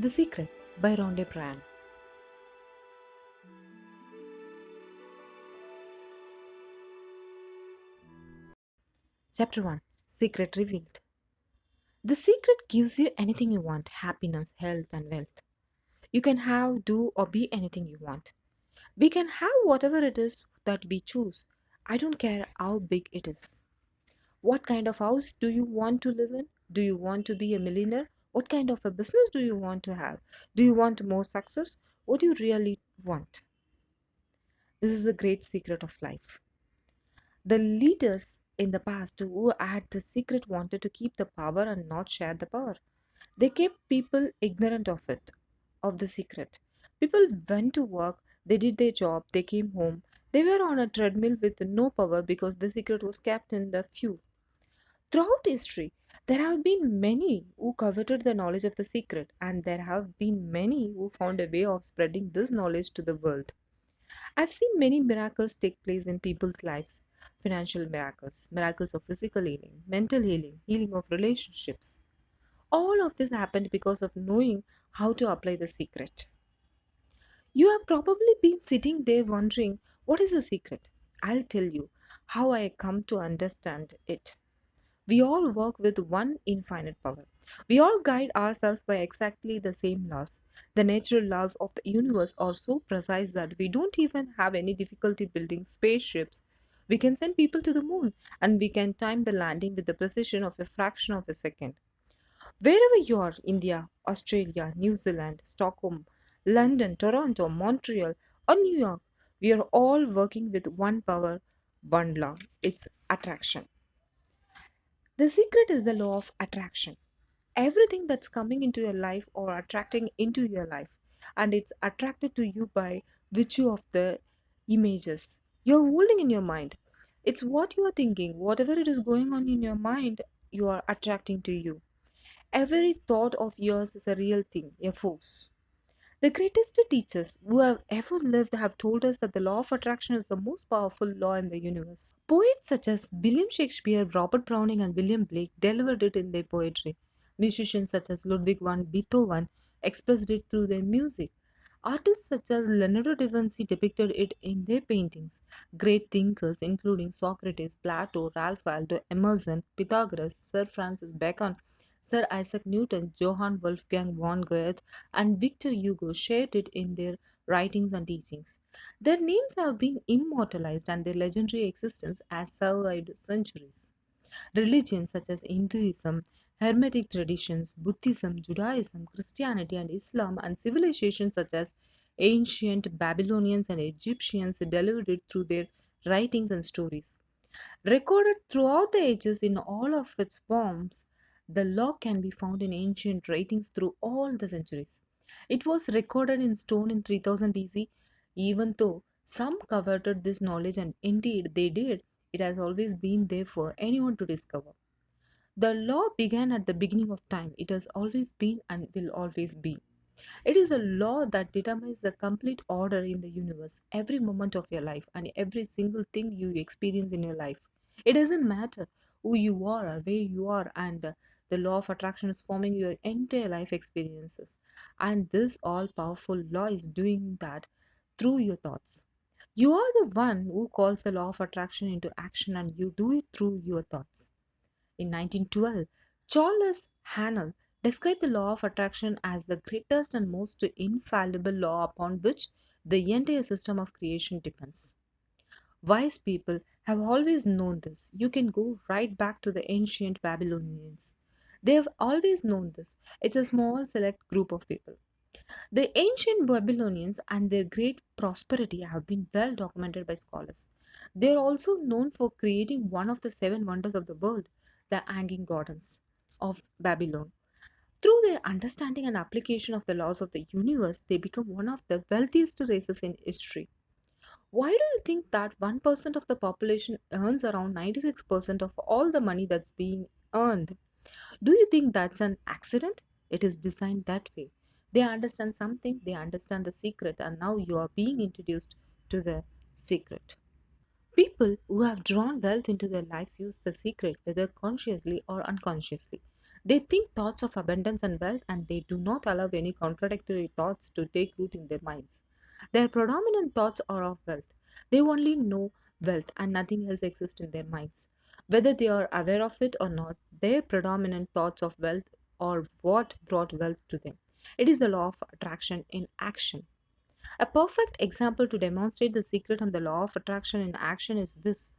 The Secret by Rhonde. Chapter 1. Secret Revealed. The secret gives you anything you want: happiness, health, and wealth. You can have, do, or be anything you want. We can have whatever it is that we choose. I don't care how big it is. What kind of house do you want to live in? Do you want to be a millionaire? What kind of a business do you want to have? Do you want more success? What do you really want? This is the great secret of life. The leaders in the past who had the secret wanted to keep the power and not share the power. They kept people ignorant of it, of the secret. People went to work, they did their job, they came home. They were on a treadmill with no power because the secret was kept in the few. Throughout history, there have been many who coveted the knowledge of the secret, and there have been many who found a way of spreading this knowledge to the world. I've seen many miracles take place in people's lives: financial miracles, miracles of physical healing, mental healing, healing of relationships. All of this happened because of knowing how to apply the secret. You have probably been sitting there wondering, what is the secret? I'll tell you how I come to understand it. We all work with one infinite power. We all guide ourselves by exactly the same laws. The natural laws of the universe are so precise that we don't even have any difficulty building spaceships. We can send people to the moon, and we can time the landing with the precision of a fraction of a second. Wherever you are, India, Australia, New Zealand, Stockholm, London, Toronto, Montreal, or New York, we are all working with one power, one law. It's attraction. The secret is the law of attraction. Everything that's coming into your life or attracting into your life, and it's attracted to you by virtue of the images you're holding in your mind. It's what you are thinking. Whatever it is going on in your mind, you are attracting to you. Every thought of yours is a real thing, a force. The greatest teachers who have ever lived have told us that the law of attraction is the most powerful law in the universe. Poets such as William Shakespeare, Robert Browning, and William Blake delivered it in their poetry. Musicians such as Ludwig van Beethoven expressed it through their music. Artists such as Leonardo da Vinci depicted it in their paintings. Great thinkers, including Socrates, Plato, Ralph Waldo Emerson, Pythagoras, Sir Francis Bacon, Sir Isaac Newton, Johann Wolfgang von Goethe, and Victor Hugo, shared it in their writings and teachings. Their names have been immortalized, and their legendary existence has survived centuries. Religions such as Hinduism, Hermetic traditions, Buddhism, Judaism, Christianity, and Islam, and civilizations such as ancient Babylonians and Egyptians delivered it through their writings and stories. Recorded throughout the ages in all of its forms, the law can be found in ancient writings through all the centuries. It was recorded in stone in 3000 BC, even though some coveted this knowledge, and indeed they did. It has always been there for anyone to discover. The law began at the beginning of time. It has always been and will always be. It is a law that determines the complete order in the universe, every moment of your life, and every single thing you experience in your life. It doesn't matter who you are or where you are, and the law of attraction is forming your entire life experiences. And this all powerful law is doing that through your thoughts. You are the one who calls the law of attraction into action, and you do it through your thoughts. In 1912, Charles Hannell described the law of attraction as the greatest and most infallible law upon which the entire system of creation depends. Wise people have always known this. You can go right back to the ancient Babylonians. They have always known this. It's a small select group of people. The ancient Babylonians and their great prosperity have been well documented by scholars. They are also known for creating one of the seven wonders of the world, the Hanging Gardens of Babylon. Through their understanding and application of the laws of the universe, they become one of the wealthiest races in history. Why do you think that 1% of the population earns around 96% of all the money that's being earned? Do you think that's an accident? It is designed that way. They understand something, they understand the secret, and now you are being introduced to the secret. People who have drawn wealth into their lives use the secret, whether consciously or unconsciously. They think thoughts of abundance and wealth, and they do not allow any contradictory thoughts to take root in their minds. Their predominant thoughts are of wealth. They only know wealth, and nothing else exists in their minds. Whether they are aware of it or not, their predominant thoughts of wealth are what brought wealth to them. It is the law of attraction in action. A perfect example to demonstrate the secret and the law of attraction in action is this.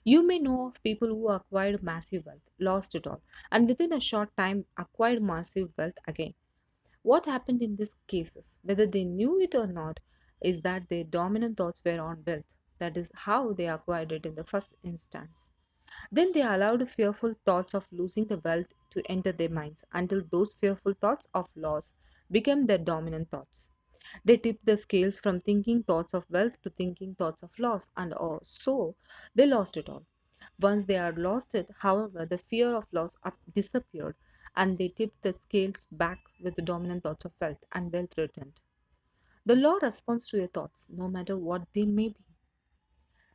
You may know of people who acquired massive wealth, lost it all, and within a short time acquired massive wealth again. What happened in these cases, whether they knew it or not, is that their dominant thoughts were on wealth. That is how they acquired it in the first instance. Then they allowed fearful thoughts of losing the wealth to enter their minds until those fearful thoughts of loss became their dominant thoughts. They tipped the scales from thinking thoughts of wealth to thinking thoughts of loss, and so they lost it all. Once they had lost it, however, the fear of loss disappeared, and they tipped the scales back with the dominant thoughts of wealth, and wealth returned. The law responds to your thoughts, no matter what they may be.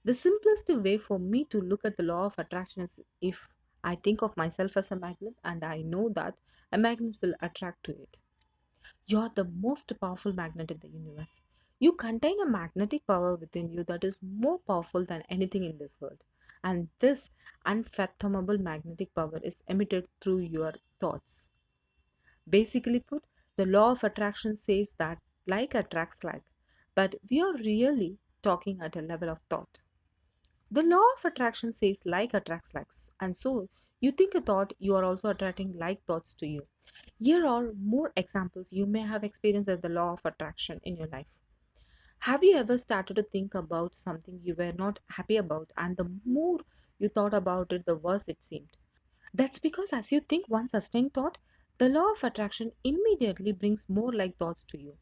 The simplest way for me to look at the law of attraction is if I think of myself as a magnet and I know that a magnet will attract to it. You're the most powerful magnet in the universe. You contain a magnetic power within you that is more powerful than anything in this world. And this unfathomable magnetic power is emitted through your thoughts. Basically put, the law of attraction says that like attracts like, but we are really talking at a level of thought. The law of attraction says like attracts likes, and so you think a thought, you are also attracting like thoughts to you. Here are more examples you may have experienced as the law of attraction in your life. Have you ever started to think about something you were not happy about, and the more you thought about it, the worse it seemed? That's because as you think one sustained thought, the law of attraction immediately brings more like thoughts to you.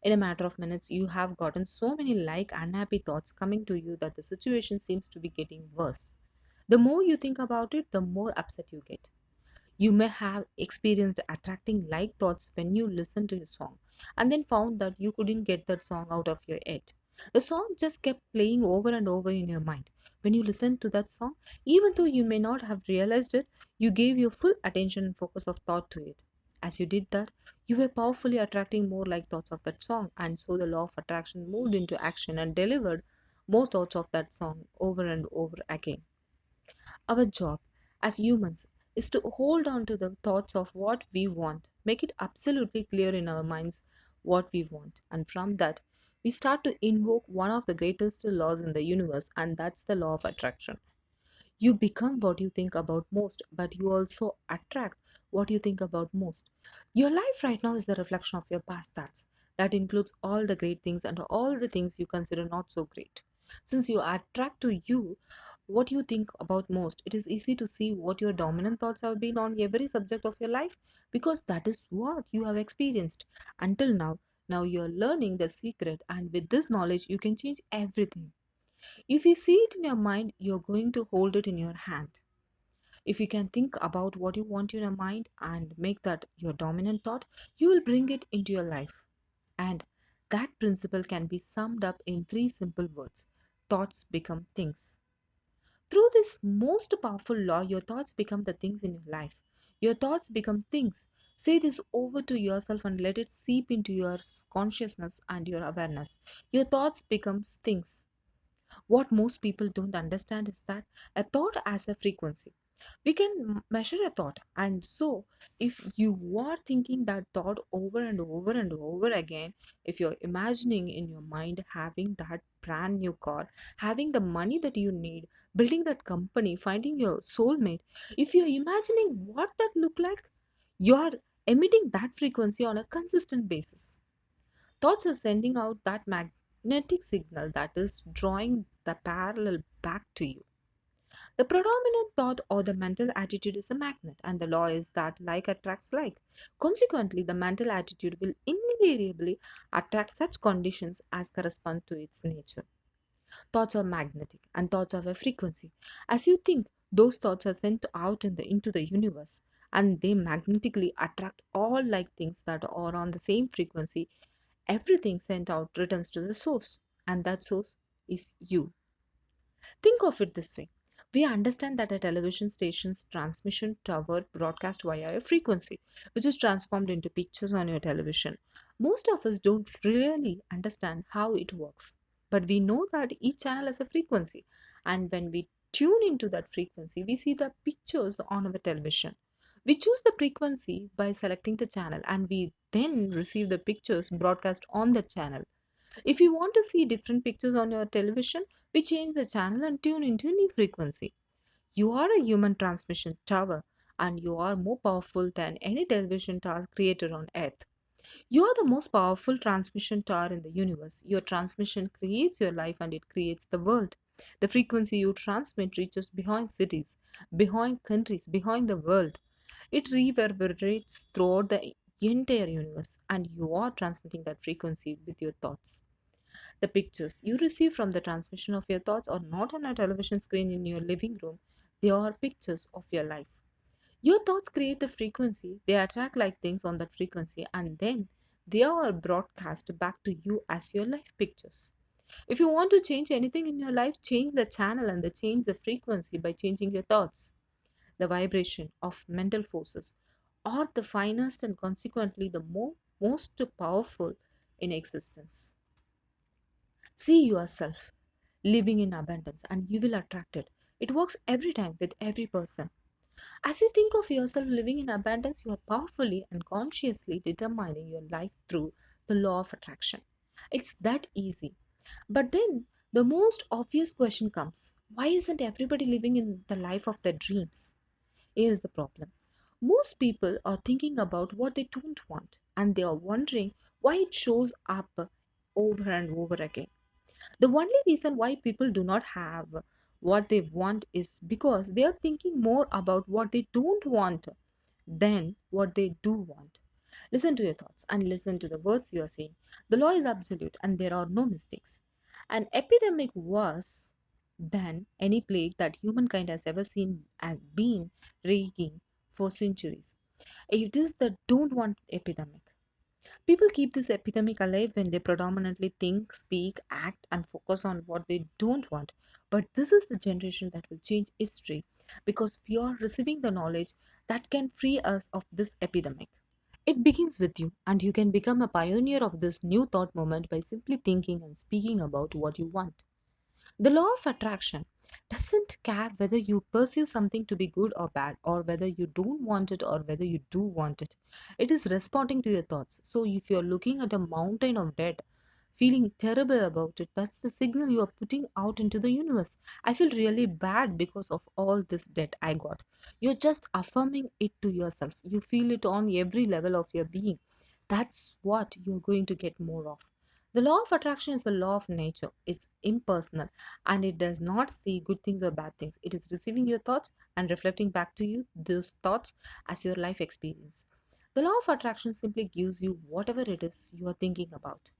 In a matter of minutes, you have gotten so many like unhappy thoughts coming to you that the situation seems to be getting worse. The more you think about it, the more upset you get. You may have experienced attracting like thoughts when you listened to a song and then found that you couldn't get that song out of your head. The song just kept playing over and over in your mind. When you listened to that song, even though you may not have realized it, you gave your full attention and focus of thought to it. As you did that, you were powerfully attracting more like thoughts of that song, and so the law of attraction moved into action and delivered more thoughts of that song over and over again. Our job as humans is to hold on to the thoughts of what we want, make it absolutely clear in our minds what we want, and from that, we start to invoke one of the greatest laws in the universe, and that's the law of attraction. You become what you think about most, but you also attract what you think about most. Your life right now is the reflection of your past thoughts. That includes all the great things and all the things you consider not so great. Since you attract to you what you think about most, it is easy to see what your dominant thoughts have been on every subject of your life because that is what you have experienced until now. Now you're learning the secret, and with this knowledge, you can change everything. If you see it in your mind, you're going to hold it in your hand. If you can think about what you want in your mind and make that your dominant thought, you will bring it into your life. And that principle can be summed up in three simple words: thoughts become things. Through this most powerful law, your thoughts become the things in your life. Your thoughts become things. Say this over to yourself and let it seep into your consciousness and your awareness. Your thoughts becomes things. What most people don't understand is that a thought has a frequency. We can measure a thought, and so if you are thinking that thought over and over and over again, if you're imagining in your mind having that brand new car, having the money that you need, building that company, finding your soulmate, if you're imagining what that look like, you're emitting that frequency on a consistent basis. Thoughts are sending out that magnetic signal that is drawing the parallel back to you. The predominant thought or the mental attitude is a magnet, and the law is that like attracts like. Consequently, the mental attitude will invariably attract such conditions as correspond to its nature. Thoughts are magnetic, and thoughts have a frequency. As you think, those thoughts are sent out into the universe, and they magnetically attract all like things that are on the same frequency. Everything sent out returns to the source, and that source is you. Think of it this way. We understand that a television station's transmission tower broadcast via a frequency, which is transformed into pictures on your television. Most of us don't really understand how it works, but we know that each channel has a frequency, and when we tune into that frequency, we see the pictures on our television. We choose the frequency by selecting the channel, and we then receive the pictures broadcast on that channel. If you want to see different pictures on your television, we change the channel and tune into a new frequency. You are a human transmission tower, and you are more powerful than any television tower created on earth. You are the most powerful transmission tower in the universe. Your transmission creates your life and it creates the world. The frequency you transmit reaches behind cities, behind countries, behind the world. It reverberates throughout the entire universe, and you are transmitting that frequency with your thoughts. The pictures you receive from the transmission of your thoughts are not on a television screen in your living room, they are pictures of your life. Your thoughts create the frequency, they attract like things on that frequency, and then they are broadcast back to you as your life pictures. If you want to change anything in your life, change the channel and change the frequency by changing your thoughts. The vibration of mental forces are the finest and consequently the most powerful in existence. See yourself living in abundance and you will attract it. It works every time with every person. As you think of yourself living in abundance, you are powerfully and consciously determining your life through the law of attraction. It's that easy. But then the most obvious question comes, why isn't everybody living in the life of their dreams? Here's the problem. Most people are thinking about what they don't want and they are wondering why it shows up over and over again. The only reason why people do not have what they want is because they are thinking more about what they don't want than what they do want. Listen to your thoughts and listen to the words you are saying. The law is absolute and there are no mistakes. An epidemic worse than any plague that humankind has ever seen has been raging for centuries. It is the don't want epidemic. People keep this epidemic alive when they predominantly think, speak, act, and focus on what they don't want. But this is the generation that will change history because we are receiving the knowledge that can free us of this epidemic. It begins with you, and you can become a pioneer of this new thought movement by simply thinking and speaking about what you want. The law of attraction doesn't care whether you perceive something to be good or bad, or whether you don't want it or whether you do want it. It is responding to your thoughts. So, if you're looking at a mountain of debt, feeling terrible about it, that's the signal you are putting out into the universe. I feel really bad because of all this debt I got. You're just affirming it to yourself. You feel it on every level of your being. That's what you're going to get more of. The law of attraction is a law of nature. It's impersonal and it does not see good things or bad things. It is receiving your thoughts and reflecting back to you those thoughts as your life experience. The law of attraction simply gives you whatever it is you are thinking about.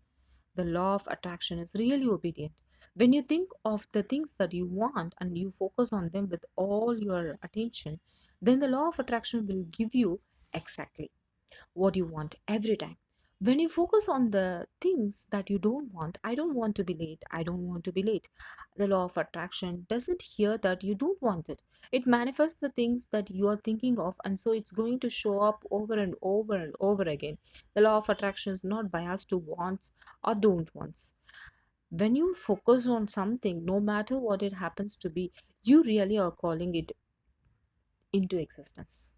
The law of attraction is really obedient. When you think of the things that you want and you focus on them with all your attention, then the law of attraction will give you exactly what you want every time. When you focus on the things that you don't want, I don't want to be late, I don't want to be late. The law of attraction doesn't hear that you don't want it. It manifests the things that you are thinking of, and so it's going to show up over and over and over again. The law of attraction is not biased to wants or don't wants. When you focus on something, no matter what it happens to be, you really are calling it into existence.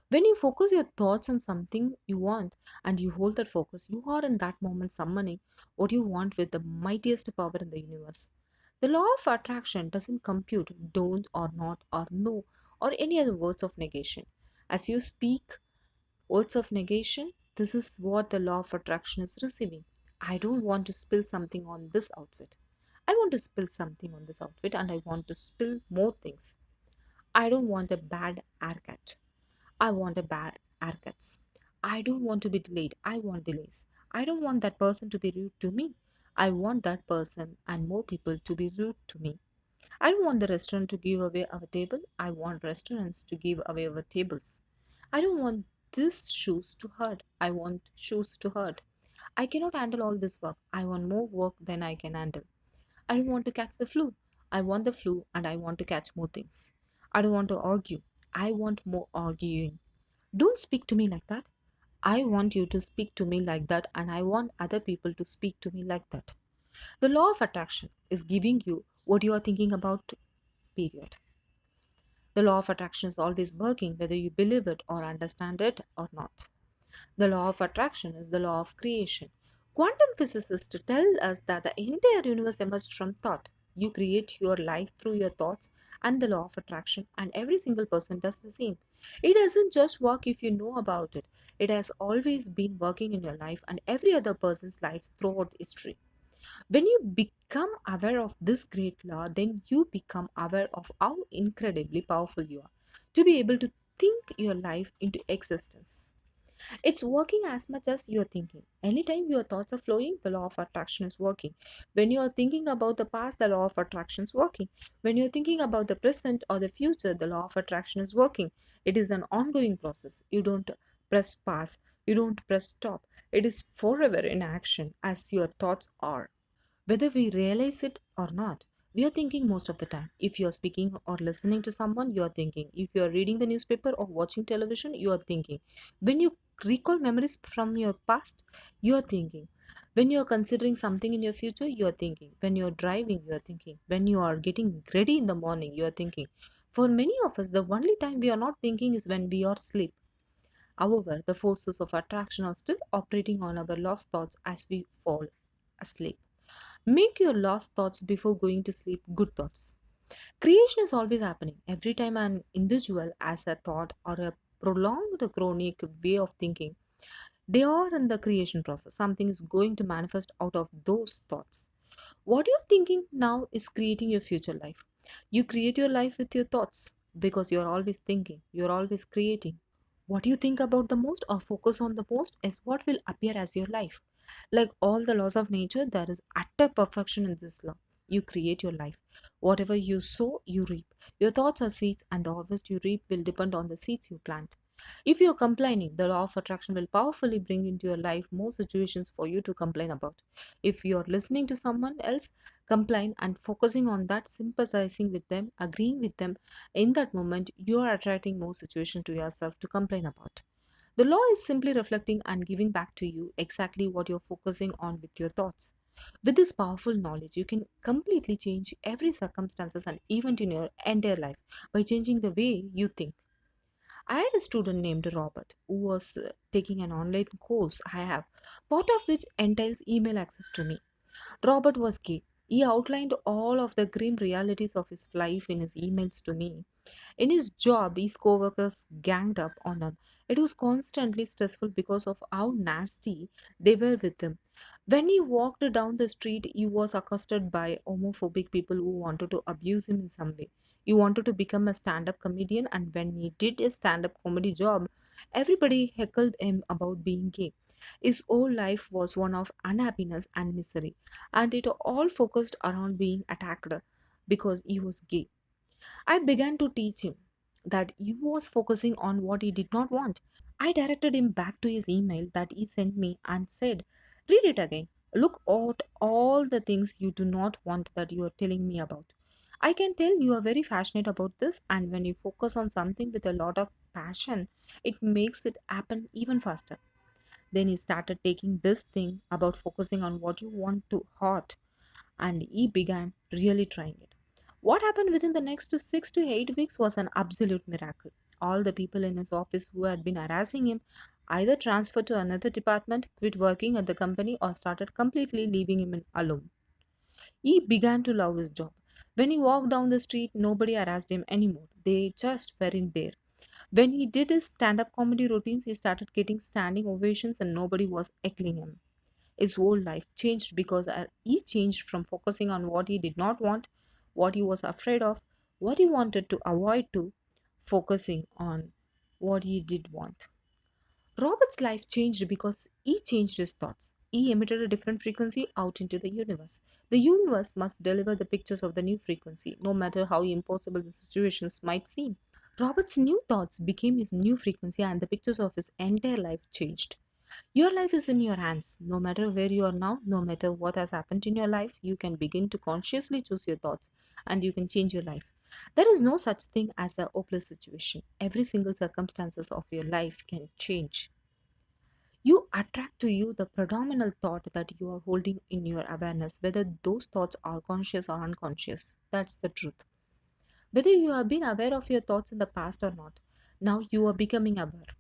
When you focus your thoughts on something you want and you hold that focus, you are in that moment summoning what you want with the mightiest power in the universe. The law of attraction doesn't compute don't or not or no or any other words of negation. As you speak words of negation, this is what the law of attraction is receiving. I don't want to spill something on this outfit. I want to spill something on this outfit and I want to spill more things. I don't want a bad haircut. I want a bad haircuts. I don't want to be delayed. I want delays. I don't want that person to be rude to me. I want that person and more people to be rude to me. I don't want the restaurant to give away our table. I want restaurants to give away our tables. I don't want this shoes to hurt. I want shoes to hurt. I cannot handle all this work. I want more work than I can handle. I don't want to catch the flu. I want the flu and I want to catch more things. I don't want to argue. I want more arguing. Don't speak to me like that. I want you to speak to me like that, and I want other people to speak to me like that. The law of attraction is giving you what you are thinking about, period. The law of attraction is always working whether you believe it or understand it or not. The law of attraction is the law of creation. Quantum physicists tell us that the entire universe emerged from thought. You create your life through your thoughts and the law of attraction, and every single person does the same. It doesn't just work if you know about it, it has always been working in your life and every other person's life throughout history. When you become aware of this great law, then you become aware of how incredibly powerful you are to be able to think your life into existence. It's working as much as you're thinking. Anytime your thoughts are flowing, the law of attraction is working. When you're thinking about the past, the law of attraction is working. When you're thinking about the present or the future, the law of attraction is working. It is an ongoing process. You don't press pause, you don't press stop. It is forever in action as your thoughts are. Whether we realize it or not, we are thinking most of the time. If you are speaking or listening to someone, you are thinking. If you are reading the newspaper or watching television, you are thinking. When you recall memories from your past, you are thinking. When you are considering something in your future, you are thinking. When you are driving, you are thinking. When you are getting ready in the morning, you are thinking. For many of us, the only time we are not thinking is when we are asleep. However, the forces of attraction are still operating on our lost thoughts as we fall asleep. Make your lost thoughts before going to sleep good thoughts. Creation is always happening. Every time an individual has a thought or a prolonged chronic way of thinking, they are in the creation process. Something is going to manifest out of those thoughts. What you're thinking now is creating your future life. You create your life with your thoughts because you're always thinking, you're always creating. What you think about the most or focus on the most is what will appear as your life. Like all the laws of nature, there is utter perfection in this law. You create your life. Whatever you sow, you reap. Your thoughts are seeds, and the harvest you reap will depend on the seeds you plant. If you're complaining, the law of attraction will powerfully bring into your life more situations for you to complain about. If you're listening to someone else complain and focusing on that, sympathizing with them, agreeing with them, in that moment, you are attracting more situations to yourself to complain about. The law is simply reflecting and giving back to you exactly what you're focusing on with your thoughts. With this powerful knowledge, you can completely change every circumstances and event in your entire life by changing the way you think. I had a student named Robert who was taking an online course I have, part of which entails email access to me. Robert was gay. He outlined all of the grim realities of his life in his emails to me. In his job, his coworkers ganged up on him. It was constantly stressful because of how nasty they were with him. When he walked down the street, he was accosted by homophobic people who wanted to abuse him in some way. He wanted to become a stand up comedian, and when he did a stand up comedy job, everybody heckled him about being gay. His whole life was one of unhappiness and misery, and it all focused around being attacked because he was gay. I began to teach him that he was focusing on what he did not want. I directed him back to his email that he sent me and said, read it again. Look at all the things you do not want that you are telling me about. I can tell you are very passionate about this, and when you focus on something with a lot of passion, it makes it happen even faster. Then he started taking this thing about focusing on what you want to heart, and he began really trying it. What happened within the next 6 to 8 weeks was an absolute miracle. All the people in his office who had been harassing him either transferred to another department, quit working at the company, or started completely leaving him alone. He began to love his job. When he walked down the street, nobody harassed him anymore. They just weren't there. When he did his stand up comedy routines, he started getting standing ovations and nobody was heckling him. His whole life changed because he changed from focusing on what he did not want, what he was afraid of, what he wanted to avoid, to focusing on what he did want. Robert's life changed because he changed his thoughts. He emitted a different frequency out into the universe. The universe must deliver the pictures of the new frequency, no matter how impossible the situations might seem. Robert's new thoughts became his new frequency, and the pictures of his entire life changed. Your life is in your hands. No matter where you are now, no matter what has happened in your life, you can begin to consciously choose your thoughts and you can change your life. There is no such thing as a hopeless situation. Every single circumstances of your life can change. You attract to you the predominant thought that you are holding in your awareness, whether those thoughts are conscious or unconscious. That's the truth. Whether you have been aware of your thoughts in the past or not, now you are becoming aware.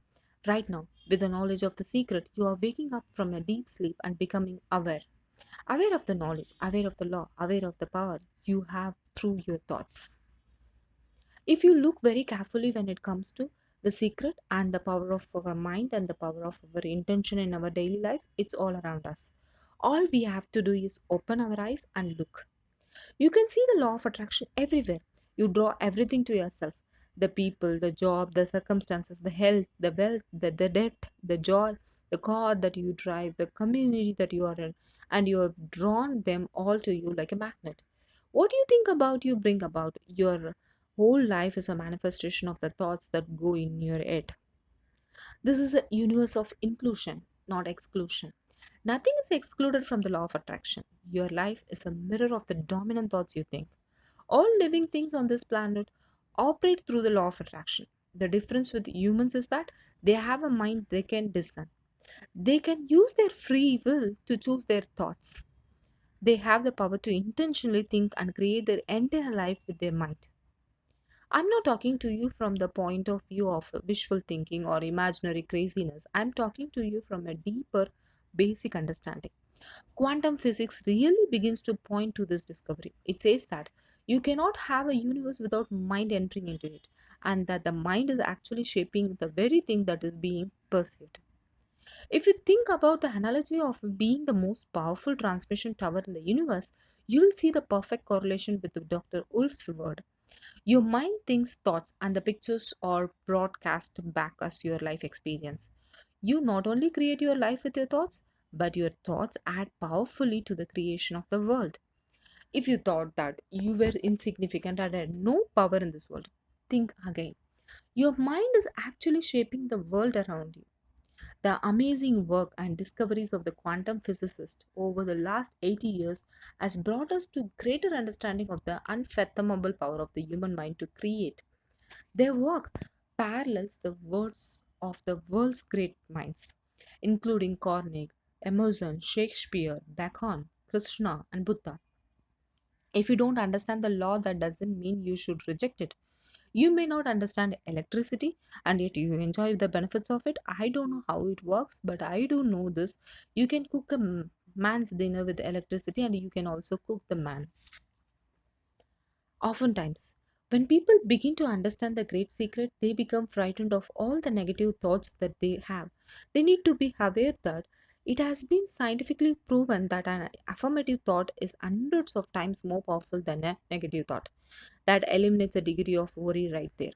Right now, with the knowledge of the secret, you are waking up from a deep sleep and becoming aware. Aware of the knowledge, aware of the law, aware of the power you have through your thoughts. If you look very carefully when it comes to the secret and the power of our mind and the power of our intention in our daily lives, it's all around us. All we have to do is open our eyes and look. You can see the law of attraction everywhere. You draw everything to yourself: the people, the job, the circumstances, the health, the wealth, the debt, the joy, the car that you drive, the community that you are in, and you have drawn them all to you like a magnet. What do you think about you bring about? Your whole life is a manifestation of the thoughts that go in your head. This is a universe of inclusion, not exclusion. Nothing is excluded from the law of attraction. Your life is a mirror of the dominant thoughts you think. All living things on this planet operate through the law of attraction. The difference with humans is that they have a mind they can discern. They can use their free will to choose their thoughts. They have the power to intentionally think and create their entire life with their mind. I'm not talking to you from the point of view of wishful thinking or imaginary craziness. I'm talking to you from a deeper, basic understanding. Quantum physics really begins to point to this discovery. It says that you cannot have a universe without mind entering into it, and that the mind is actually shaping the very thing that is being perceived. If you think about the analogy of being the most powerful transmission tower in the universe, you will see the perfect correlation with Dr. Wolf's word. Your mind thinks thoughts, and the pictures are broadcast back as your life experience. You not only create your life with your thoughts, but your thoughts add powerfully to the creation of the world. If you thought that you were insignificant and had no power in this world, think again. Your mind is actually shaping the world around you. The amazing work and discoveries of the quantum physicists over the last 80 years has brought us to greater understanding of the unfathomable power of the human mind to create. Their work parallels the words of the world's great minds, including Carnegie, Emerson, Shakespeare, Bacon, Krishna, and Buddha. If you don't understand the law, that doesn't mean you should reject it. You may not understand electricity and yet you enjoy the benefits of it. I don't know how it works, but I do know this. You can cook a man's dinner with electricity and you can also cook the man. Oftentimes, when people begin to understand the great secret, they become frightened of all the negative thoughts that they have. They need to be aware that it has been scientifically proven that an affirmative thought is hundreds of times more powerful than a negative thought. That eliminates a degree of worry right there.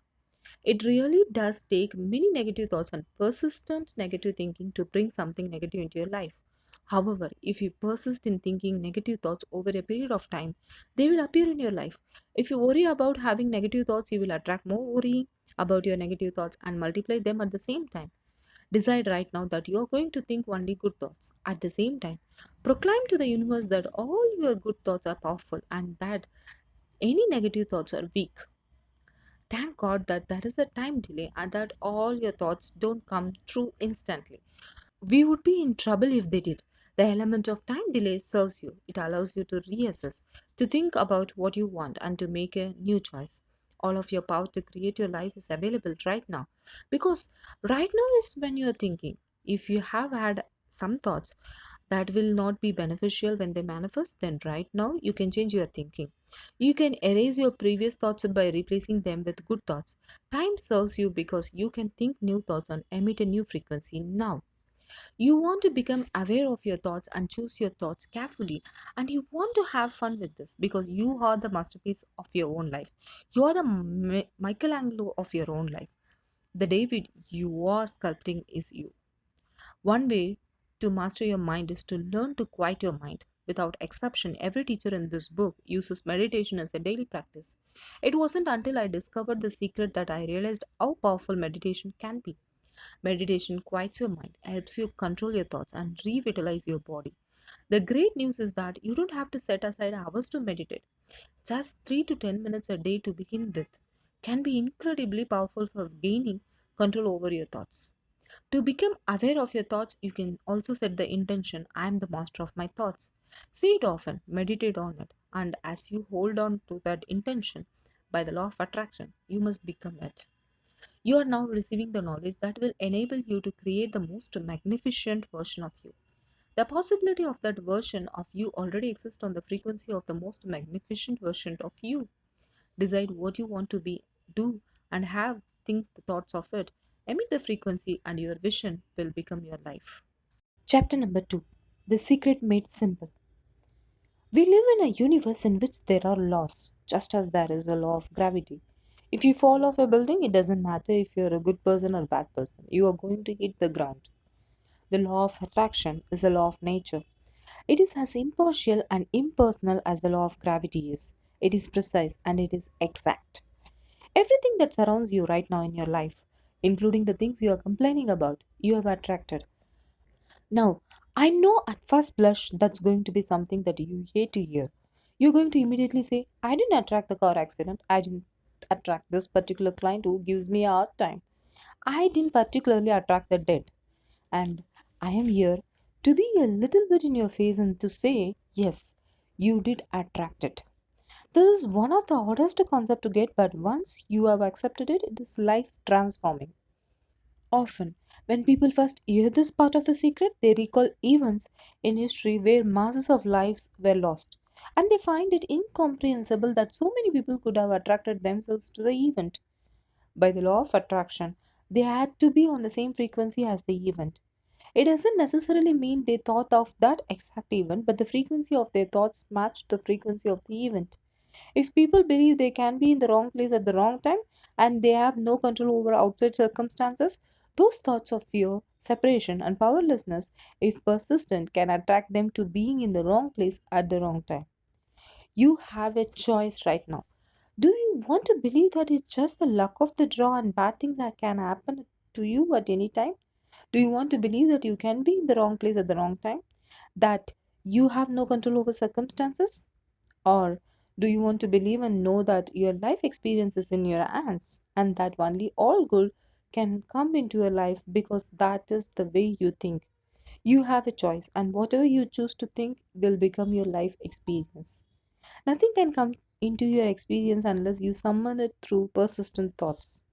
It really does take many negative thoughts and persistent negative thinking to bring something negative into your life. However, if you persist in thinking negative thoughts over a period of time, they will appear in your life. If you worry about having negative thoughts, you will attract more worrying about your negative thoughts and multiply them at the same time. Decide right now that you are going to think only good thoughts. At the same time, proclaim to the universe that all your good thoughts are powerful and that any negative thoughts are weak. Thank God that there is a time delay and that all your thoughts don't come true instantly. We would be in trouble if they did. The element of time delay serves you. It allows you to reassess, to think about what you want, and to make a new choice. All of your power to create your life is available right now. Because right now is when you are thinking. If you have had some thoughts that will not be beneficial when they manifest, then right now you can change your thinking. You can erase your previous thoughts by replacing them with good thoughts. Time serves you because you can think new thoughts and emit a new frequency now. You want to become aware of your thoughts and choose your thoughts carefully. And you want to have fun with this because you are the masterpiece of your own life. You are the Michelangelo of your own life. The David you are sculpting is you. One way to master your mind is to learn to quiet your mind. Without exception, every teacher in this book uses meditation as a daily practice. It wasn't until I discovered the secret that I realized how powerful meditation can be. Meditation quiets your mind, helps you control your thoughts, and revitalize your body. The great news is that you don't have to set aside hours to meditate. Just 3 to 10 minutes a day to begin with can be incredibly powerful for gaining control over your thoughts. To become aware of your thoughts, you can also set the intention I am the master of my thoughts. Say it often, meditate on it, and as you hold on to that intention, by the law of attraction, you must become it. You are now receiving the knowledge that will enable you to create the most magnificent version of you. The possibility of that version of you already exists on the frequency of the most magnificent version of you. Decide what you want to be, do, and have, think the thoughts of it. Emit the frequency, and your vision will become your life. Chapter number 2. The Secret Made Simple. We live in a universe in which there are laws, just as there is a law of gravity. If you fall off a building, it doesn't matter if you're a good person or a bad person, you are going to hit the ground. The law of attraction is a law of nature. It is as impartial and impersonal as the law of gravity is. It is precise and it is exact. Everything that surrounds you right now in your life, including the things you are complaining about, you have attracted. Now, I know at first blush that's going to be something that you hate to hear. You're going to immediately say, I didn't attract the car accident. I didn't attract this particular client who gives me a hard time. I didn't particularly attract the dead. And I am here to be a little bit in your face and to say, yes, you did attract it. This is one of the hardest concept to get, but once you have accepted it, it is life transforming. Often, when people first hear this part of the secret, they recall events in history where masses of lives were lost. And they find it incomprehensible that so many people could have attracted themselves to the event. By the law of attraction, they had to be on the same frequency as the event. It doesn't necessarily mean they thought of that exact event, but the frequency of their thoughts matched the frequency of the event. If people believe they can be in the wrong place at the wrong time and they have no control over outside circumstances, those thoughts of fear, separation, and powerlessness, if persistent, can attract them to being in the wrong place at the wrong time. You have a choice right now. Do you want to believe that it's just the luck of the draw and bad things that can happen to you at any time? Do you want to believe that you can be in the wrong place at the wrong time? That you have no control over circumstances? Or do you want to believe and know that your life experience is in your hands and that only all good can come into your life because that is the way you think? You have a choice, and whatever you choose to think will become your life experience. Nothing can come into your experience unless you summon it through persistent thoughts.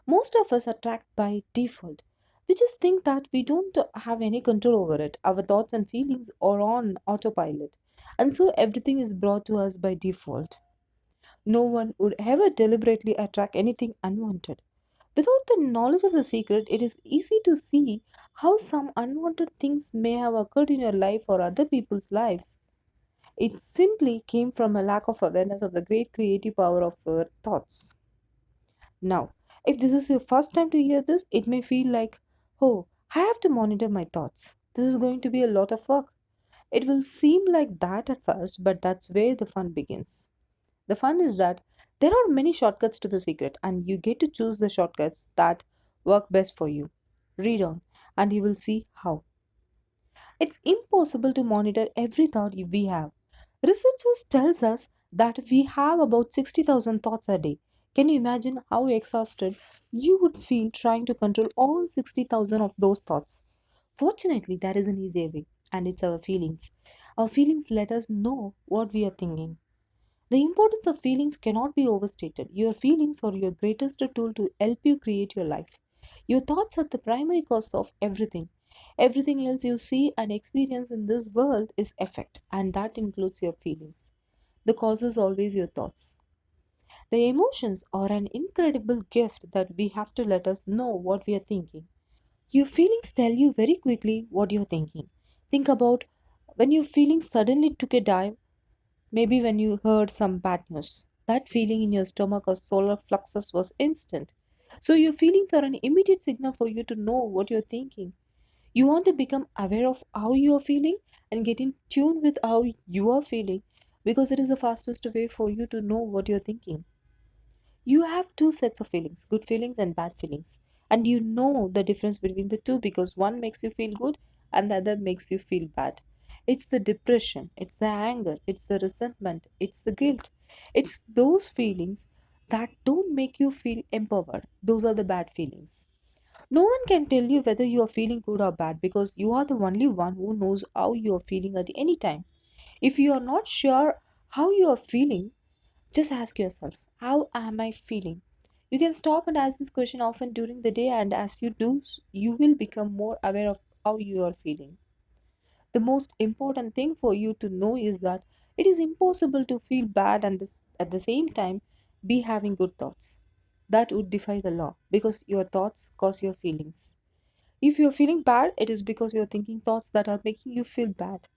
Most of us attract by default. We just think that we don't have any control over it. Our thoughts and feelings are on autopilot. And so everything is brought to us by default. No one would ever deliberately attract anything unwanted. Without the knowledge of the secret, it is easy to see how some unwanted things may have occurred in your life or other people's lives. It simply came from a lack of awareness of the great creative power of our thoughts. Now, if this is your first time to hear this, it may feel like, oh, I have to monitor my thoughts. This is going to be a lot of work. It will seem like that at first, but that's where the fun begins. The fun is that there are many shortcuts to the secret, and you get to choose the shortcuts that work best for you. Read on, and you will see how. It's impossible to monitor every thought we have. Researchers tells us that we have about 60,000 thoughts a day. Can you imagine how exhausted you would feel trying to control all 60,000 of those thoughts? Fortunately, there is an easier way, and it's our feelings. Our feelings let us know what we are thinking. The importance of feelings cannot be overstated. Your feelings are your greatest tool to help you create your life. Your thoughts are the primary cause of everything. Everything else you see and experience in this world is effect, and that includes your feelings. The cause is always your thoughts. The emotions are an incredible gift that we have to let us know what we are thinking. Your feelings tell you very quickly what you're thinking. Think about when your feelings suddenly took a dive. Maybe when you heard some bad news, that feeling in your stomach or solar plexus was instant. So your feelings are an immediate signal for you to know what you're thinking. You want to become aware of how you are feeling and get in tune with how you are feeling because it is the fastest way for you to know what you're thinking. You have two sets of feelings, good feelings and bad feelings. And you know the difference between the two because one makes you feel good and the other makes you feel bad. It's the depression, it's the anger, it's the resentment, it's the guilt. It's those feelings that don't make you feel empowered. Those are the bad feelings. No one can tell you whether you are feeling good or bad because you are the only one who knows how you are feeling at any time. If you are not sure how you are feeling, just ask yourself, how am I feeling? You can stop and ask this question often during the day, and as you do, you will become more aware of how you are feeling. The most important thing for you to know is that it is impossible to feel bad and at the same time be having good thoughts. That would defy the law because your thoughts cause your feelings. If you're feeling bad, it is because you're thinking thoughts that are making you feel bad.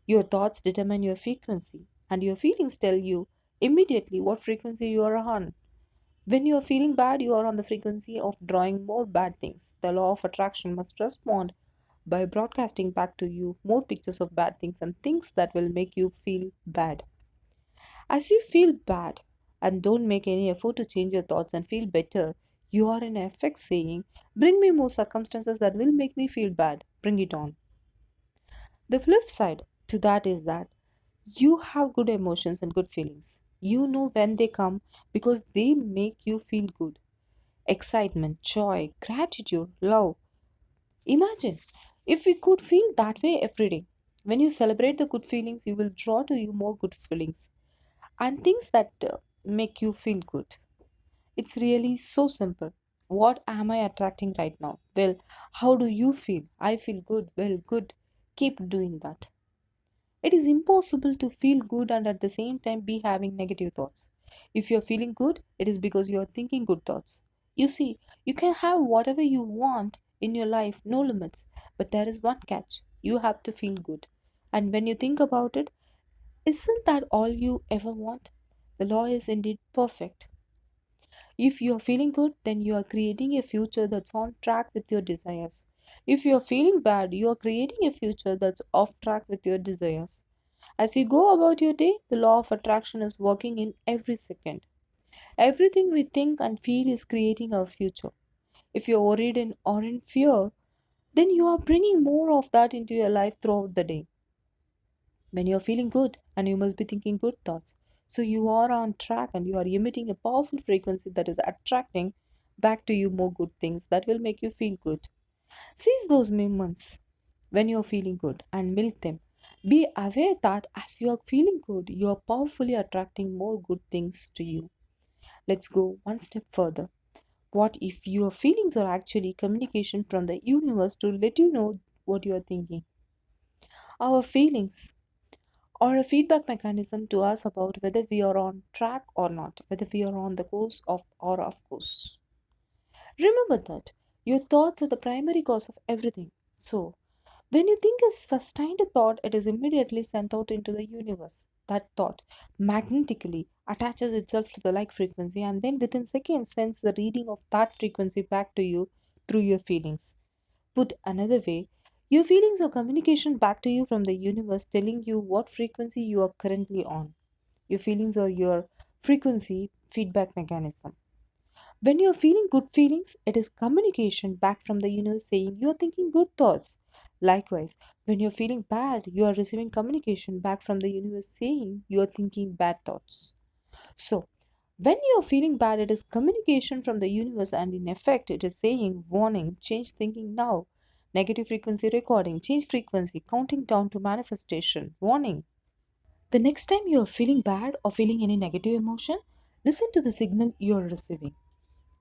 Your thoughts determine your frequency, and your feelings tell you immediately what frequency you are on. When you are feeling bad, you are on the frequency of drawing more bad things. The law of attraction must respond by broadcasting back to you more pictures of bad things and things that will make you feel bad. As you feel bad and don't make any effort to change your thoughts and feel better, you are in effect saying, bring me more circumstances that will make me feel bad. Bring it on. The flip side to that is that you have good emotions and good feelings. You know when they come because they make you feel good. Excitement, joy, gratitude, love. Imagine if we could feel that way every day. When you celebrate the good feelings, you will draw to you more good feelings and things that make you feel good. It's really so simple. What am I attracting right now? Well, how do you feel? I feel good. Well, good. Keep doing that. It is impossible to feel good and at the same time be having negative thoughts. If you're feeling good, it is because you're thinking good thoughts. You see, you can have whatever you want in your life, no limits. But there is one catch. You have to feel good. And when you think about it, isn't that all you ever want? The law is indeed perfect. If you are feeling good, then you are creating a future that's on track with your desires. If you are feeling bad, you are creating a future that's off track with your desires. As you go about your day, the law of attraction is working in every second. Everything we think and feel is creating our future. If you're worried or in fear, then you are bringing more of that into your life throughout the day. When you're feeling good, and you must be thinking good thoughts. So you are on track and you are emitting a powerful frequency that is attracting back to you more good things that will make you feel good. Seize those moments when you're feeling good and milk them. Be aware that as you are feeling good, you are powerfully attracting more good things to you. Let's go one step further. What if your feelings are actually communication from the universe to let you know what you are thinking? Our feelings are a feedback mechanism to us about whether we are on track or not, whether we are on the course of or off course. Remember that your thoughts are the primary cause of everything. So, when you think a sustained thought, it is immediately sent out into the universe. That thought magnetically attaches itself to the like frequency and then within seconds sends the reading of that frequency back to you through your feelings. Put another way, your feelings are communication back to you from the universe telling you what frequency you are currently on. Your feelings are your frequency feedback mechanism. When you're feeling good feelings, it is communication back from the universe saying you are thinking good thoughts. Likewise, when you're feeling bad, you are receiving communication back from the universe saying you are thinking bad thoughts. So, when you're feeling bad, it is communication from the universe, and in effect, it is saying, warning, change thinking now. Negative frequency recording, change frequency, counting down to manifestation, warning. The next time you are feeling bad or feeling any negative emotion, listen to the signal you are receiving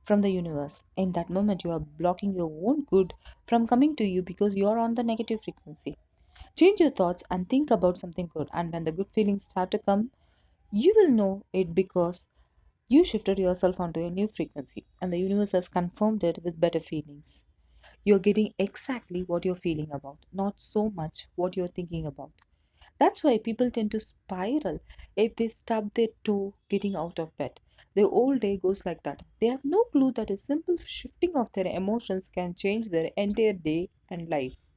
from the universe. In that moment, you are blocking your own good from coming to you because you are on the negative frequency. Change your thoughts and think about something good. And when the good feelings start to come, you will know it because you shifted yourself onto a new frequency and the universe has confirmed it with better feelings. You're getting exactly what you're feeling about, not so much what you're thinking about. That's why people tend to spiral if they stub their toe getting out of bed. Their whole day goes like that. They have no clue that a simple shifting of their emotions can change their entire day and life.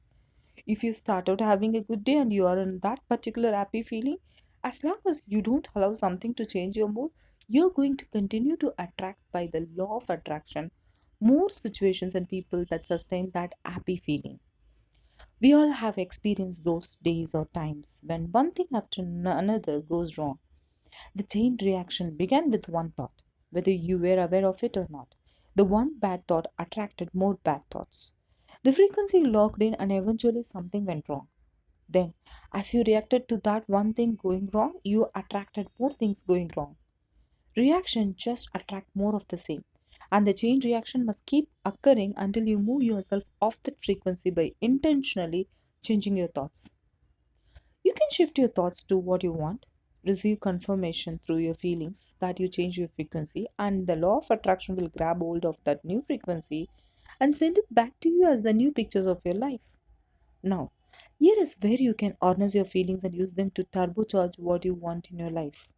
If you start out having a good day and you are in that particular happy feeling, as long as you don't allow something to change your mood, you're going to continue to attract by the law of attraction more situations and people that sustain that happy feeling. We all have experienced those days or times when one thing after another goes wrong. The chain reaction began with one thought, whether you were aware of it or not. The one bad thought attracted more bad thoughts. The frequency locked in, and eventually something went wrong. Then, as you reacted to that one thing going wrong, you attracted more things going wrong. Reaction just attract more of the same. And the chain reaction must keep occurring until you move yourself off that frequency by intentionally changing your thoughts. You can shift your thoughts to what you want, receive confirmation through your feelings that you change your frequency, and the law of attraction will grab hold of that new frequency and send it back to you as the new pictures of your life. Now, here is where you can harness your feelings and use them to turbocharge what you want in your life.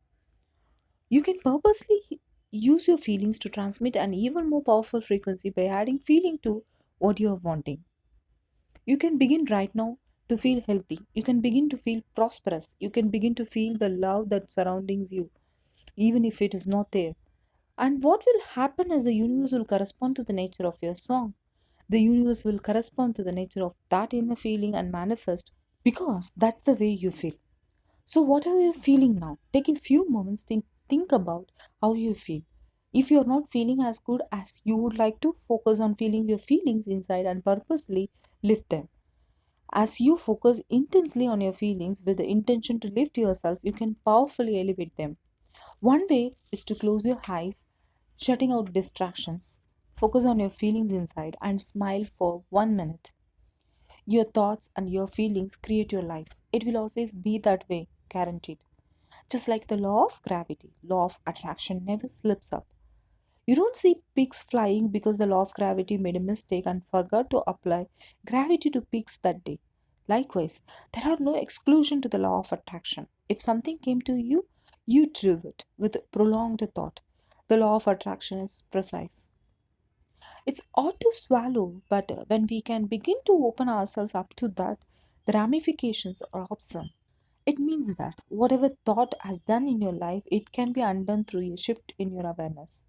You can purposely use your feelings to transmit an even more powerful frequency by adding feeling to what you are wanting. You can begin right now to feel healthy. You can begin to feel prosperous. You can begin to feel the love that surrounds you, even if it is not there. And what will happen is the universe will correspond to the nature of your song. The universe will correspond to the nature of that inner feeling and manifest because that's the way you feel. So, what are you feeling now? Take a few moments to think about how you feel. If you're not feeling as good as you would like to, focus on feeling your feelings inside and purposely lift them. As you focus intensely on your feelings with the intention to lift yourself, you can powerfully elevate them. One way is to close your eyes, shutting out distractions. Focus on your feelings inside and smile for 1 minute. Your thoughts and your feelings create your life. It will always be that way, guaranteed. Just like the law of gravity, law of attraction never slips up. You don't see pigs flying because the law of gravity made a mistake and forgot to apply gravity to pigs that day. Likewise, there are no exclusion to the law of attraction. If something came to you, you drew it with prolonged thought. The law of attraction is precise. It's odd to swallow, but when we can begin to open ourselves up to that, the ramifications are awesome. It means that whatever thought has done in your life, it can be undone through a shift in your awareness.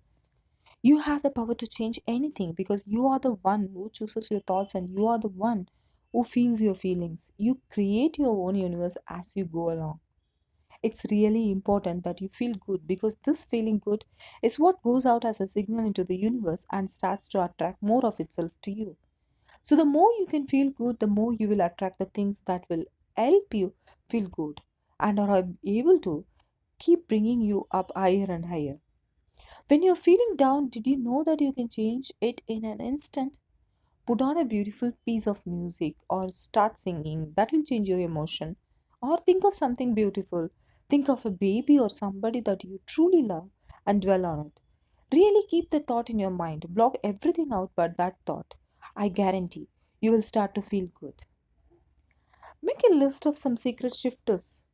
You have the power to change anything because you are the one who chooses your thoughts and you are the one who feels your feelings. You create your own universe as you go along. It's really important that you feel good because this feeling good is what goes out as a signal into the universe and starts to attract more of itself to you. So, the more you can feel good, the more you will attract the things that will help you feel good and are able to keep bringing you up higher and higher. When you're feeling down, did you know that you can change it in an instant? Put on a beautiful piece of music or start singing. That will change your emotion. Or think of something beautiful. Think of a baby or somebody that you truly love and dwell on it. Really keep the thought in your mind. Block everything out but that thought. I guarantee you will start to feel good. Make a list of some secret shifters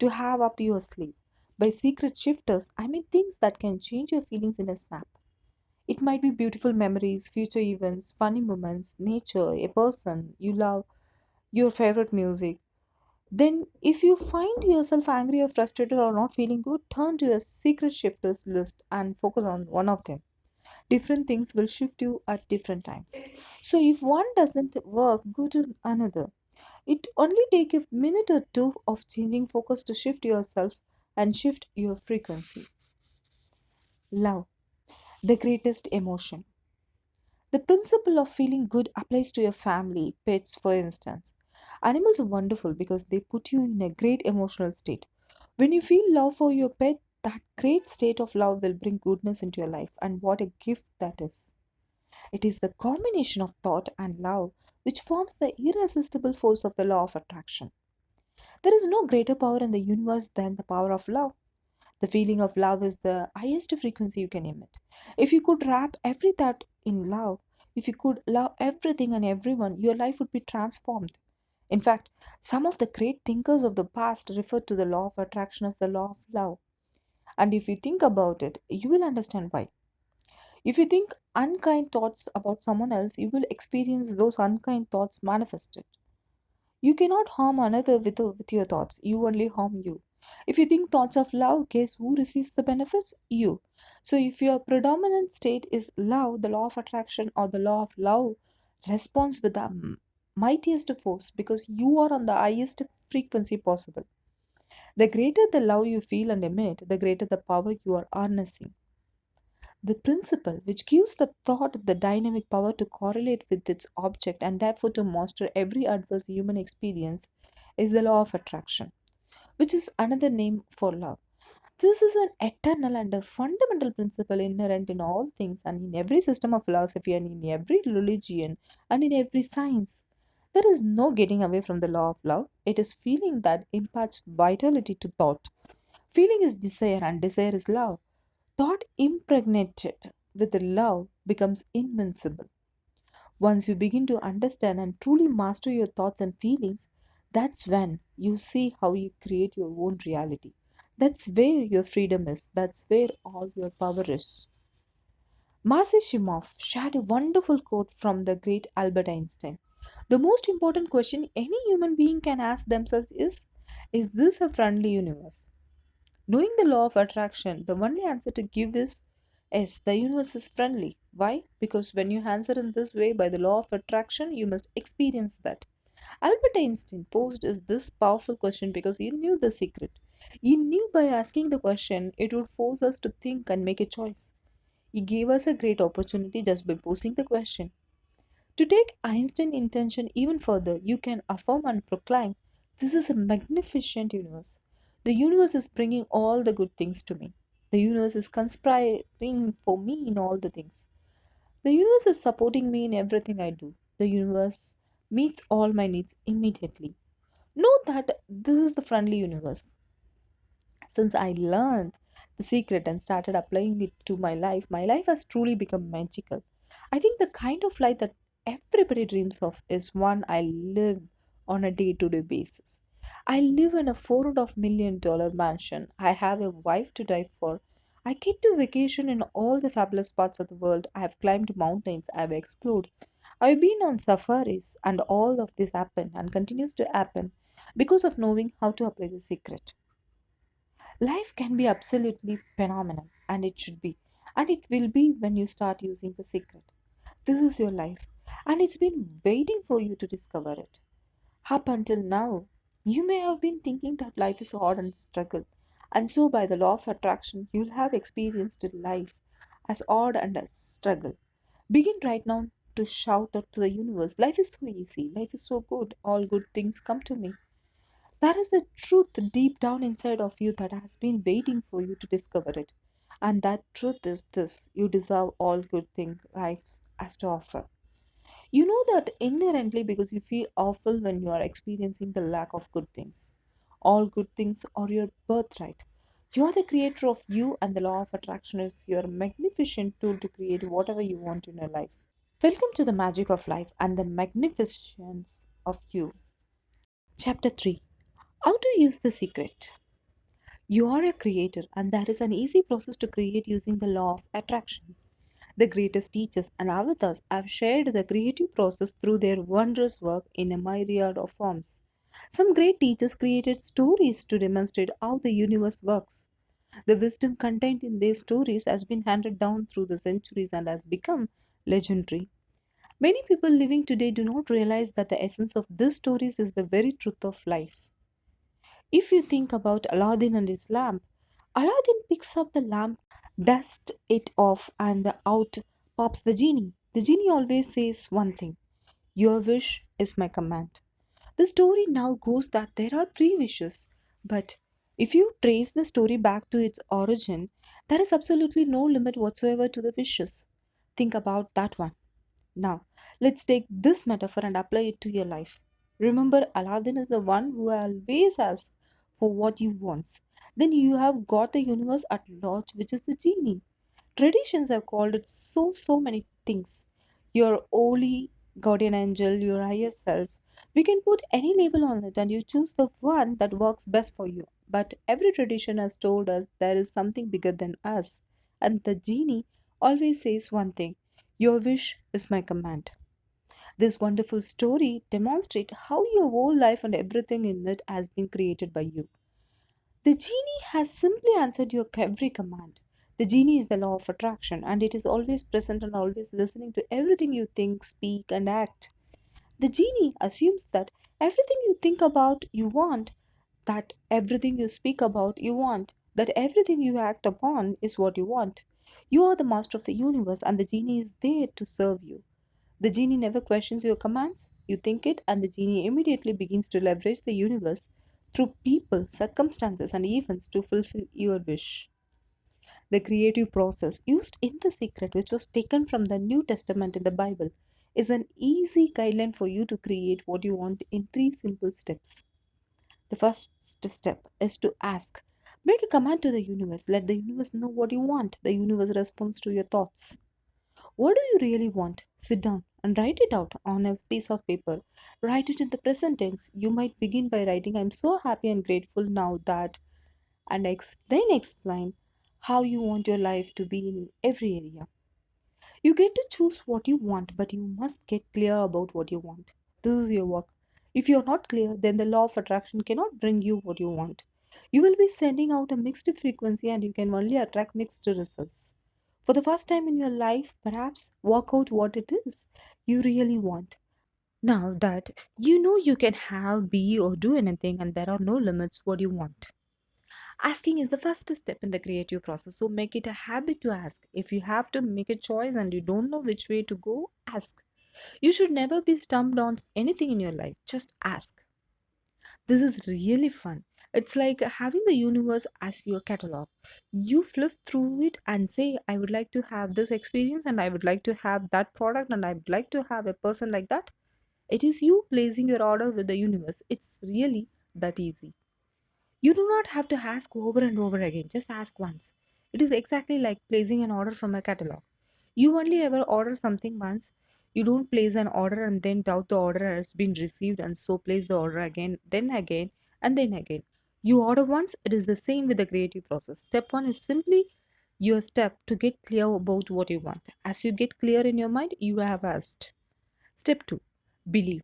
to have up your sleeve. By secret shifters, I mean things that can change your feelings in a snap. It might be beautiful memories, future events, funny moments, nature, a person you love, your favorite music. Then, if you find yourself angry or frustrated or not feeling good, turn to your secret shifters list and focus on one of them. Different things will shift you at different times. So, if one doesn't work, go to another. It only takes a minute or two of changing focus to shift yourself and shift your frequency. Love, the greatest emotion. The principle of feeling good applies to your family, pets, for instance. Animals are wonderful because they put you in a great emotional state. When you feel love for your pet, that great state of love will bring goodness into your life, and what a gift that is. It is the combination of thought and love which forms the irresistible force of the law of attraction. There is no greater power in the universe than the power of love. The feeling of love is the highest frequency you can emit. If you could wrap every thought in love, if you could love everything and everyone, your life would be transformed. In fact, some of the great thinkers of the past referred to the law of attraction as the law of love. And if you think about it, you will understand why. If you think unkind thoughts about someone else, you will experience those unkind thoughts manifested. You cannot harm another with your thoughts, you only harm you. If you think thoughts of love, guess who receives the benefits? You. So if your predominant state is love, the law of attraction or the law of love responds with the mightiest force because you are on the highest frequency possible. The greater the love you feel and emit, the greater the power you are harnessing. The principle which gives the thought the dynamic power to correlate with its object and therefore to master every adverse human experience is the law of attraction, which is another name for love. This is an eternal and a fundamental principle inherent in all things and in every system of philosophy and in every religion and in every science. There is no getting away from the law of love. It is feeling that imparts vitality to thought. Feeling is desire and desire is love. Thought impregnated with love becomes invincible. Once you begin to understand and truly master your thoughts and feelings, that's when you see how you create your own reality. That's where your freedom is. That's where all your power is. Masay Shimov shared a wonderful quote from the great Albert Einstein. The most important question any human being can ask themselves is this a friendly universe? Knowing the law of attraction, the only answer to give is yes, the universe is friendly. Why? Because when you answer in this way by the law of attraction, you must experience that. Albert Einstein posed this powerful question because he knew the secret. He knew by asking the question, it would force us to think and make a choice. He gave us a great opportunity just by posing the question. To take Einstein's intention even further, you can affirm and proclaim this is a magnificent universe. The universe is bringing all the good things to me. The universe is conspiring for me in all the things. The universe is supporting me in everything I do. The universe meets all my needs immediately. Know that this is the friendly universe. Since I learned the secret and started applying it to my life has truly become magical. I think the kind of life that everybody dreams of is one I live on a day to day basis. I live in a $4.5 million mansion. I have a wife to die for. I get to vacation in all the fabulous parts of the world. I have climbed mountains. I have explored. I've been on safaris, and all of this happened and continues to happen because of knowing how to apply the secret. Life can be absolutely phenomenal, and it should be. And it will be when you start using the secret. This is your life, and it's been waiting for you to discover it. Up until now, you may have been thinking that life is hard and struggle, and so by the law of attraction, you'll have experienced life as odd and as struggle. Begin right now to shout out to the universe life is so easy, life is so good, all good things come to me. There is a truth deep down inside of you that has been waiting for you to discover it. And that truth is this you deserve all good things life has to offer. You know that inherently because you feel awful when you are experiencing the lack of good things. All good things are your birthright. You are the creator of you, and the law of attraction is your magnificent tool to create whatever you want in your life. Welcome to the magic of life and the magnificence of you. Chapter 3. How to use the secret. You are a creator, and there is an easy process to create using the law of attraction. The greatest teachers and avatars have shared the creative process through their wondrous work in a myriad of forms. Some great teachers created stories to demonstrate how the universe works. The wisdom contained in their stories has been handed down through the centuries and has become legendary. Many people living today do not realize that the essence of these stories is the very truth of life. If you think about Aladdin and his lamp, Aladdin picks up the lamp, dusts it off, and out pops the genie. The genie always says one thing: your wish is my command. The story now goes that there are three wishes, but if you trace the story back to its origin, there is absolutely no limit whatsoever to the wishes. Think about that one. Now, let's take this metaphor and apply it to your life. Remember, Aladdin is the one who always asks for what he wants. Then you have got the universe at large, which is the genie. Traditions have called it so many things. Your holy guardian angel, your higher self. We can put any label on it and you choose the one that works best for you. But every tradition has told us there is something bigger than us. And the genie always says one thing: your wish is my command. This wonderful story demonstrates how your whole life and everything in it has been created by you. The genie has simply answered your every command. The genie is the law of attraction and it is always present and always listening to everything you think, speak, and act. The genie assumes that everything you think about you want, that everything you speak about you want, that everything you act upon is what you want. You are the master of the universe and the genie is there to serve you. The genie never questions your commands. You think it, and the genie immediately begins to leverage the universe through people, circumstances, and events to fulfill your wish. The creative process used in The Secret, which was taken from the New Testament in the Bible, is an easy guideline for you to create what you want in three simple steps. The first step is to ask. Make a command to the universe. Let the universe know what you want. The universe responds to your thoughts. What do you really want? Sit down and write it out on a piece of paper. Write it in the present tense. You might begin by writing, I'm so happy and grateful now that, and then explain how you want your life to be in every area. You get to choose what you want, but you must get clear about what you want. This is your work. If you're not clear, then the law of attraction cannot bring you what you want. You will be sending out a mixed frequency and you can only attract mixed results. For the first time in your life, perhaps work out what it is you really want. Now that you know you can have, be, or do anything, and there are no limits what you want. Asking is the first step in the creative process, so make it a habit to ask. If you have to make a choice and you don't know which way to go, ask. You should never be stumped on anything in your life, just ask. This is really fun. It's like having the universe as your catalog. You flip through it and say, I would like to have this experience and I would like to have that product and I would like to have a person like that. It is you placing your order with the universe. It's really that easy. You do not have to ask over and over again, just ask once. It is exactly like placing an order from a catalog. You only ever order something once. You don't place an order and then doubt the order has been received and so place the order again, and then again. You order once, it is the same with the creative process. Step one is simply your step to get clear about what you want. As you get clear in your mind, you have asked. Step two, believe.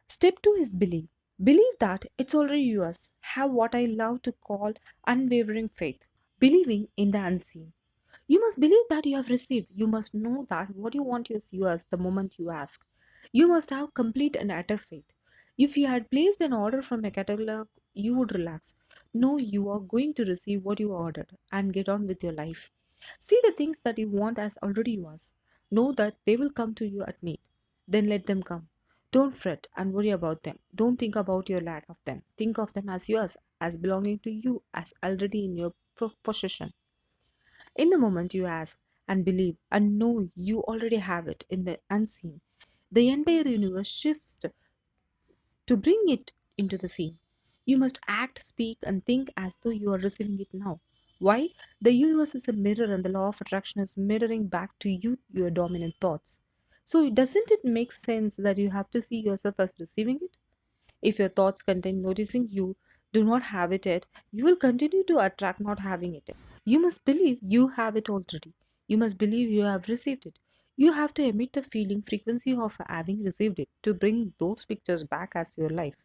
Step two is believe. Believe that it's already yours. Have what I love to call unwavering faith. Believing in the unseen. You must believe that you have received. You must know that what you want is yours the moment you ask. You must have complete and utter faith. If you had placed an order from a catalog, you would relax. Know you are going to receive what you ordered and get on with your life. See the things that you want as already yours. Know that they will come to you at need. Then let them come. Don't fret and worry about them. Don't think about your lack of them. Think of them as yours, as belonging to you, as already in your possession. In the moment you ask and believe and know you already have it in the unseen, the entire universe shifts to bring it into the scene. You must act, speak, and think as though you are receiving it now. Why? The universe is a mirror, and the law of attraction is mirroring back to you your dominant thoughts. So, doesn't it make sense that you have to see yourself as receiving it? If your thoughts contain noticing you do not have it yet, you will continue to attract not having it. You must believe you have it already. You must believe you have received it. You have to emit the feeling frequency of having received it to bring those pictures back as your life.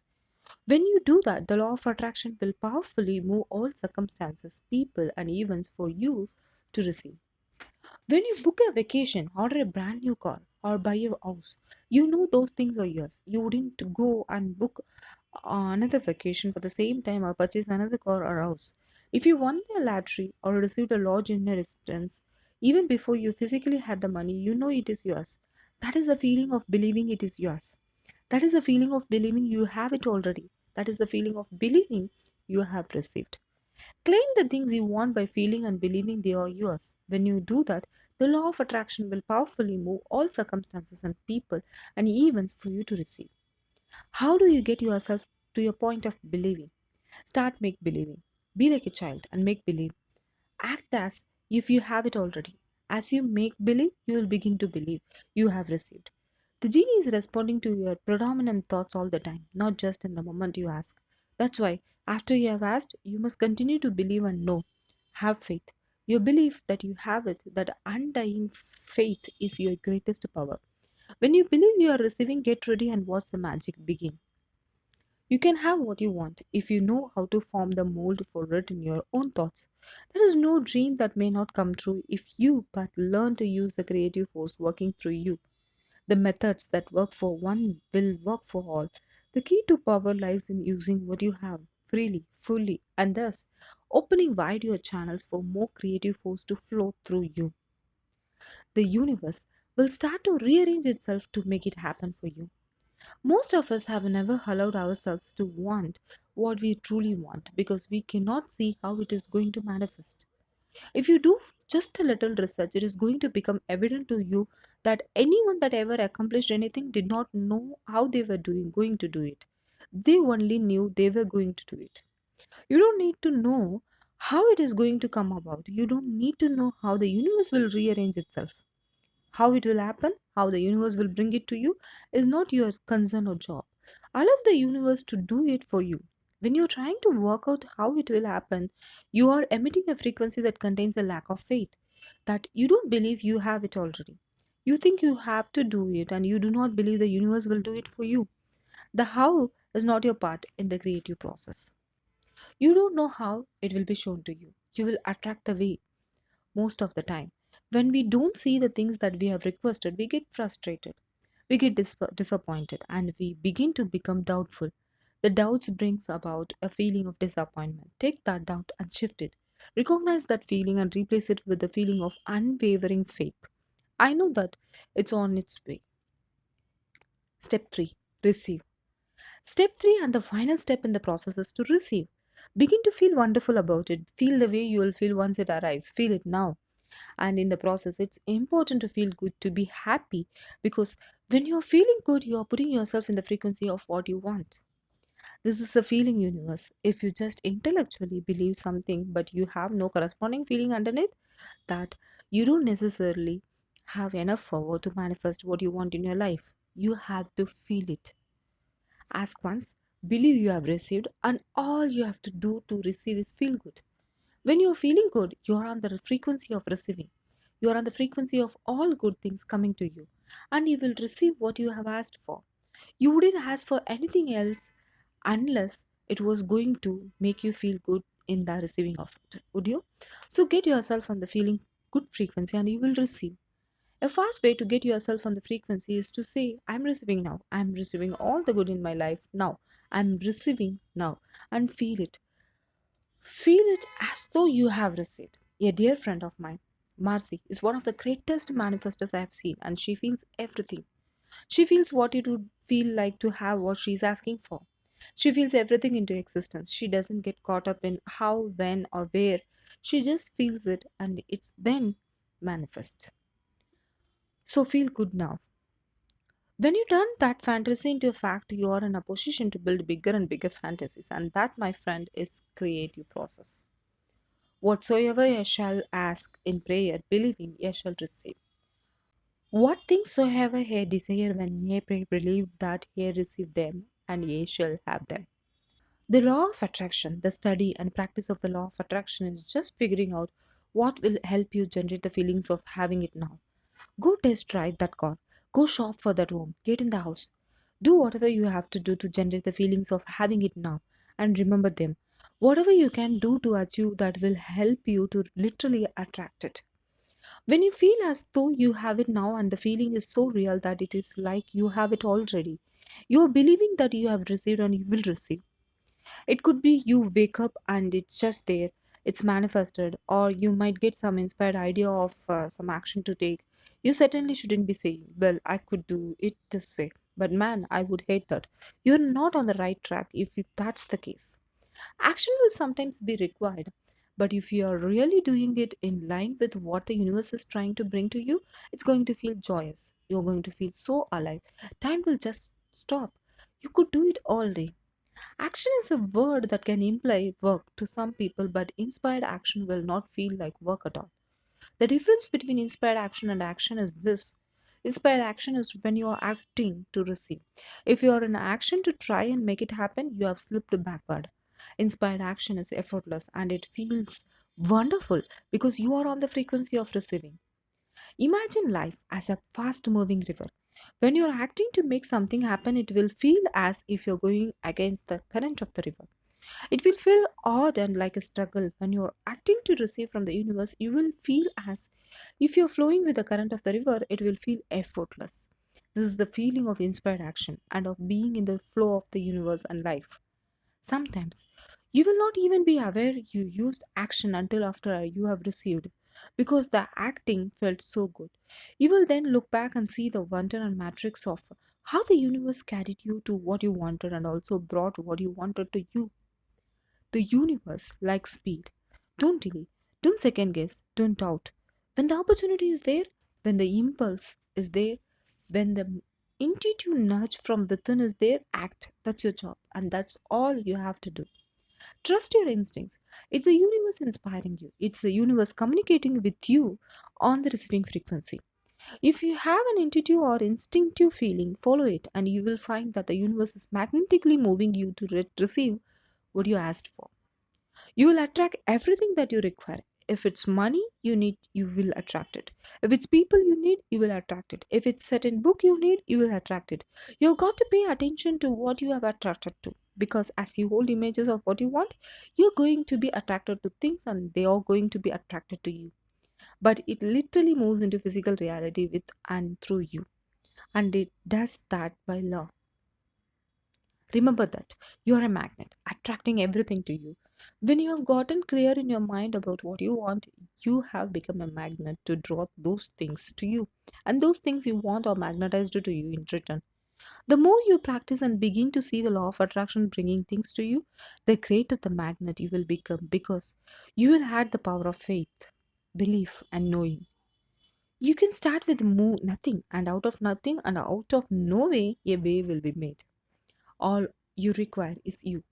When you do that, the law of attraction will powerfully move all circumstances, people, and events for you to receive. When you book a vacation, order a brand new car, or buy a house, you know those things are yours. You wouldn't go and book another vacation for the same time or purchase another car or house. If you won the lottery or received a large inheritance, even before you physically had the money, you know it is yours. That is the feeling of believing it is yours. That is the feeling of believing you have it already. That is the feeling of believing you have received. Claim the things you want by feeling and believing they are yours. When you do that, the law of attraction will powerfully move all circumstances and people and events for you to receive. How do you get yourself to your point of believing? Start make believing. Be like a child and make believe. Act as if you have it already. As you make believe, you will begin to believe you have received. The genie is responding to your predominant thoughts all the time, not just in the moment you ask. That's why, after you have asked, you must continue to believe and know. Have faith. Your belief that you have it, that undying faith is your greatest power. When you believe you are receiving, get ready and watch the magic begin. You can have what you want if you know how to form the mold for it in your own thoughts. There is no dream that may not come true if you but learn to use the creative force working through you. The methods that work for one will work for all. The key to power lies in using what you have freely, fully, and thus opening wide your channels for more creative force to flow through you. The universe will start to rearrange itself to make it happen for you. Most of us have never allowed ourselves to want what we truly want because we cannot see how it is going to manifest. If you do just a little research, it is going to become evident to you that anyone that ever accomplished anything did not know how they were going to do it. They only knew they were going to do it. You don't need to know how it is going to come about. You don't need to know how the universe will rearrange itself. How it will happen, how the universe will bring it to you, is not your concern or job. Allow the universe to do it for you. When you're trying to work out how it will happen, you are emitting a frequency that contains a lack of faith, that you don't believe you have it already. You think you have to do it, and you do not believe the universe will do it for you. The how is not your part in the creative process. You don't know how it will be shown to you. You will attract the way most of the time. When we don't see the things that we have requested, we get frustrated, we get disappointed, and we begin to become doubtful. The doubts brings about a feeling of disappointment. Take that doubt and shift it. Recognize that feeling and replace it with the feeling of unwavering faith. I know that it's on its way. Step 3. Receive. Step 3 and the final step in the process is to receive. Begin to feel wonderful about it. Feel the way you will feel once it arrives. Feel it now. And in the process, it's important to feel good, to be happy, because when you're feeling good, you're putting yourself in the frequency of what you want. This is a feeling universe. If you just intellectually believe something but you have no corresponding feeling underneath, that you don't necessarily have enough power to manifest what you want in your life. You have to feel it. Ask once, believe you have received, and all you have to do to receive is feel good. When you're feeling good, you're on the frequency of receiving. You are on the frequency of all good things coming to you, and you will receive what you have asked for. You wouldn't ask for anything else unless it was going to make you feel good in the receiving of it, would you? So get yourself on the feeling good frequency and you will receive. A fast way to get yourself on the frequency is to say, I'm receiving now. I'm receiving all the good in my life now. I'm receiving now. And feel it. Feel it as though you have received. A dear friend of mine, Marcy, is one of the greatest manifestors I have seen, and she feels everything. She feels what it would feel like to have what she's asking for. She feels everything into existence. She doesn't get caught up in how, when, or where. She just feels it and it's then manifest. So feel good now. When you turn that fantasy into a fact, you are in a position to build bigger and bigger fantasies, and that, my friend, is creative process. Whatsoever ye shall ask in prayer, believing ye shall receive. What things soever ye desire when ye pray, believe that ye receive them, and ye shall have them. The law of attraction, the study and practice of the law of attraction is just figuring out what will help you generate the feelings of having it now. Go test drive that car. Go shop for that home. Get in the house. Do whatever you have to do to generate the feelings of having it now. And remember them. Whatever you can do to achieve that will help you to literally attract it. When you feel as though you have it now and the feeling is so real that it is like you have it already, you are believing that you have received and you will receive. It could be you wake up and it's just there, it's manifested, or you might get some inspired idea of some action to take. You certainly shouldn't be saying, well, I could do it this way. But man, I would hate that. You're not on the right track if that's the case. Action will sometimes be required, but if you are really doing it in line with what the universe is trying to bring to you, it's going to feel joyous. You're going to feel so alive. Time will just stop. You could do it all day. Action is a word that can imply work to some people, but inspired action will not feel like work at all. The difference between inspired action and action is this: inspired action is when you are acting to receive. If you are in action to try and make it happen, you have slipped backward. Inspired action is effortless and it feels wonderful because you are on the frequency of receiving. Imagine life as a fast moving river. When you're acting to make something happen, it will feel as if you're going against the current of the river. It will feel odd and like a struggle. When you're acting to receive from the universe, you will feel as if you're flowing with the current of the river, it will feel effortless. This is the feeling of inspired action and of being in the flow of the universe and life. Sometimes you will not even be aware you used action until after you have received because the acting felt so good. You will then look back and see the wonder and matrix of how the universe carried you to what you wanted and also brought what you wanted to you. The universe likes speed. Don't delay, don't second guess, don't doubt. When the opportunity is there, when the impulse is there, when the intuitive nudge from within is there, act. That's your job, and that's all you have to do. Trust your instincts. It's the universe inspiring you, it's the universe communicating with you on the receiving frequency. If you have an intuitive or instinctive feeling, follow it, and you will find that the universe is magnetically moving you to receive what you asked for. You will attract everything that you require. If it's money you need, you will attract it. If it's people you need, you will attract it. If it's certain book you need, you will attract it. You've got to pay attention to what you have attracted to. Because as you hold images of what you want, you're going to be attracted to things and they are going to be attracted to you. But it literally moves into physical reality with and through you. And it does that by law. Remember that you are a magnet, attracting everything to you. When you have gotten clear in your mind about what you want, you have become a magnet to draw those things to you. And those things you want are magnetized to you in return. The more you practice and begin to see the law of attraction bringing things to you, the greater the magnet you will become because you will add the power of faith, belief, and knowing. You can start with nothing, and out of nothing and out of no way, a way will be made. All you require is you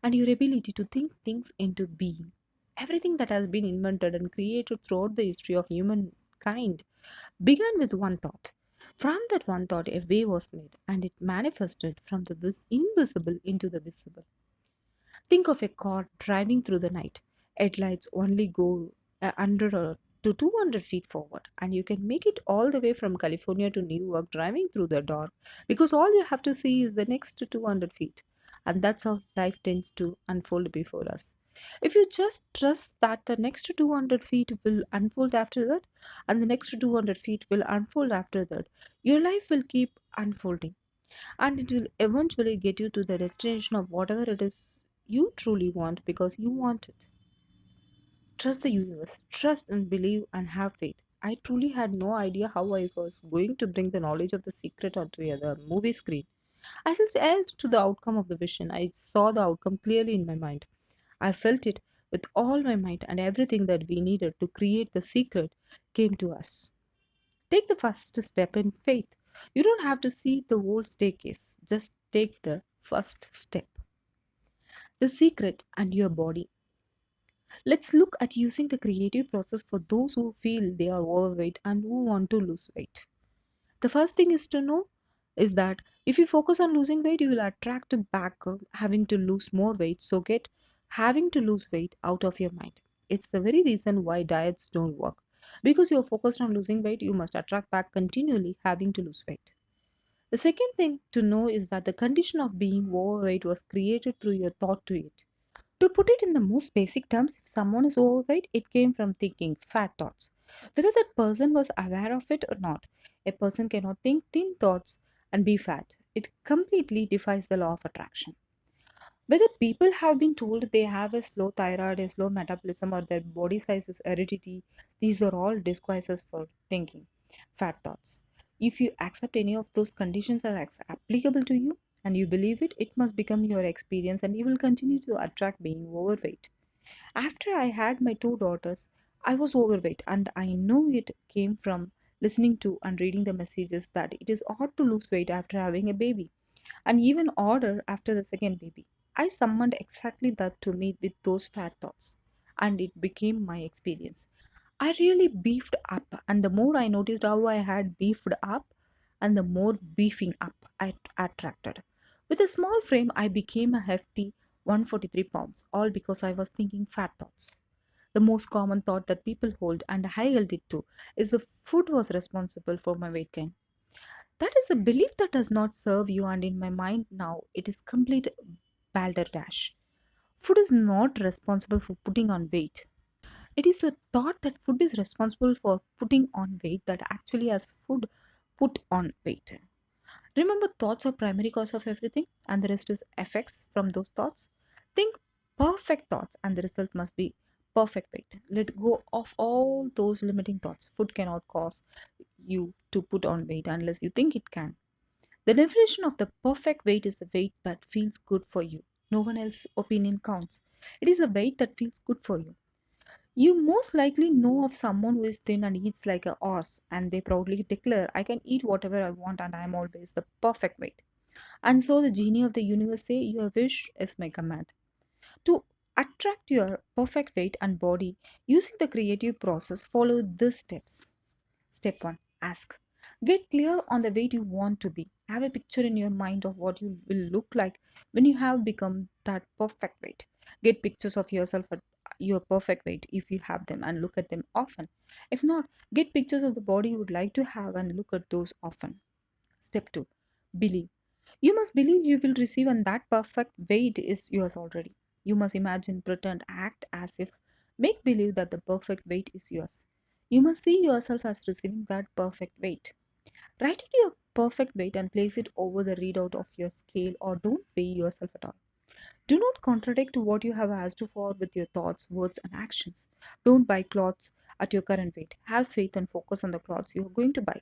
and your ability to think things into being. Everything that has been invented and created throughout the history of humankind began with one thought. From that one thought, a way was made and it manifested from the invisible into the visible. Think of a car driving through the night. Headlights only go 100 to 200 feet forward, and you can make it all the way from California to New York driving through the dark because all you have to see is the next 200 feet. And that's how life tends to unfold before us. If you just trust that the next 200 feet will unfold after that, and the next 200 feet will unfold after that, your life will keep unfolding and it will eventually get you to the destination of whatever it is you truly want because you want it. Trust the universe, trust and believe and have faith. I truly had no idea how I was going to bring the knowledge of the secret onto the movie screen. I just held to the outcome of the vision. I saw the outcome clearly in my mind. I felt it with all my might, and everything that we needed to create the secret came to us. Take the first step in faith. You don't have to see the whole staircase, just take the first step. The secret and your body. Let's look at using the creative process for those who feel they are overweight and who want to lose weight. The first thing is to know is that if you focus on losing weight, you will attract back having to lose more weight. So get having to lose weight out of your mind. It's the very reason why diets don't work. Because you're focused on losing weight, you must attract back continually having to lose weight. The second thing to know is that the condition of being overweight was created through your thought to it. To put it in the most basic terms, if someone is overweight, it came from thinking fat thoughts. Whether that person was aware of it or not, a person cannot think thin thoughts and be fat. It completely defies the law of attraction. Whether people have been told they have a slow thyroid, a slow metabolism, or their body size is heredity, these are all disguises for thinking fat thoughts. If you accept any of those conditions as applicable to you and you believe it, it must become your experience and you will continue to attract being overweight. After I had my two daughters, I was overweight and I know it came from listening to and reading the messages that it is odd to lose weight after having a baby and even odder after the second baby. I summoned exactly that to me with those fat thoughts, and it became my experience. I really beefed up, and the more I noticed how I had beefed up, and the more beefing up I attracted. With a small frame, I became a hefty 143 pounds, all because I was thinking fat thoughts. The most common thought that people hold, and I held it to, is the food was responsible for my weight gain. That is a belief that does not serve you, and in my mind now, it is complete balderdash. Food is not responsible for putting on weight. It is a thought that food is responsible for putting on weight that actually has food put on weight. Remember, thoughts are primary cause of everything, and the rest is effects from those thoughts. Think perfect thoughts, and the result must be perfect weight. Let go of all those limiting thoughts. Food cannot cause you to put on weight unless you think it can. The definition of the perfect weight is the weight that feels good for you. No one else's opinion counts. It is the weight that feels good for you. You most likely know of someone who is thin and eats like a horse, and they proudly declare, I can eat whatever I want and I am always the perfect weight. And so the genie of the universe say, your wish is my command. To attract your perfect weight and body using the creative process, follow these steps. Step 1. Ask. Get clear on the weight you want to be. Have a picture in your mind of what you will look like when you have become that perfect weight. Get pictures of yourself at your perfect weight if you have them and look at them often. If not, get pictures of the body you would like to have and look at those often. Step 2. Believe. You must believe you will receive, and that perfect weight is yours already. You must imagine, pretend, act as if, make believe that the perfect weight is yours. You must see yourself as receiving that perfect weight. Write it your perfect weight and place it over the readout of your scale, or don't weigh yourself at all. Do not contradict what you have asked for with your thoughts, words, and actions. Don't buy clothes at your current weight. Have faith and focus on the clothes you are going to buy.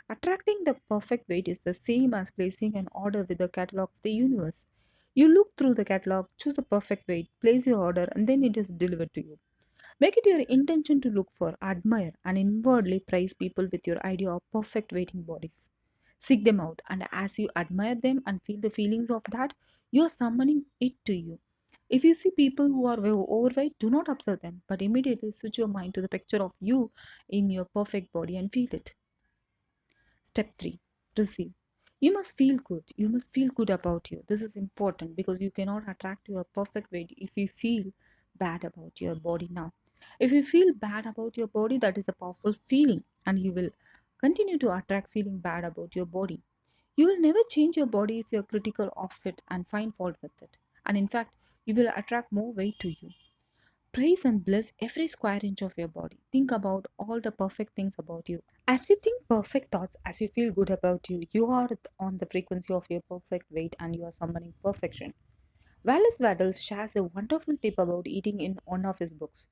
Attracting the perfect weight is the same as placing an order with the catalog of the universe. You look through the catalog, choose the perfect weight, place your order, and then it is delivered to you. Make it your intention to look for, admire, and inwardly praise people with your idea of perfect waiting bodies. Seek them out, and as you admire them and feel the feelings of that, you are summoning it to you. If you see people who are overweight, do not observe them, but immediately switch your mind to the picture of you in your perfect body and feel it. Step 3. Receive. You must feel good. You must feel good about you. This is important because you cannot attract your perfect weight if you feel bad about your body now. If you feel bad about your body, that is a powerful feeling, and you will continue to attract feeling bad about your body. You will never change your body if you're critical of it and find fault with it. And in fact, you will attract more weight to you. Praise and bless every square inch of your body. Think about all the perfect things about you. As you think perfect thoughts, as you feel good about you, you are on the frequency of your perfect weight and you are summoning perfection. Wallace Waddles shares a wonderful tip about eating in one of his books.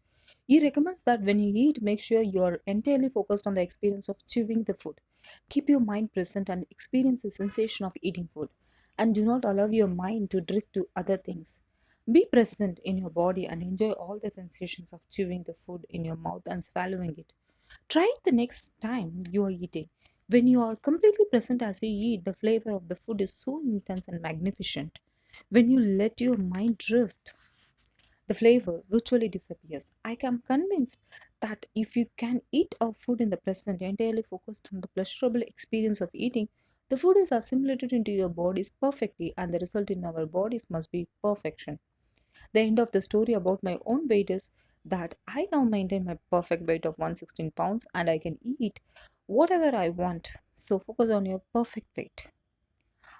He recommends that when you eat, make sure you are entirely focused on the experience of chewing the food. Keep your mind present and experience the sensation of eating food. And do not allow your mind to drift to other things. Be present in your body and enjoy all the sensations of chewing the food in your mouth and swallowing it. Try it the next time you are eating. When you are completely present as you eat, the flavor of the food is so intense and magnificent. When you let your mind drift, the flavor virtually disappears. I am convinced that if you can eat our food in the present, entirely focused on the pleasurable experience of eating, the food is assimilated into your bodies perfectly, and the result in our bodies must be perfection. The end of the story about my own weight is that I now maintain my perfect weight of 116 pounds and I can eat whatever I want. So focus on your perfect weight.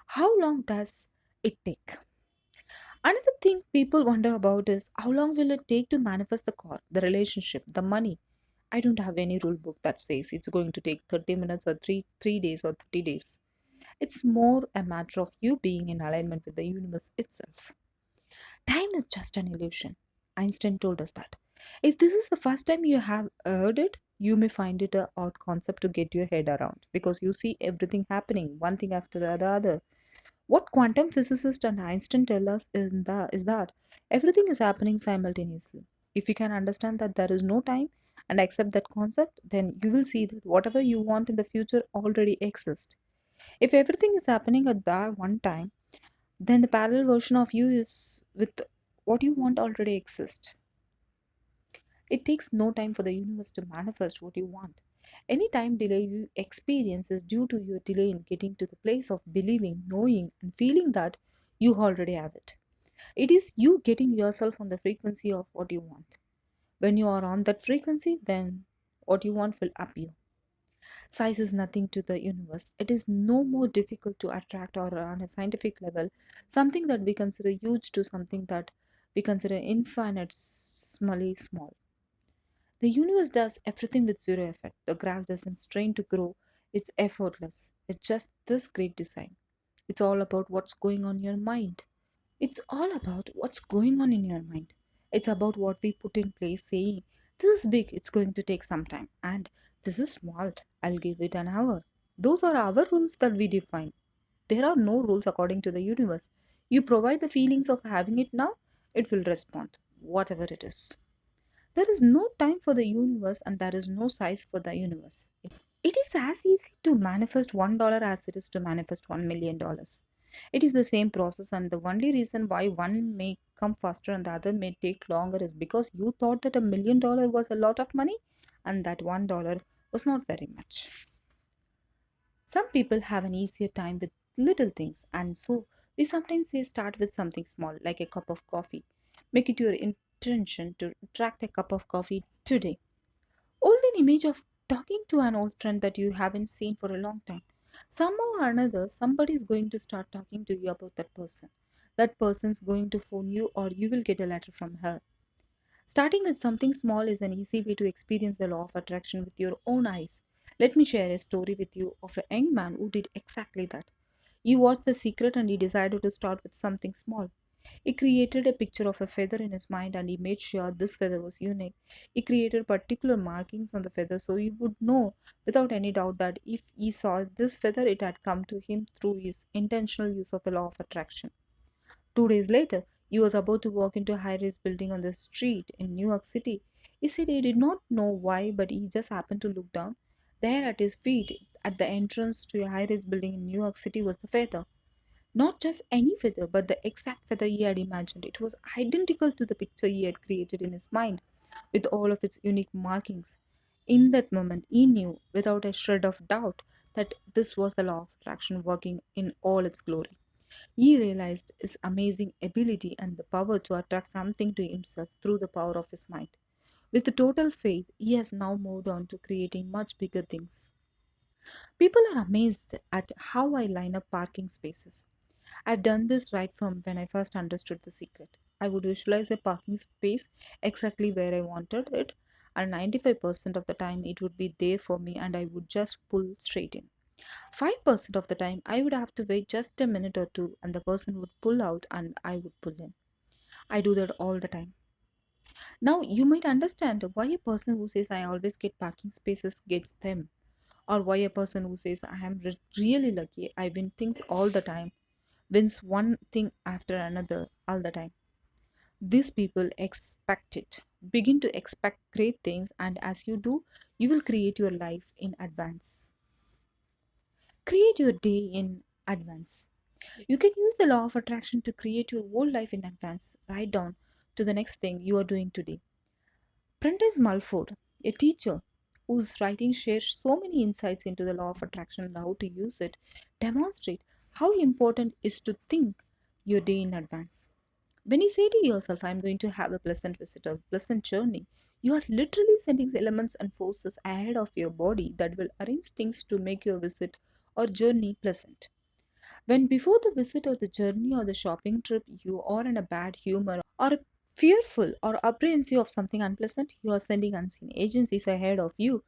How long does it take? Another thing people wonder about is how long will it take to manifest the car, the relationship, the money? I don't have any rule book that says it's going to take 30 minutes or 3 days or 30 days. It's more a matter of you being in alignment with the universe itself. Time is just an illusion. Einstein told us that. If this is the first time you have heard it, you may find it a odd concept to get your head around because you see everything happening, one thing after the other. What quantum physicist and Einstein tell us is that everything is happening simultaneously. If you can understand that there is no time and accept that concept, then you will see that whatever you want in the future already exists. If everything is happening at that one time, then the parallel version of you is with what you want already exists. It takes no time for the universe to manifest what you want. Any time delay you experience is due to your delay in getting to the place of believing, knowing, and feeling that you already have it. It is you getting yourself on the frequency of what you want. When you are on that frequency, then what you want will appear. Size is nothing to the universe. It is no more difficult to attract or on a scientific level, something that we consider huge to something that we consider infinitesimally small. The universe does everything with zero effort. The grass doesn't strain to grow, it's effortless. It's just this great design. It's all about what's going on in your mind. It's all about what's going on in your mind. It's about what we put in place, saying, this is big, it's going to take some time, and this is small, I'll give it an hour. Those are our rules that we define. There are no rules according to the universe. You provide the feelings of having it now, it will respond, whatever it is. There is no time for the universe, and there is no size for the universe. It is as easy to manifest $1 as it is to manifest $1 million. It is the same process, and the only reason why one may come faster and the other may take longer is because you thought that $1 million was a lot of money and that $1 was not very much. Some people have an easier time with little things, and so we sometimes say start with something small, like a cup of coffee. Make it your intention to attract a cup of coffee today. Hold an image of talking to an old friend that you haven't seen for a long time. Somehow or another, somebody is going to start talking to you about that person. That person's going to phone you, or you will get a letter from her. Starting with something small is an easy way to experience the law of attraction with your own eyes. Let me share a story with you of a young man who did exactly that. He watched The Secret and he decided to start with something small. He created a picture of a feather in his mind and he made sure this feather was unique. He created particular markings on the feather so he would know without any doubt that if he saw this feather, it had come to him through his intentional use of the law of attraction. 2 days later, he was about to walk into a high rise building on the street in New York City. He said he did not know why, but he just happened to look down. There at his feet, at the entrance to a high rise building in New York City, was the feather. Not just any feather, but the exact feather he had imagined. It was identical to the picture he had created in his mind, with all of its unique markings. In that moment, he knew, without a shred of doubt, that this was the law of attraction working in all its glory. He realized his amazing ability and the power to attract something to himself through the power of his mind. With the total faith, he has now moved on to creating much bigger things. People are amazed at how I line up parking spaces. I've done this right from when I first understood the secret. I would visualize a parking space exactly where I wanted it, and 95% of the time it would be there for me, and I would just pull straight in. 5% of the time I would have to wait just a minute or two, and the person would pull out and I would pull in. I do that all the time. Now, you might understand why a person who says I always get parking spaces gets them, or why a person who says I am really lucky, I win things all the time, wins one thing after another all the time. These people expect it. Begin to expect great things, and as you do, you will create your life in advance. Create your day in advance. You can use the law of attraction to create your whole life in advance, right down to the next thing you are doing today. Prentice Mulford, a teacher whose writing shares so many insights into the law of attraction and how to use it, demonstrate how important it is to think your day in advance. When you say to yourself, I'm going to have a pleasant visit or pleasant journey, you are literally sending elements and forces ahead of your body that will arrange things to make your visit or journey pleasant. When before the visit or the journey or the shopping trip you are in a bad humor or fearful or apprehensive of something unpleasant, you are sending unseen agencies ahead of you,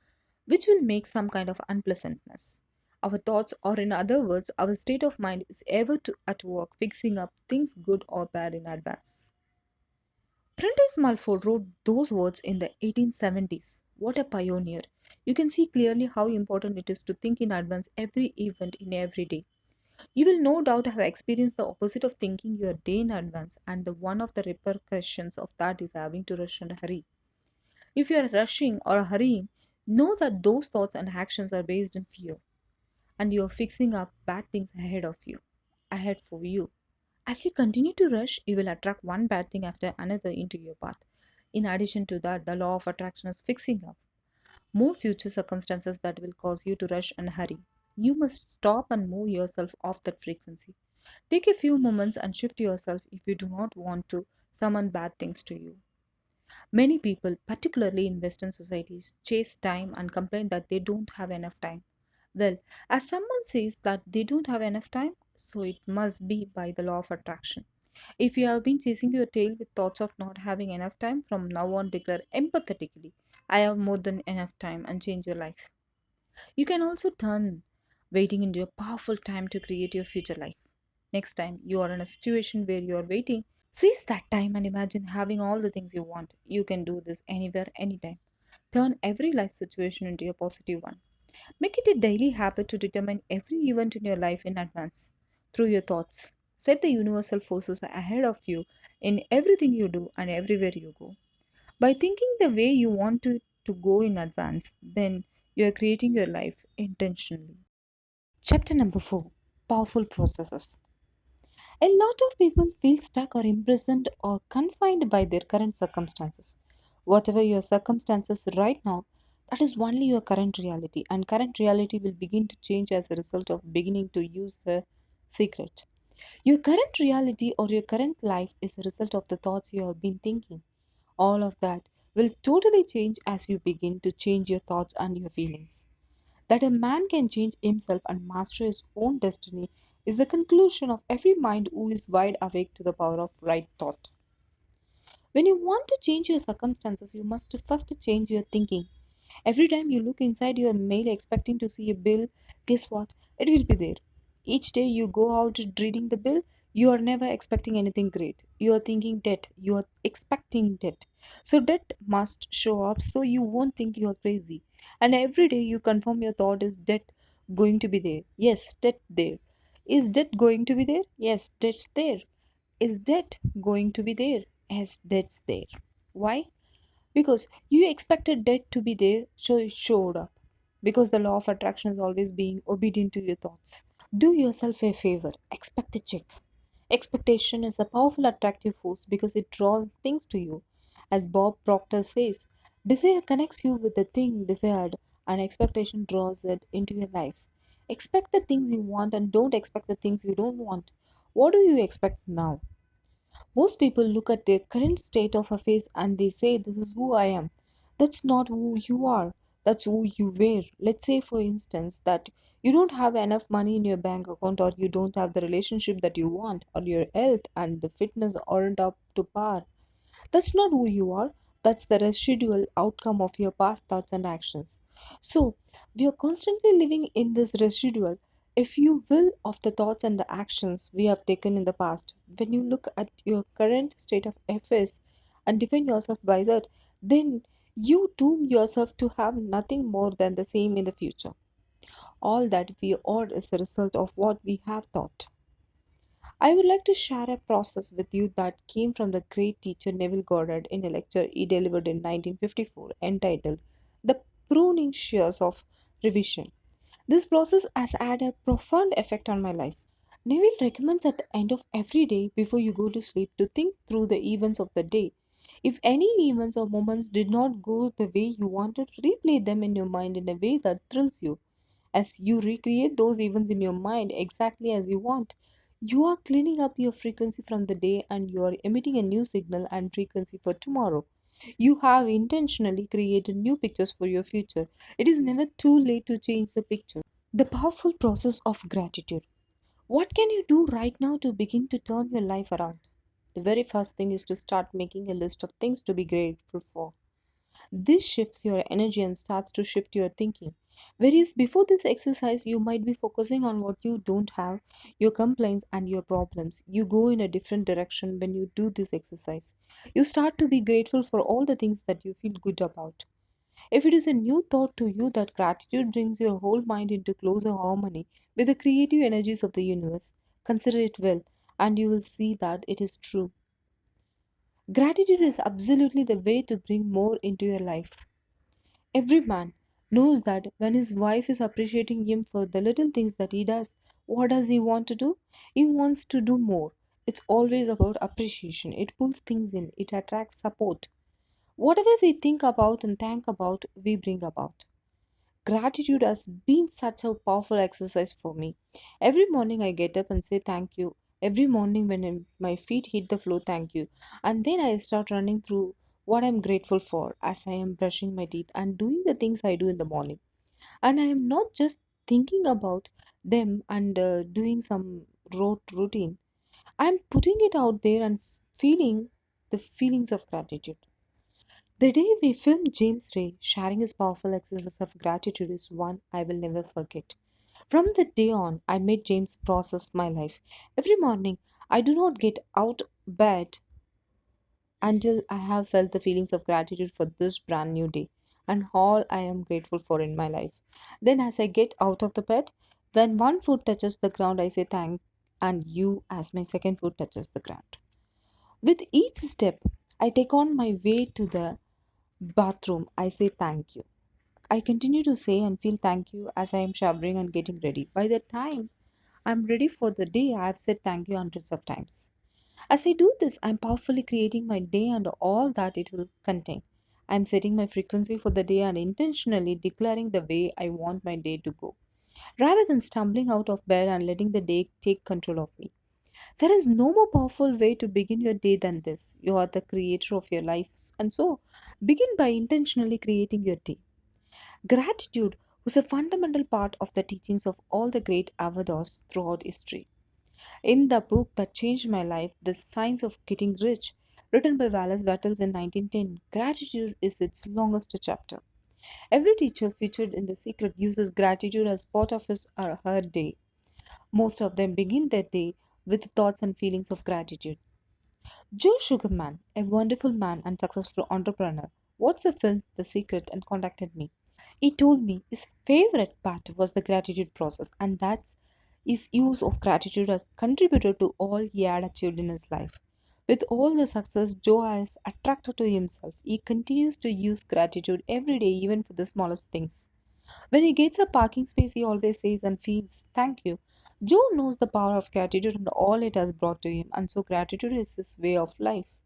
which will make some kind of unpleasantness. Our thoughts, or in other words, our state of mind, is ever at work fixing up things good or bad in advance. Prentice Mulford wrote those words in the 1870s. What a pioneer! You can see clearly how important it is to think in advance every event in every day. You will no doubt have experienced the opposite of thinking your day in advance, and the one of the repercussions of that is having to rush and hurry. If you are rushing or hurrying, know that those thoughts and actions are based in fear, and you are fixing up bad things ahead for you. As you continue to rush, you will attract one bad thing after another into your path. In addition to that, the law of attraction is fixing up more future circumstances that will cause you to rush and hurry. You must stop and move yourself off that frequency. Take a few moments and shift yourself if you do not want to summon bad things to you. Many people, particularly in Western societies, chase time and complain that they don't have enough time. Well, as someone says that they don't have enough time, so it must be by the law of attraction. If you have been chasing your tail with thoughts of not having enough time, from now on declare empathetically, I have more than enough time, and change your life. You can also turn waiting into a powerful time to create your future life. Next time you are in a situation where you are waiting, seize that time and imagine having all the things you want. You can do this anywhere, anytime. Turn every life situation into a positive one. Make it a daily habit to determine every event in your life in advance through your thoughts. Set the universal forces ahead of you in everything you do and everywhere you go. By thinking the way you want to go in advance, then you are creating your life intentionally. Chapter number 4, Powerful Processes. A lot of people feel stuck or imprisoned or confined by their current circumstances. Whatever your circumstances right now, that is only your current reality, and current reality will begin to change as a result of beginning to use the secret. Your current reality or your current life is a result of the thoughts you have been thinking. All of that will totally change as you begin to change your thoughts and your feelings. That a man can change himself and master his own destiny is the conclusion of every mind who is wide awake to the power of right thought. When you want to change your circumstances, you must first change your thinking. Every time you look inside your mail expecting to see a bill, guess what? It will be there. Each day you go out reading the bill, you are never expecting anything great. You are thinking debt, you are expecting debt. So debt must show up so you won't think you are crazy. And every day you confirm your thought is debt going to be there. Yes, debt there. Is debt going to be there? Yes, debt's there. Is debt going to be there? Yes, debt's there. Why? Because you expected debt to be there, so it showed up. Because the law of attraction is always being obedient to your thoughts. Do yourself a favor, expect a check. Expectation is a powerful attractive force because it draws things to you. As Bob Proctor says, desire connects you with the thing desired, and expectation draws it into your life. Expect the things you want and don't expect the things you don't want. What do you expect now? Most people look at their current state of affairs and they say, this is who I am. That's not who you are. That's who you were. Let's say, for instance, that you don't have enough money in your bank account, or you don't have the relationship that you want, or your health and the fitness aren't up to par. That's not who you are. That's the residual outcome of your past thoughts and actions. So, we are constantly living in this residual, if you will, of the thoughts and the actions we have taken in the past. When you look at your current state of affairs and define yourself by that, then you doom yourself to have nothing more than the same in the future. All that we are is a result of what we have thought. I would like to share a process with you that came from the great teacher Neville Goddard in a lecture he delivered in 1954 entitled The Pruning Shears of Revision. This process has had a profound effect on my life. Neville recommends at the end of every day before you go to sleep to think through the events of the day. If any events or moments did not go the way you wanted, replay them in your mind in a way that thrills you. As you recreate those events in your mind exactly as you want, you are cleaning up your frequency from the day and you are emitting a new signal and frequency for tomorrow. You have intentionally created new pictures for your future. It is never too late to change the picture. The powerful process of gratitude. What can you do right now to begin to turn your life around? The very first thing is to start making a list of things to be grateful for. This shifts your energy and starts to shift your thinking. Whereas before this exercise, you might be focusing on what you don't have, your complaints, and your problems. You go in a different direction when you do this exercise. You start to be grateful for all the things that you feel good about. If it is a new thought to you that gratitude brings your whole mind into closer harmony with the creative energies of the universe, consider it well, and you will see that it is true. Gratitude is absolutely the way to bring more into your life. Every man knows that when his wife is appreciating him for the little things that he does, what does he want to do? He wants to do more. It's always about appreciation. It pulls things in, it attracts support. Whatever we think about and thank about, we bring about. Gratitude has been such a powerful exercise for me. Every morning I get up and say thank you. Every morning when my feet hit the floor, thank you. And then I start running through what I'm grateful for as I am brushing my teeth and doing the things I do in the morning. And I am not just thinking about them and doing some routine. I'm putting it out there and feeling the feelings of gratitude. The day we filmed James Ray sharing his powerful exercise of gratitude is one I will never forget. From that day on, I made James process my life. Every morning, I do not get out bed until I have felt the feelings of gratitude for this brand new day and all I am grateful for in my life. Then, as I get out of the bed, when one foot touches the ground, I say thank and you as my second foot touches the ground. With each step I take on my way to the bathroom, I say thank you. I continue to say and feel thank you as I am showering and getting ready. By the time I'm ready for the day, I have said thank you hundreds of times. As I do this, I'm powerfully creating my day and all that it will contain. I'm setting my frequency for the day and intentionally declaring the way I want my day to go, rather than stumbling out of bed and letting the day take control of me. There is no more powerful way to begin your day than this. You are the creator of your life, and so begin by intentionally creating your day. Gratitude was a fundamental part of the teachings of all the great Avadars throughout history. In the book that changed my life, The Science of Getting Rich, written by Wallace Wattles in 1910, gratitude is its longest chapter. Every teacher featured in The Secret uses gratitude as part of his or her day. Most of them begin their day with thoughts and feelings of gratitude. Joe Sugarman, a wonderful man and successful entrepreneur, watched the film The Secret and contacted me. He told me his favorite part was the gratitude process, and that his use of gratitude has contributed to all he had achieved in his life. With all the success Joe has attracted to himself, he continues to use gratitude every day, even for the smallest things. When he gets a parking space, he always says and feels thank you. Joe knows the power of gratitude and all it has brought to him, and so gratitude is his way of life.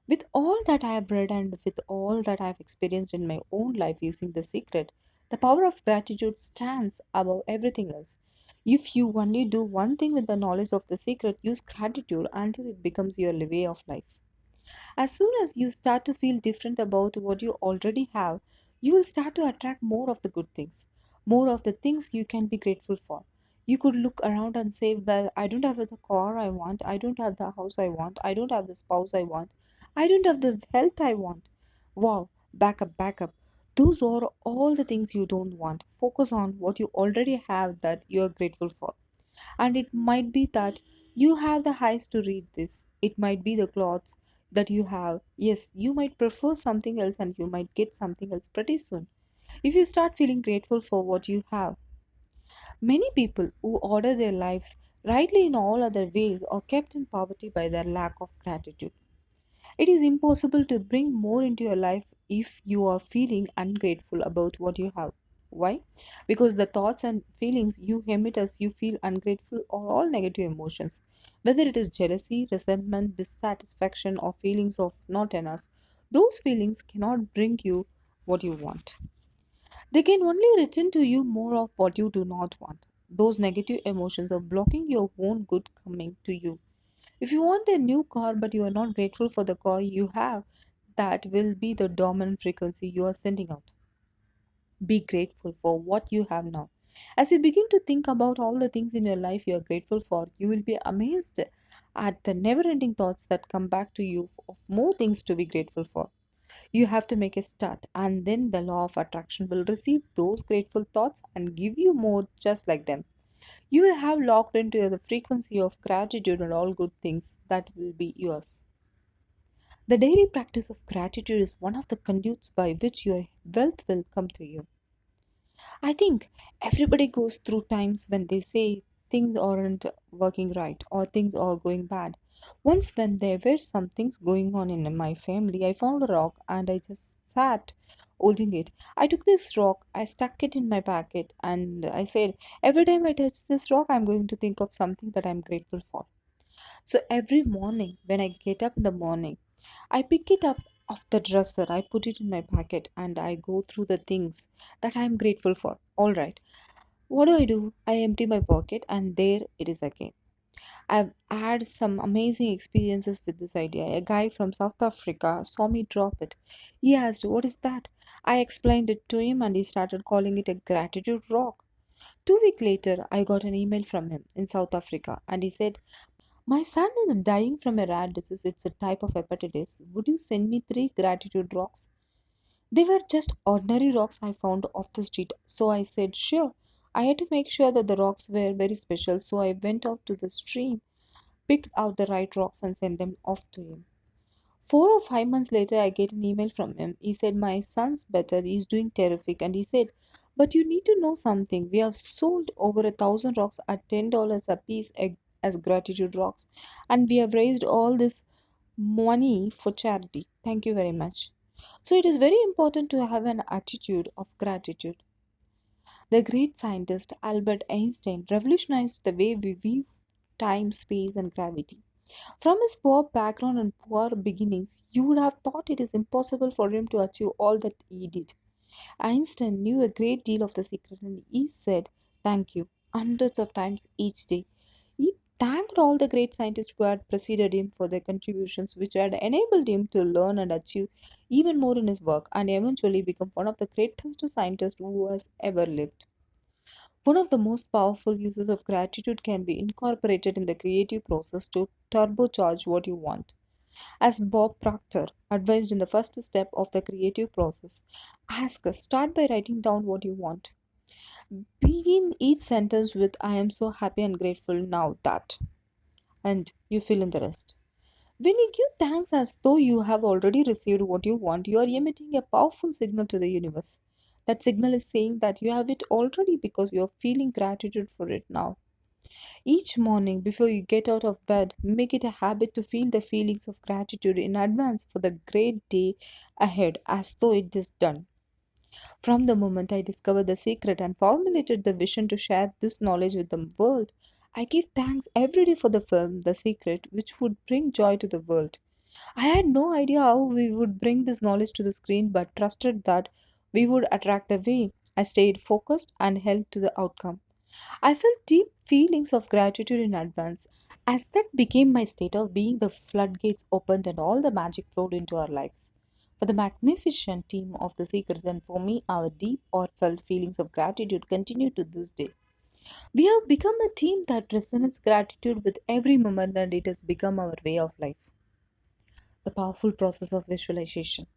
With all that I have read and with all that I have experienced in my own life using the secret, the power of gratitude stands above everything else. If you only do one thing with the knowledge of the secret, use gratitude until it becomes your way of life. As soon as you start to feel different about what you already have, you will start to attract more of the good things, more of the things you can be grateful for. You could look around and say, well, I don't have the car I want, I don't have the house I want, I don't have the spouse I want, I don't have the health I want. Wow, back up, back up. Those are all the things you don't want. Focus on what you already have that you are grateful for. And it might be that you have the eyes to read this. It might be the clothes that you have. Yes, you might prefer something else and you might get something else pretty soon. If you start feeling grateful for what you have, many people who order their lives rightly in all other ways are kept in poverty by their lack of gratitude. It is impossible to bring more into your life if you are feeling ungrateful about what you have. Why? Because the thoughts and feelings you emit as you feel ungrateful are all negative emotions. Whether it is jealousy, resentment, dissatisfaction, or feelings of not enough, those feelings cannot bring you what you want. They can only return to you more of what you do not want. Those negative emotions are blocking your own good coming to you. If you want a new car but you are not grateful for the car you have, that will be the dominant frequency you are sending out. Be grateful for what you have now. As you begin to think about all the things in your life you are grateful for, you will be amazed at the never ending thoughts that come back to you of more things to be grateful for. You have to make a start, and then the law of attraction will receive those grateful thoughts and give you more just like them. You will have locked into the frequency of gratitude and all good things that will be yours. The daily practice of gratitude is one of the conduits by which your wealth will come to you. I think everybody goes through times when they say things aren't working right or things are going bad. Once, when there were some things going on in my family, I found a rock and I just sat holding it. I took this rock, I stuck it in my pocket, and I said, every time I touch this rock, I'm going to think of something that I'm grateful for. So every morning, when I get up in the morning, I pick it up off the dresser, I put it in my pocket, and I go through the things that I am grateful for. All right. What do? I empty my pocket, and there it is again. I've had some amazing experiences with this idea. A guy from South Africa saw me drop it. He asked, "What is that?" I explained it to him and he started calling it a gratitude rock. 2 weeks later, I got an email from him in South Africa and he said, "My son is dying from a rare disease. It's a type of hepatitis. Would you send me 3 gratitude rocks?" They were just ordinary rocks I found off the street, so I said, "Sure." I had to make sure that the rocks were very special, so I went out to the stream, picked out the right rocks, and sent them off to him. 4 or 5 months later, I get an email from him. He said, "My son's better, he's doing terrific." And he said, "But you need to know something. We have sold over 1,000 rocks at $10 a piece as gratitude rocks, and we have raised all this money for charity. Thank you very much." So it is very important to have an attitude of gratitude. The great scientist Albert Einstein revolutionized the way we view time, space, and gravity. From his poor background and poor beginnings, you would have thought it is impossible for him to achieve all that he did. Einstein knew a great deal of the secret and he said thank you hundreds of times each day. He thanked all the great scientists who had preceded him for their contributions, which had enabled him to learn and achieve even more in his work and eventually become one of the greatest scientists who has ever lived. One of the most powerful uses of gratitude can be incorporated in the creative process to turbocharge what you want. As Bob Proctor advised in the first step of the creative process, start by writing down what you want. Begin each sentence with "I am so happy and grateful now that," and you fill in the rest. When you give thanks as though you have already received what you want, you are emitting a powerful signal to the universe. That signal is saying that you have it already because you are feeling gratitude for it now. Each morning, before you get out of bed, make it a habit to feel the feelings of gratitude in advance for the great day ahead as though it is done. From the moment I discovered the secret and formulated the vision to share this knowledge with the world, I give thanks every day for the film, The Secret, which would bring joy to the world. I had no idea how we would bring this knowledge to the screen, but trusted that we would attract the way. I stayed focused and held to the outcome. I felt deep feelings of gratitude in advance, as that became my state of being. The floodgates opened and all the magic flowed into our lives. For the magnificent team of The Secret and for me, our deep heartfelt feelings of gratitude continue to this day. We have become a team that resonates gratitude with every moment and it has become our way of life. The powerful process of visualization.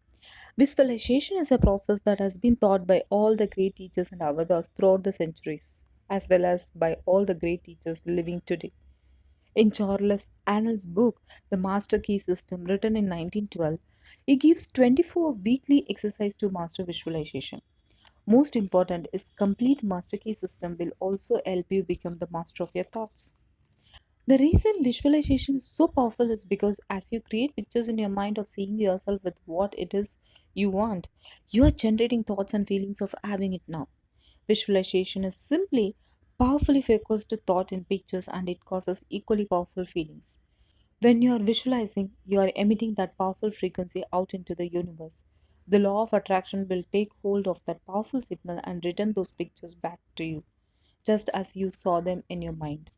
Visualization is a process that has been taught by all the great teachers and avatars throughout the centuries, as well as by all the great teachers living today. In Charles Annel's book, The Master Key System, written in 1912, he gives 24 weekly exercise to master visualization. Most important is complete master key system will also help you become the master of your thoughts. The reason visualization is so powerful is because as you create pictures in your mind of seeing yourself with what it is you want, you are generating thoughts and feelings of having it now. Visualization is simply powerfully focused thought in pictures and it causes equally powerful feelings. When you are visualizing, you are emitting that powerful frequency out into the universe. The law of attraction will take hold of that powerful signal and return those pictures back to you, just as you saw them in your mind.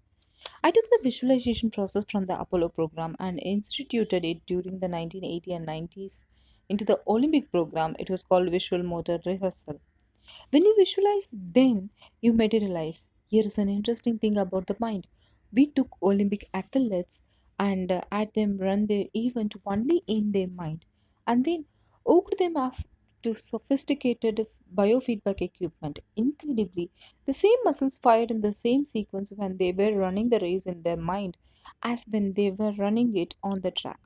I took the visualization process from the Apollo program and instituted it during the 1980 and 90s into the Olympic program. It was called visual motor rehearsal. When you visualize, then you materialize. Here is an interesting thing about the mind. We took Olympic athletes and had them run their event only in their mind and then hooked them up to sophisticated biofeedback equipment. Incredibly, the same muscles fired in the same sequence when they were running the race in their mind as when they were running it on the track.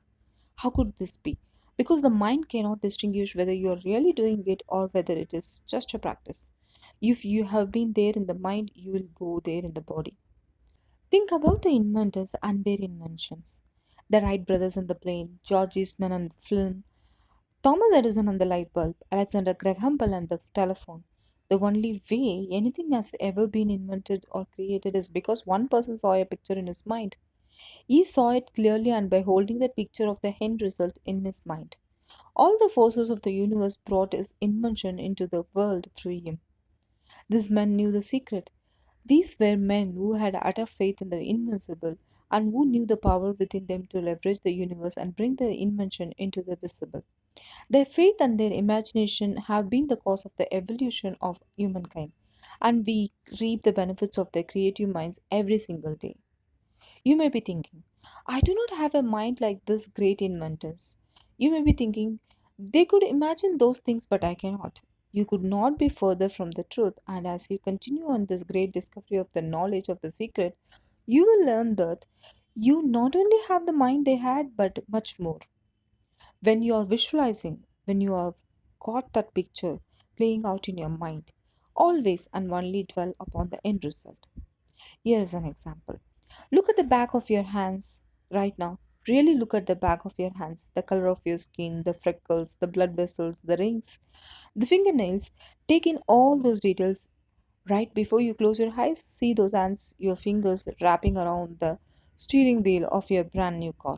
How could this be? Because the mind cannot distinguish whether you are really doing it or whether it is just a practice. If you have been there in the mind, you will go there in the body. Think about the inventors and their inventions. The Wright brothers and the plane, George Eastman and film, Thomas Edison and the light bulb, Alexander Graham Bell and the telephone. The only way anything has ever been invented or created is because one person saw a picture in his mind. He saw it clearly, and by holding that picture of the end result in his mind, all the forces of the universe brought his invention into the world through him. This man knew the secret. These were men who had utter faith in the invisible and who knew the power within them to leverage the universe and bring their invention into the visible. Their faith and their imagination have been the cause of the evolution of humankind, and we reap the benefits of their creative minds every single day. You may be thinking, I do not have a mind like this great inventors. You may be thinking, they could imagine those things, but I cannot. You could not be further from the truth, and as you continue on this great discovery of the knowledge of the secret, you will learn that you not only have the mind they had, but much more. When you are visualizing, when you have got that picture playing out in your mind, always and only dwell upon the end result. Here is an example. Look at the back of your hands right now. Really look at the back of your hands, the color of your skin, the freckles, the blood vessels, the rings, the fingernails. Take in all those details right before you close your eyes. See those hands, your fingers wrapping around the steering wheel of your brand new car.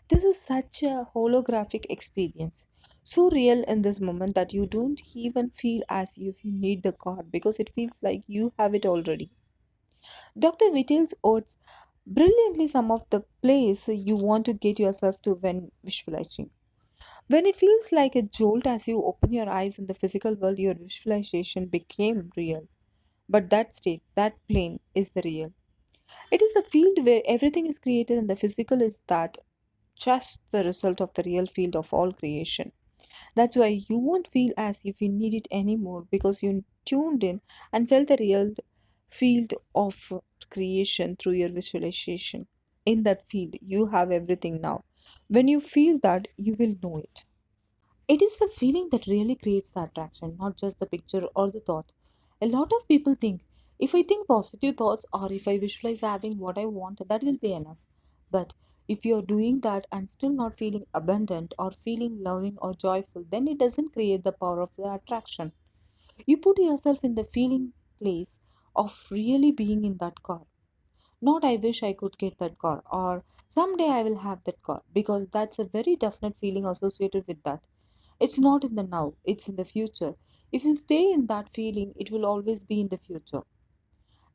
This is such a holographic experience, so real in this moment that you don't even feel as if you need the car because it feels like you have it already. Dr. Vitale's odds brilliantly sum of the place you want to get yourself to when visualizing. When it feels like a jolt as you open your eyes in the physical world, your visualization became real. But that state, that plane, is the real. It is the field where everything is created, and the physical is that just the result of the real field of all creation. That's why you won't feel as if you need it anymore because you tuned in and felt the real field of creation through your visualization. In that field, you have everything now. When you feel that, you will know it. It is the feeling that really creates the attraction, not just the picture or the thought. A lot of people think if I think positive thoughts or if I visualize having what I want, that will be enough. But if you're doing that and still not feeling abundant or feeling loving or joyful, then it doesn't create the power of the attraction. You put yourself in the feeling place of really being in that car. Not I wish I could get that car or someday I will have that car because that's a very definite feeling associated with that. It's not in the now, it's in the future. If you stay in that feeling, it will always be in the future.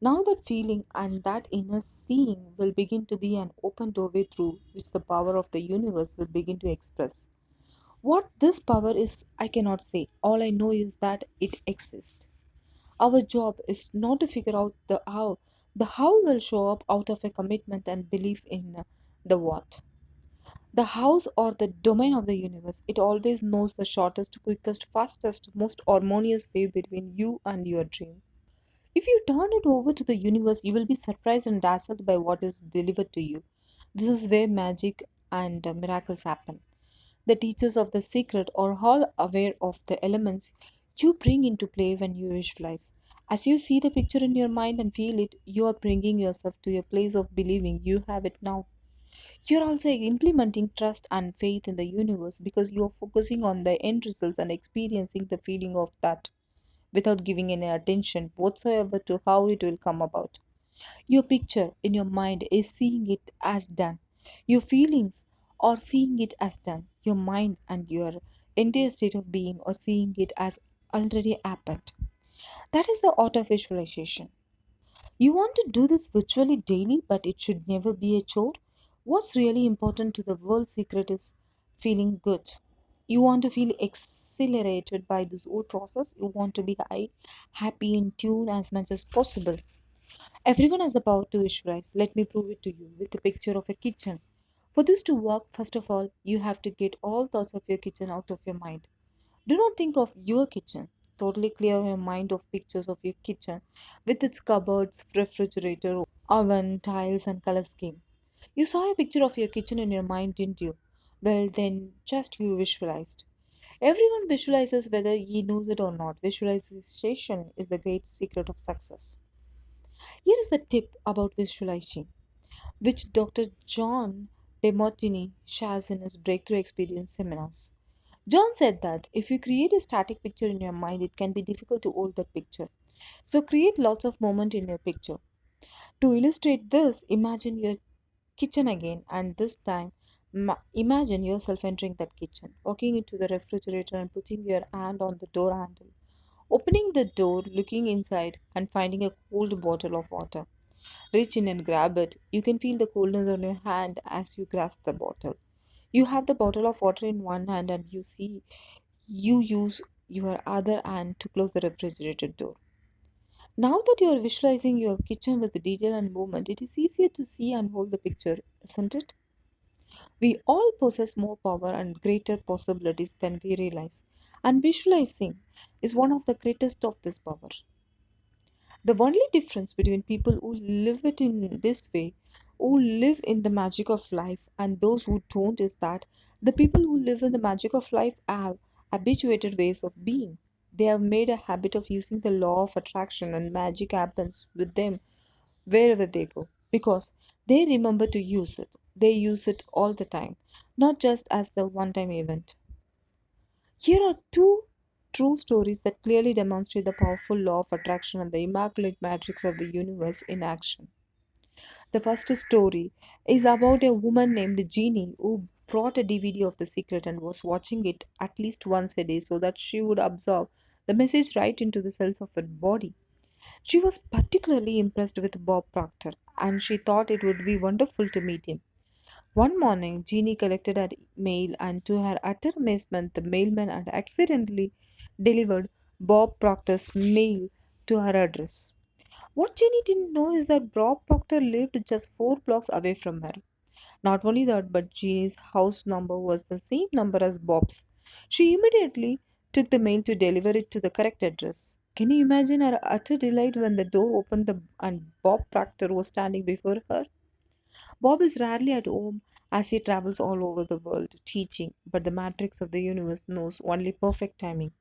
Now, that feeling and that inner seeing will begin to be an open doorway through which the power of the universe will begin to express. What this power is, I cannot say. All I know is that it exists. Our job is not to figure out the how. The how will show up out of a commitment and belief in the what. The house or the domain of the universe, it always knows the shortest, quickest, fastest, most harmonious way between you and your dream. If you turn it over to the universe, you will be surprised and dazzled by what is delivered to you. This is where magic and miracles happen. The teachers of the secret are all aware of the elements you bring into play when you visualize. As you see the picture in your mind and feel it, you are bringing yourself to a place of believing you have it now. You're also implementing trust and faith in the universe because you're focusing on the end results and experiencing the feeling of that without giving any attention whatsoever to how it will come about. Your picture in your mind is seeing it as done. Your feelings are seeing it as done. Your mind and your entire state of being are seeing it as already happened. That is the art of visualization. You want to do this virtually daily, but it should never be a chore. What's really important to the world secret is feeling good. You want to feel exhilarated by this whole process. You want to be high, happy, in tune as much as possible. Everyone has the power to visualize. Let me prove it to you with a picture of a kitchen. For this to work, first of all, you have to get all thoughts of your kitchen out of your mind. Do not think of your kitchen. Totally clear your mind of pictures of your kitchen with its cupboards, refrigerator, oven, tiles, and color scheme. You saw a picture of your kitchen in your mind, didn't you? Well, then just you visualized. Everyone visualizes whether he knows it or not. Visualization is the great secret of success. Here is the tip about visualizing, which Dr. John DeMartini shares in his Breakthrough Experience seminars. John said that if you create a static picture in your mind, it can be difficult to hold that picture. So create lots of moment in your picture. To illustrate this, imagine your kitchen again, and this time imagine yourself entering that kitchen, walking into the refrigerator and putting your hand on the door handle, opening the door, looking inside, and finding a cold bottle of water. Reach in and grab it. You can feel the coolness on your hand as you grasp the bottle. You have the bottle of water in one hand and you use your other hand to close the refrigerator door. Now that you are visualizing your kitchen with detail and movement, it is easier to see and hold the picture, isn't it? We all possess more power and greater possibilities than we realize, and visualizing is one of the greatest of this power. The only difference between people who live it in this way, who live in the magic of life, and those who don't is that the people who live in the magic of life have habituated ways of being. They have made a habit of using the law of attraction, and magic happens with them wherever they go because they remember to use it. They use it all the time, not just as the one time event. Here are two true stories that clearly demonstrate the powerful law of attraction and the immaculate matrix of the universe in action. The first story is about a woman named Jeannie who brought a DVD of The Secret and was watching it at least once a day so that she would absorb the message right into the cells of her body. She was particularly impressed with Bob Proctor and she thought it would be wonderful to meet him. One morning, Jeannie collected her mail, and to her utter amazement, the mailman had accidentally delivered Bob Proctor's mail to her address. What Jeannie didn't know is that Bob Proctor lived just 4 blocks away from her. Not only that, but Jeannie's house number was the same number as Bob's. She immediately took the mail to deliver it to the correct address. Can you imagine her utter delight when the door opened and Bob Proctor was standing before her? Bob is rarely at home as he travels all over the world teaching, but the matrix of the universe knows only perfect timing.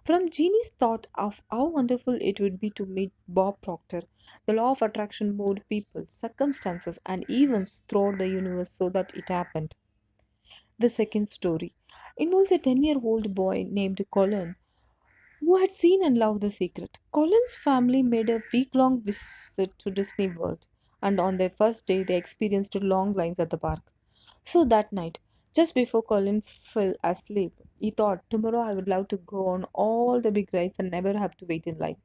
From Jeannie's thought of how wonderful it would be to meet Bob Proctor, the law of attraction moved people, circumstances, and events throughout the universe so that it happened. The second story involves a 10-year-old boy named Colin who had seen and loved The Secret. Colin's family made a week long visit to Disney World, and on their first day, they experienced long lines at the park. So that night, just before Colin fell asleep, he thought, tomorrow I would love to go on all the big rides and never have to wait in line.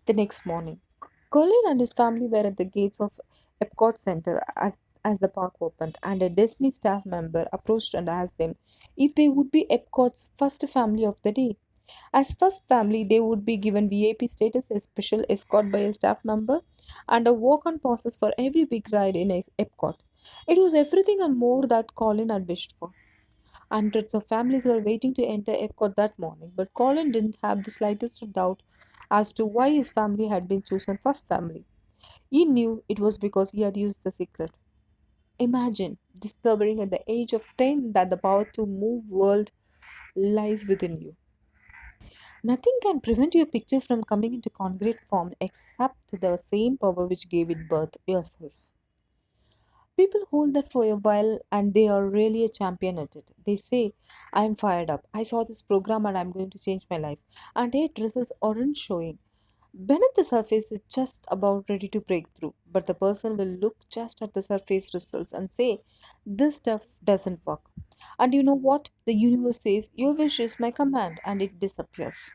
The next morning, Colin and his family were at the gates of Epcot Center as the park opened, and a Disney staff member approached and asked them if they would be Epcot's first family of the day. As first family, they would be given VIP status, a special escort by a staff member, and a walk-on passes for every big ride in Epcot. It was everything and more that Colin had wished for. Hundreds of families were waiting to enter Epcot that morning, but Colin didn't have the slightest doubt as to why his family had been chosen first family. He knew it was because he had used the secret. Imagine discovering at the age of 10 that the power to move world lies within you. Nothing can prevent your picture from coming into concrete form except the same power which gave it birth, yourself. People hold that for a while and they are really a champion at it. They say, I'm fired up. I saw this program and I'm going to change my life. And yet results aren't showing. Beneath the surface is just about ready to break through. But the person will look just at the surface results and say, this stuff doesn't work. And you know what? The universe says, your wish is my command, and it disappears.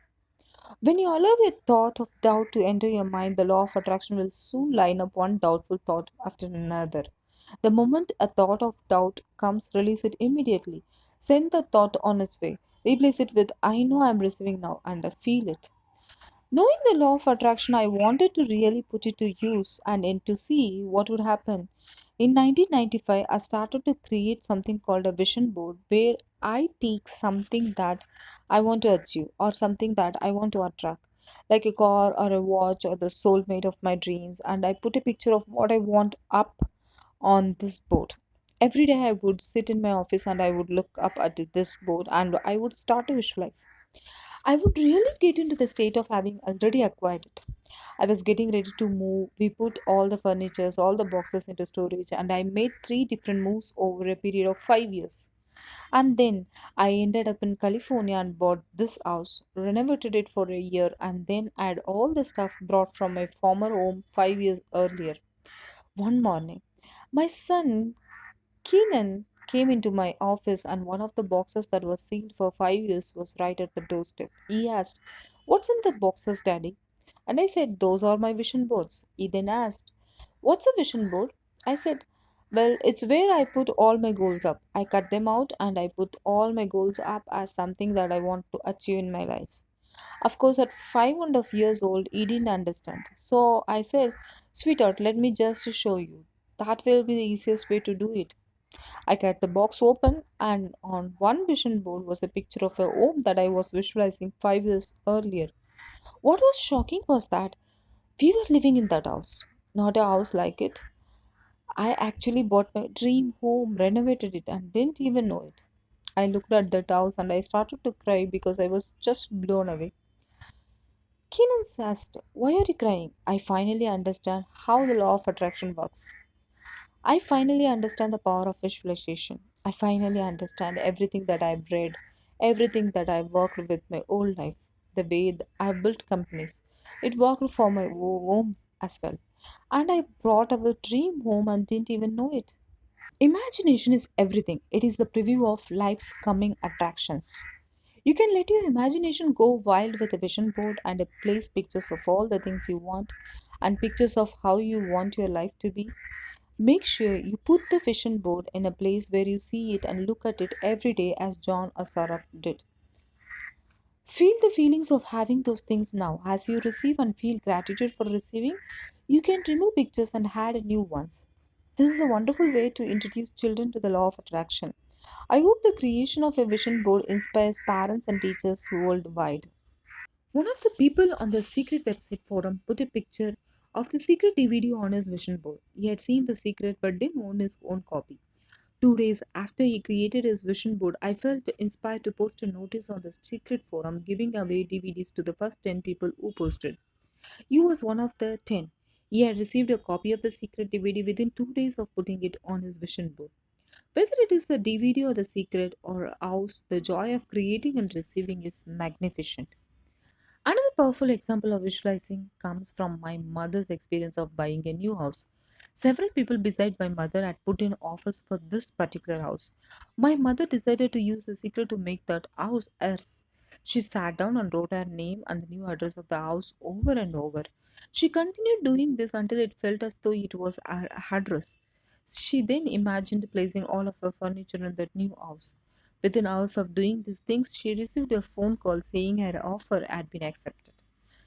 When you allow a thought of doubt to enter your mind, the law of attraction will soon line up one doubtful thought after another. The moment a thought of doubt comes, release it immediately. Send the thought on its way. Replace it with I know I'm receiving now and I feel it. Knowing the law of attraction, I wanted to really put it to use and to see what would happen. In 1995, I started to create something called a vision board where I take something that I want to achieve or something that I want to attract, like a car or a watch or the soulmate of my dreams, and I put a picture of what I want up on this board. Every day I would sit in my office and I would look up at this board and I would start to visualize. I would really get into the state of having already acquired it. I was getting ready to move. We put all the furnitures, all the boxes into storage, and I made 3 different moves over a period of 5 years. And then I ended up in California and bought this house, renovated it for a year, and then I had all the stuff brought from my former home 5 years earlier. One morning, my son Keenan came into my office, and one of the boxes that was sealed for 5 years was right at the doorstep. He asked, what's in the boxes, Daddy? And I said, those are my vision boards. He then asked, What's a vision board? I said, well, it's where I put all my goals up. I cut them out and I put all my goals up as something that I want to achieve in my life. Of course, at 5.5 years old, he didn't understand. So I said, sweetheart, let me just show you. That will be the easiest way to do it. I cut the box open, and on one vision board was a picture of a home that I was visualizing 5 years earlier. What was shocking was that we were living in that house, not a house like it. I actually bought my dream home, renovated it, and didn't even know it. I looked at that house and I started to cry because I was just blown away. Keenan asked, why are you crying? I finally understand how the law of attraction works. I finally understand the power of visualization. I finally understand everything that I've read, everything that I've worked with my whole life, the way I've built companies. It worked for my home as well. And I brought our dream home and didn't even know it. Imagination is everything. It is the preview of life's coming attractions. You can let your imagination go wild with a vision board and place pictures of all the things you want and pictures of how you want your life to be. Make sure you put the vision board in a place where you see it and look at it every day as John or Sarah did. Feel the feelings of having those things now. As you receive and feel gratitude for receiving, you can remove pictures and add new ones. This is a wonderful way to introduce children to the law of attraction. I hope the creation of a vision board inspires parents and teachers worldwide. One of the people on the secret website forum put a picture of the secret DVD on his vision board. He had seen the secret but didn't own his own copy. 2 days after he created his vision board, I felt inspired to post a notice on the secret forum giving away DVDs to the first 10 people who posted. He was one of the 10. He had received a copy of the secret DVD within 2 days of putting it on his vision board. Whether it is the DVD or the secret or a house, the joy of creating and receiving is magnificent. Another powerful example of visualizing comes from my mother's experience of buying a new house. Several people beside my mother had put in offers for this particular house. My mother decided to use the secret to make that house hers. She sat down and wrote her name and the new address of the house over and over. She continued doing this until it felt as though it was her address. She then imagined placing all of her furniture in that new house. Within hours of doing these things, she received a phone call saying her offer had been accepted.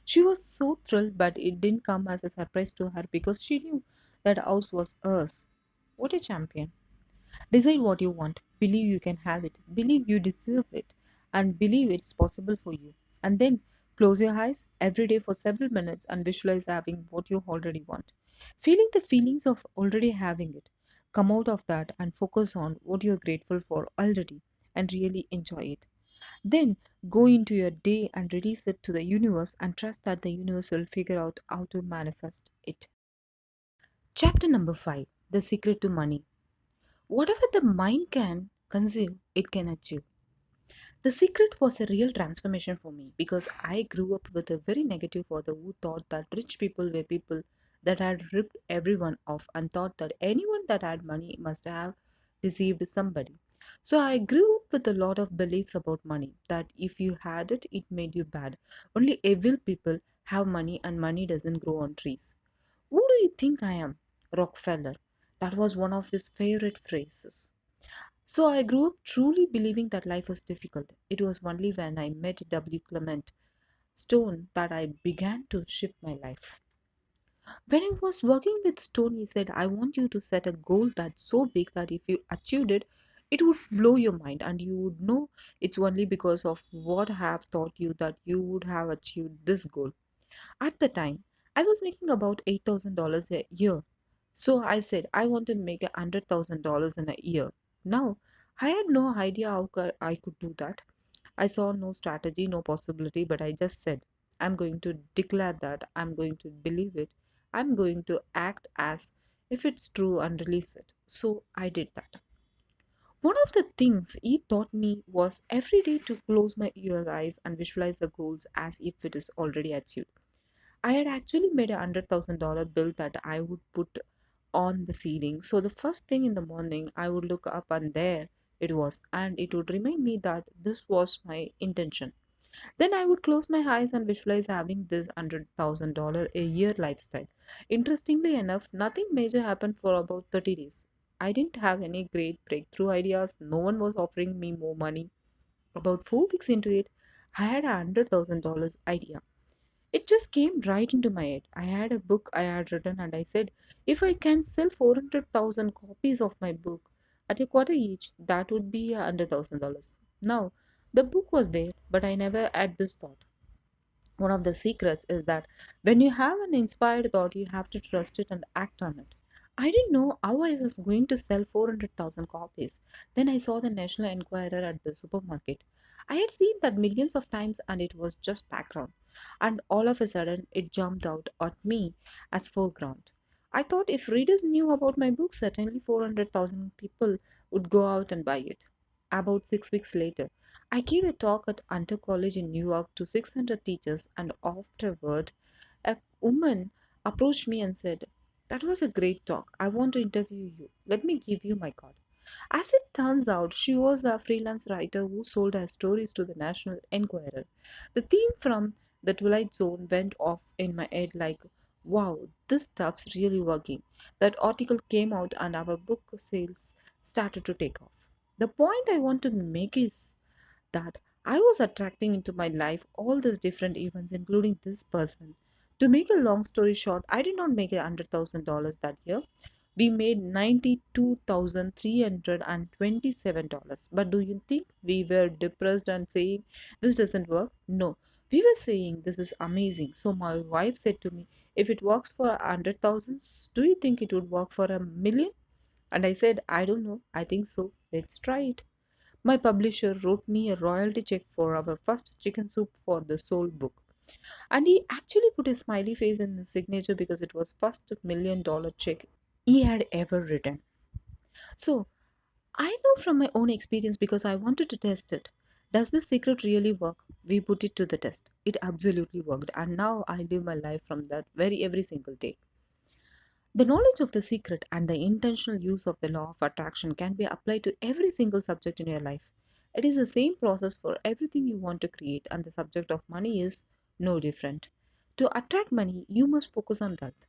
She was so thrilled, but it didn't come as a surprise to her because she knew that house was hers. What a champion! Decide what you want, believe you can have it, believe you deserve it, and believe it's possible for you. And then close your eyes every day for several minutes and visualize having what you already want. Feeling the feelings of already having it. Come out of that and focus on what you're grateful for already and really enjoy it. Then go into your day and release it to the universe and trust that the universe will figure out how to manifest it. Chapter number 5, The Secret to Money. Whatever the mind can conceive, it can achieve. The secret was a real transformation for me because I grew up with a very negative father who thought that rich people were people that had ripped everyone off and thought that anyone that had money must have deceived somebody. So I grew up with a lot of beliefs about money that if you had it, it made you bad. Only evil people have money and money doesn't grow on trees. Who do you think I am? Rockefeller. That was one of his favorite phrases. So I grew up truly believing that life was difficult. It was only when I met W. Clement Stone that I began to shift my life. When I was working with Stone, he said, I want you to set a goal that's so big that if you achieved it, it would blow your mind and you would know it's only because of what I have taught you that you would have achieved this goal. At the time, I was making about $8,000 a year. So I said, I want to make $100,000 in a year. Now, I had no idea how I could do that. I saw no strategy, no possibility, but I just said, I'm going to declare that, I'm going to believe it, I'm going to act as if it's true and release it. So I did that. One of the things he taught me was every day to close my ear eyes and visualize the goals as if it is already achieved. I had actually made $100,000 bill that I would put on the ceiling. So the first thing in the morning, I would look up and there it was, and it would remind me that this was my intention. Then I would close my eyes and visualize having this $100,000 a year lifestyle. Interestingly enough, nothing major happened for about 30 days. I didn't have any great breakthrough ideas, no one was offering me more money. About 4 weeks into it, I had $100,000 idea. It just came right into my head. I had a book I had written, and I said, if I can sell 400,000 copies of my book at a quarter each, that would be $100,000. Now, the book was there, but I never had this thought. One of the secrets is that when you have an inspired thought, you have to trust it and act on it. I didn't know how I was going to sell 400,000 copies. Then I saw the National Enquirer at the supermarket. I had seen that millions of times and it was just background. And all of a sudden, it jumped out at me as foreground. I thought if readers knew about my book, certainly 400,000 people would go out and buy it. About 6 weeks later, I gave a talk at Hunter College in New York to 600 teachers, and afterward, a woman approached me and said, that was a great talk. I want to interview you. Let me give you my card. As it turns out, she was a freelance writer who sold her stories to the National Enquirer. The theme from The Twilight Zone went off in my head like, wow, this stuff's really working. That article came out and our book sales started to take off. The point I want to make is that I was attracting into my life all these different events, including this person. To make a long story short, I did not make $100,000 that year. We made $92,327. But do you think we were depressed and saying this doesn't work? No, we were saying this is amazing. So my wife said to me, if it works for 100,000, do you think it would work for 1 million? And I said, I don't know. I think so. Let's try it. My publisher wrote me a royalty check for our first chicken soup for the soul book. And he actually put a smiley face in his signature because it was first $1 million check he had ever written. So I know from my own experience because I wanted to test it. Does this secret really work? We put it to the test. It absolutely worked, and now I live my life from that very every single day. The knowledge of the secret and the intentional use of the law of attraction can be applied to every single subject in your life. It is the same process for everything you want to create, and the subject of money is no different. To attract money, you must focus on wealth.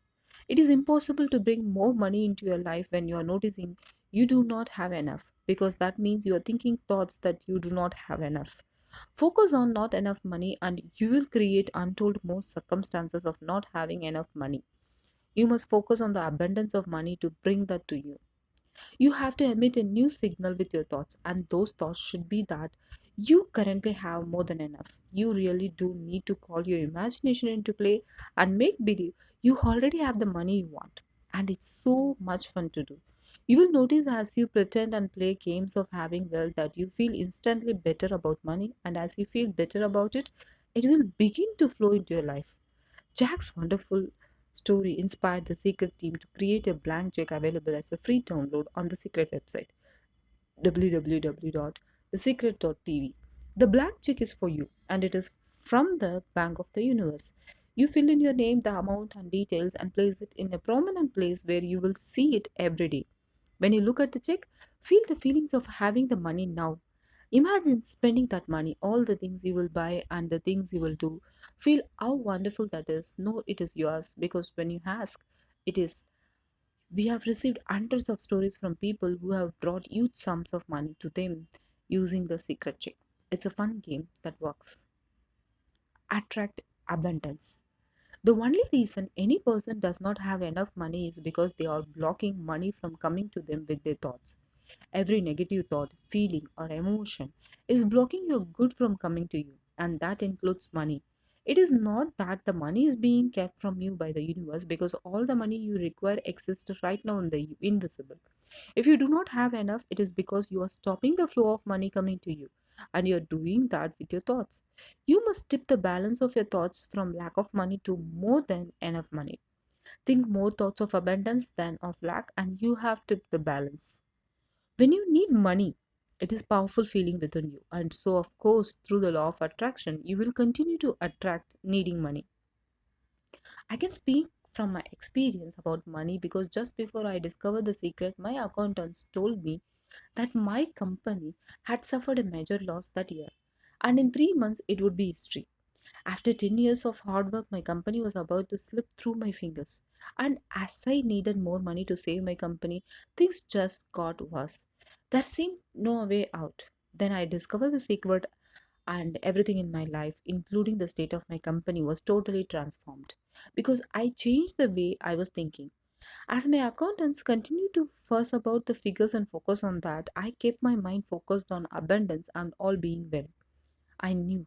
It is impossible to bring more money into your life when you are noticing you do not have enough, because that means you are thinking thoughts that you do not have enough. Focus on not enough money, and you will create untold more circumstances of not having enough money. You must focus on the abundance of money to bring that to you. You have to emit a new signal with your thoughts, and those thoughts should be that you currently have more than enough. You really do need to call your imagination into play and make believe you already have the money you want. And it's so much fun to do. You will notice as you pretend and play games of having wealth that you feel instantly better about money, and as you feel better about it, it will begin to flow into your life. Jack's wonderful story inspired the Secret team to create a blank check available as a free download on the Secret website www.thesecret.tv. The blank check is for you and it is from the Bank of the Universe. You fill in your name, the amount, and details and place it in a prominent place where you will see it every day. When you look at the check, feel the feelings of having the money now. Imagine spending that money, all the things you will buy and the things you will do. Feel how wonderful that is. Know it is yours because when you ask, it is. We have received hundreds of stories from people who have brought huge sums of money to them using the secret check. It's a fun game that works. Attract abundance. The only reason any person does not have enough money is because they are blocking money from coming to them with their thoughts. Every negative thought, feeling, or emotion is blocking your good from coming to you, and that includes money. It is not that the money is being kept from you by the universe because all the money you require exists right now in the invisible. If you do not have enough, it is because you are stopping the flow of money coming to you, and you are doing that with your thoughts. You must tip the balance of your thoughts from lack of money to more than enough money. Think more thoughts of abundance than of lack, and you have tipped the balance. When you need money, it is powerful feeling within you. And so of course, through the law of attraction, you will continue to attract needing money. I can speak from my experience about money because just before I discovered the secret, my accountants told me that my company had suffered a major loss that year. and in 3 months it would be history. After 10 years of hard work, my company was about to slip through my fingers. And as I needed more money to save my company, things just got worse. There seemed no way out. Then I discovered the secret, and everything in my life, including the state of my company, was totally transformed because I changed the way I was thinking. As my accountants continued to fuss about the figures and focus on that, I kept my mind focused on abundance and all being well. I knew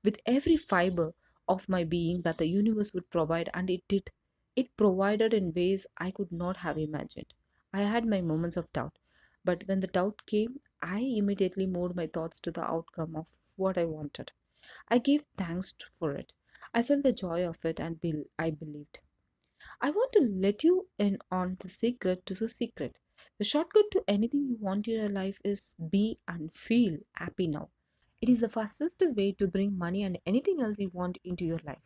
with every fiber of my being that the universe would provide, and it did. It provided in ways I could not have imagined. I had my moments of doubt, but when the doubt came, I immediately moved my thoughts to the outcome of what I wanted. I gave thanks for it. I felt the joy of it, and I believed. I want to let you in on the secret to the secret. The shortcut to anything you want in your life is be and feel happy now. It is the fastest way to bring money and anything else you want into your life.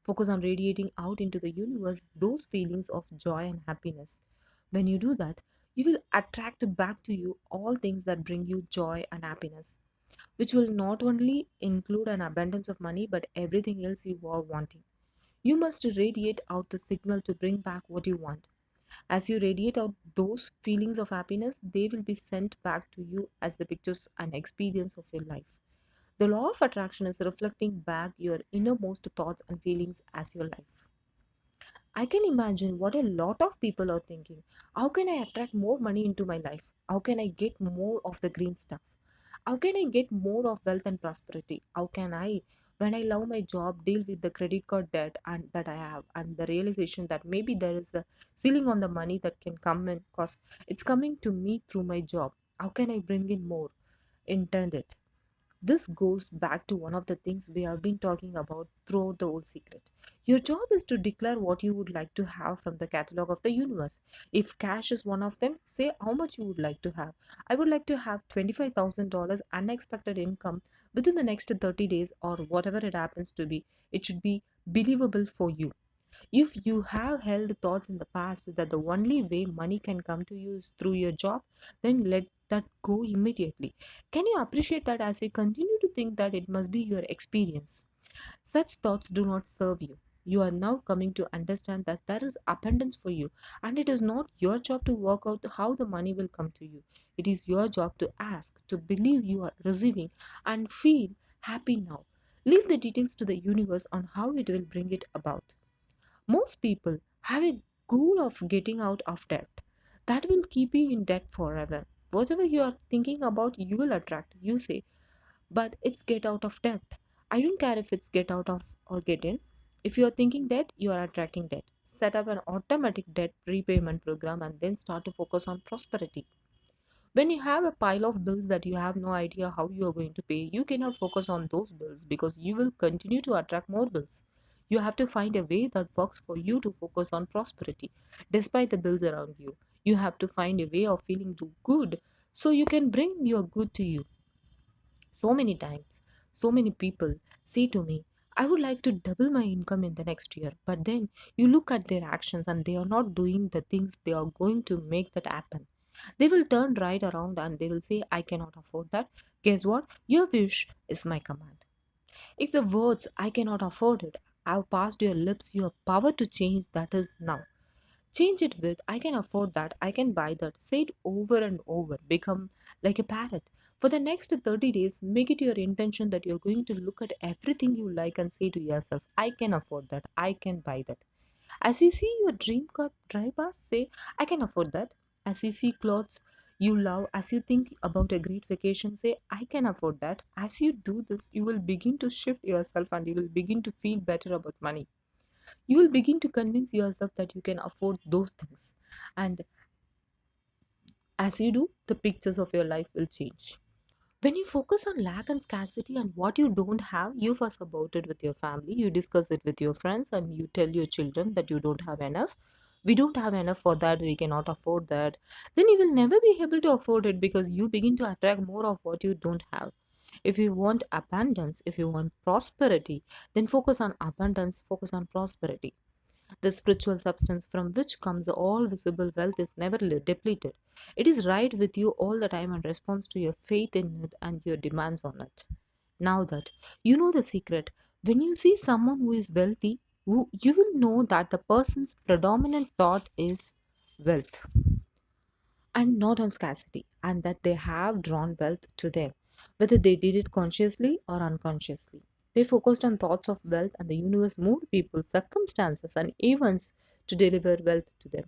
Focus on radiating out into the universe those feelings of joy and happiness. When you do that, you will attract back to you all things that bring you joy and happiness, which will not only include an abundance of money but everything else you are wanting. You must radiate out the signal to bring back what you want. As you radiate out those feelings of happiness, they will be sent back to you as the pictures and experience of your life. The law of attraction is reflecting back your innermost thoughts and feelings as your life. I can imagine what a lot of people are thinking. How can I attract more money into my life? How can I get more of the green stuff? How can I get more of wealth and prosperity? How can I, when I love my job, deal with the credit card debt and that I have, and the realization that maybe there is a ceiling on the money that can come in because it's coming to me through my job. How can I bring in more? Intend it. This goes back to one of the things we have been talking about throughout the whole secret. Your job is to declare what you would like to have from the catalog of the universe. If cash is one of them, say how much you would like to have. I would like to have $25,000 unexpected income within the next 30 days or whatever it happens to be. It should be believable for you. If you have held thoughts in the past that the only way money can come to you is through your job, then let that go immediately. Can you appreciate that as you continue to think that it must be your experience? Such thoughts do not serve you. You are now coming to understand that there is abundance for you, and it is not your job to work out how the money will come to you. It is your job to ask, to believe you are receiving, and feel happy now. Leave the details to the universe on how it will bring it about. Most people have a goal of getting out of debt. That will keep you in debt forever. Whatever you are thinking about, you will attract. You say, but it's get out of debt. I don't care if it's get out of or get in. If you are thinking debt, you are attracting debt. Set up an automatic debt repayment program and then start to focus on prosperity. When you have a pile of bills that you have no idea how you are going to pay, you cannot focus on those bills because you will continue to attract more bills. You have to find a way that works for you to focus on prosperity despite the bills around you. You have to find a way of feeling good so you can bring your good to you. So many times, so many people say to me, I would like to double my income in the next year. But then you look at their actions and they are not doing the things they are going to make that happen. They will turn right around and they will say, I cannot afford that. Guess what? Your wish is my command. If the words, I cannot afford it, have passed your lips, your power to change that is now. Change it with, I can afford that, I can buy that. Say it over and over. Become like a parrot. For the next 30 days, make it your intention that you're going to look at everything you like and say to yourself, I can afford that, I can buy that. As you see your dream car drive past, say, I can afford that. As you see clothes you love, as you think about a great vacation, say, I can afford that. As you do this, you will begin to shift yourself and you will begin to feel better about money. You will begin to convince yourself that you can afford those things. And as you do, the pictures of your life will change. When you focus on lack and scarcity and what you don't have, you fuss about it with your family, you discuss it with your friends, and you tell your children that you don't have enough. We don't have enough for that, we cannot afford that. Then you will never be able to afford it because you begin to attract more of what you don't have. If you want abundance, if you want prosperity, then focus on abundance, focus on prosperity. The spiritual substance from which comes all visible wealth is never depleted. It is right with you all the time and responds to your faith in it and your demands on it. Now that you know the secret, when you see someone who is wealthy, you will know that the person's predominant thought is wealth and not on scarcity, and that they have drawn wealth to them, whether they did it consciously or unconsciously. They focused on thoughts of wealth, and the universe moved people, circumstances, and events to deliver wealth to them.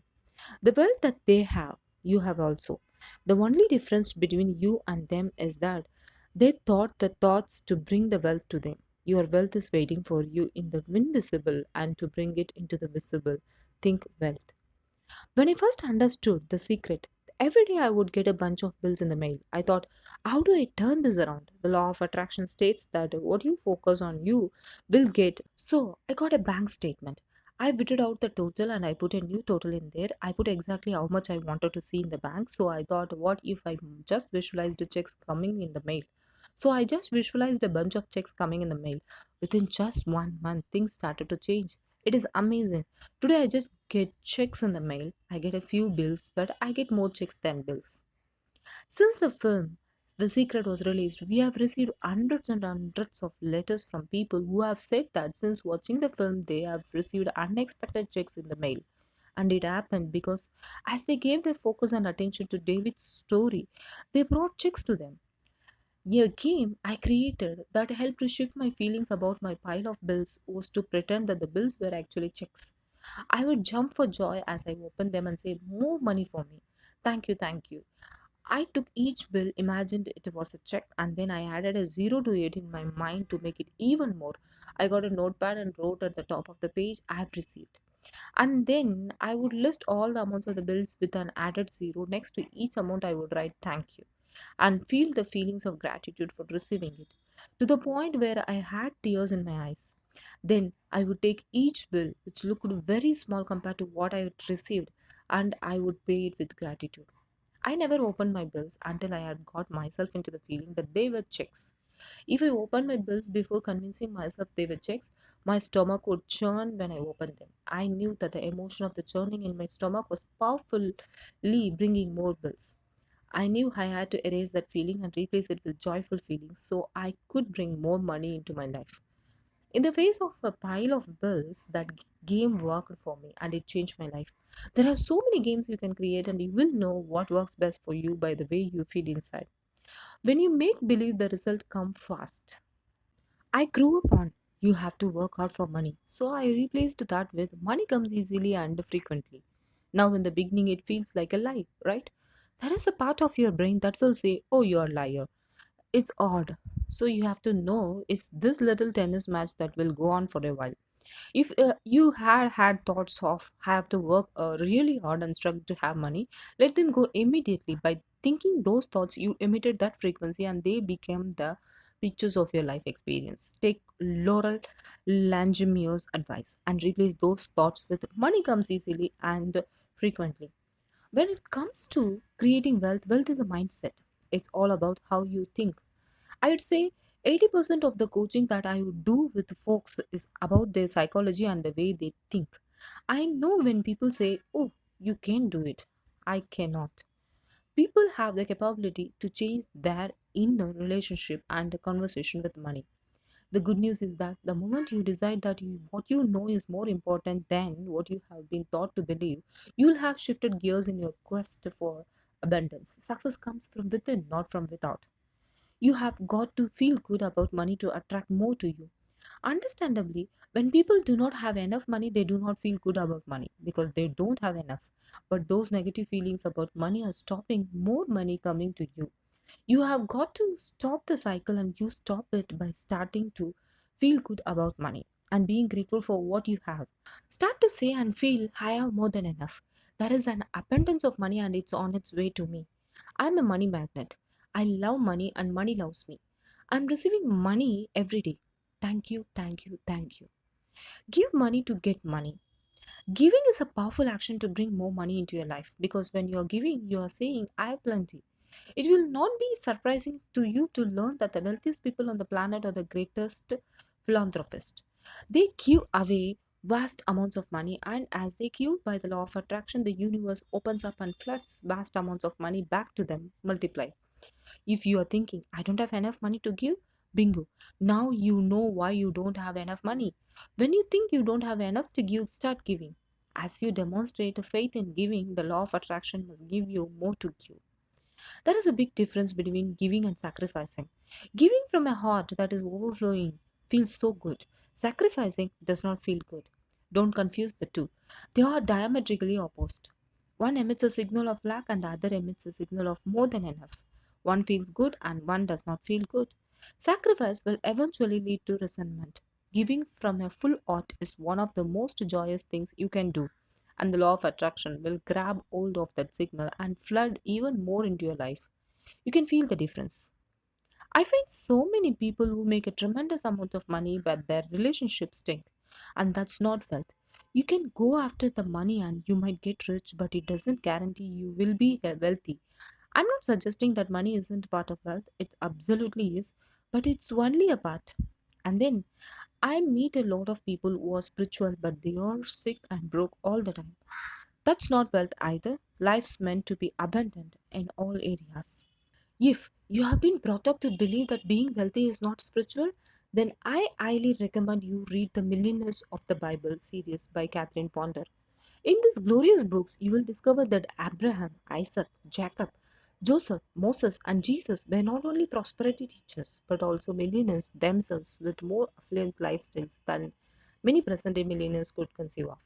The wealth that they have, you have also. The only difference between you and them is that they thought the thoughts to bring the wealth to them. Your wealth is waiting for you in the invisible and to bring it into the visible. Think wealth. When I first understood the secret, every day I would get a bunch of bills in the mail. I thought, how do I turn this around? The law of attraction states that what you focus on, you will get. So I got a bank statement. I witted out the total and I put a new total in there. I put exactly how much I wanted to see in the bank. So I thought, what if I just visualized the checks coming in the mail? So I just visualized a bunch of checks coming in the mail. Within just 1 month, things started to change. It is amazing. Today I just get checks in the mail. I get a few bills, but I get more checks than bills. Since the film The Secret was released, we have received hundreds and hundreds of letters from people who have said that since watching the film, they have received unexpected checks in the mail. And it happened because as they gave their focus and attention to David's story, they brought checks to them. A game I created that helped to shift my feelings about my pile of bills was to pretend that the bills were actually checks. I would jump for joy as I opened them and say, more money for me. Thank you, thank you. I took each bill, imagined it was a check, and then I added a zero to it in my mind to make it even more. I got a notepad and wrote at the top of the page, I have received. And then I would list all the amounts of the bills with an added zero. Next to each amount, I would write thank you and feel the feelings of gratitude for receiving it to the point where I had tears in my eyes. Then I would take each bill, which looked very small compared to what I had received, and I would pay it with gratitude. I never opened my bills until I had got myself into the feeling that they were checks. If I opened my bills before convincing myself they were checks, my stomach would churn when I opened them. I knew that the emotion of the churning in my stomach was powerfully bringing more bills. I knew I had to erase that feeling and replace it with joyful feelings so I could bring more money into my life. In the face of a pile of bills, that game worked for me and it changed my life. There are so many games you can create, and you will know what works best for you by the way you feel inside. When you make believe, the result come fast. I grew up on you have to work hard for money. So I replaced that with money comes easily and frequently. Now, in the beginning, it feels like a lie, right? There is a part of your brain that will say, oh, you're a liar. It's odd. So you have to know it's this little tennis match that will go on for a while. If you had thoughts of have to work really hard and struggle to have money, let them go immediately. By thinking those thoughts, you emitted that frequency and they became the pictures of your life experience. Take Laurel Langemire's advice and replace those thoughts with money comes easily and frequently. When it comes to creating wealth, wealth is a mindset. It's all about how you think. I would say 80% of the coaching that I would do with folks is about their psychology and the way they think. I know when people say, oh, you can do it, I cannot. People have the capability to change their inner relationship and conversation with money. The good news is that the moment you decide that what you know is more important than what you have been taught to believe, you'll have shifted gears in your quest for abundance. Success comes from within, not from without. You have got to feel good about money to attract more to you. Understandably, when people do not have enough money, they do not feel good about money because they don't have enough. But those negative feelings about money are stopping more money coming to you. You have got to stop the cycle, and you stop it by starting to feel good about money and being grateful for what you have. Start to say and feel, I have more than enough. There is an abundance of money and it's on its way to me. I'm a money magnet. I love money and money loves me. I'm receiving money every day. Thank you, thank you, thank you. Give money to get money. Giving is a powerful action to bring more money into your life because when you are giving, you are saying, I have plenty. It will not be surprising to you to learn that the wealthiest people on the planet are the greatest philanthropists. They give away vast amounts of money, and as they give by the law of attraction, the universe opens up and floods vast amounts of money back to them, multiply. If you are thinking, I don't have enough money to give, Bingo. Now you know why you don't have enough money. When you think you don't have enough to give, start giving. As you demonstrate a faith in giving, the law of attraction must give you more to give. There is a big difference between giving and sacrificing. Giving from a heart that is overflowing feels so good. Sacrificing does not feel good. Don't confuse the two. They are diametrically opposed. One emits a signal of lack and the other emits a signal of more than enough. One feels good and one does not feel good. Sacrifice will eventually lead to resentment. Giving from a full heart is one of the most joyous things you can do, and the law of attraction will grab hold of that signal and flood even more into your life. You can feel the difference. I find so many people who make a tremendous amount of money but their relationships stink, and that's not wealth. You can go after the money and you might get rich, but it doesn't guarantee you will be wealthy. I'm not suggesting that money isn't part of wealth, it absolutely is, but it's only a part. And then I meet a lot of people who are spiritual but they are sick and broke all the time. That's not wealth either. Life's meant to be abundant in all areas. If you have been brought up to believe that being wealthy is not spiritual, then I highly recommend you read the Millionaires of the Bible series by Catherine Ponder. In these glorious books, you will discover that Abraham, Isaac, Jacob, Joseph, Moses, and Jesus were not only prosperity teachers but also millionaires themselves with more affluent lifestyles than many present day millionaires could conceive of.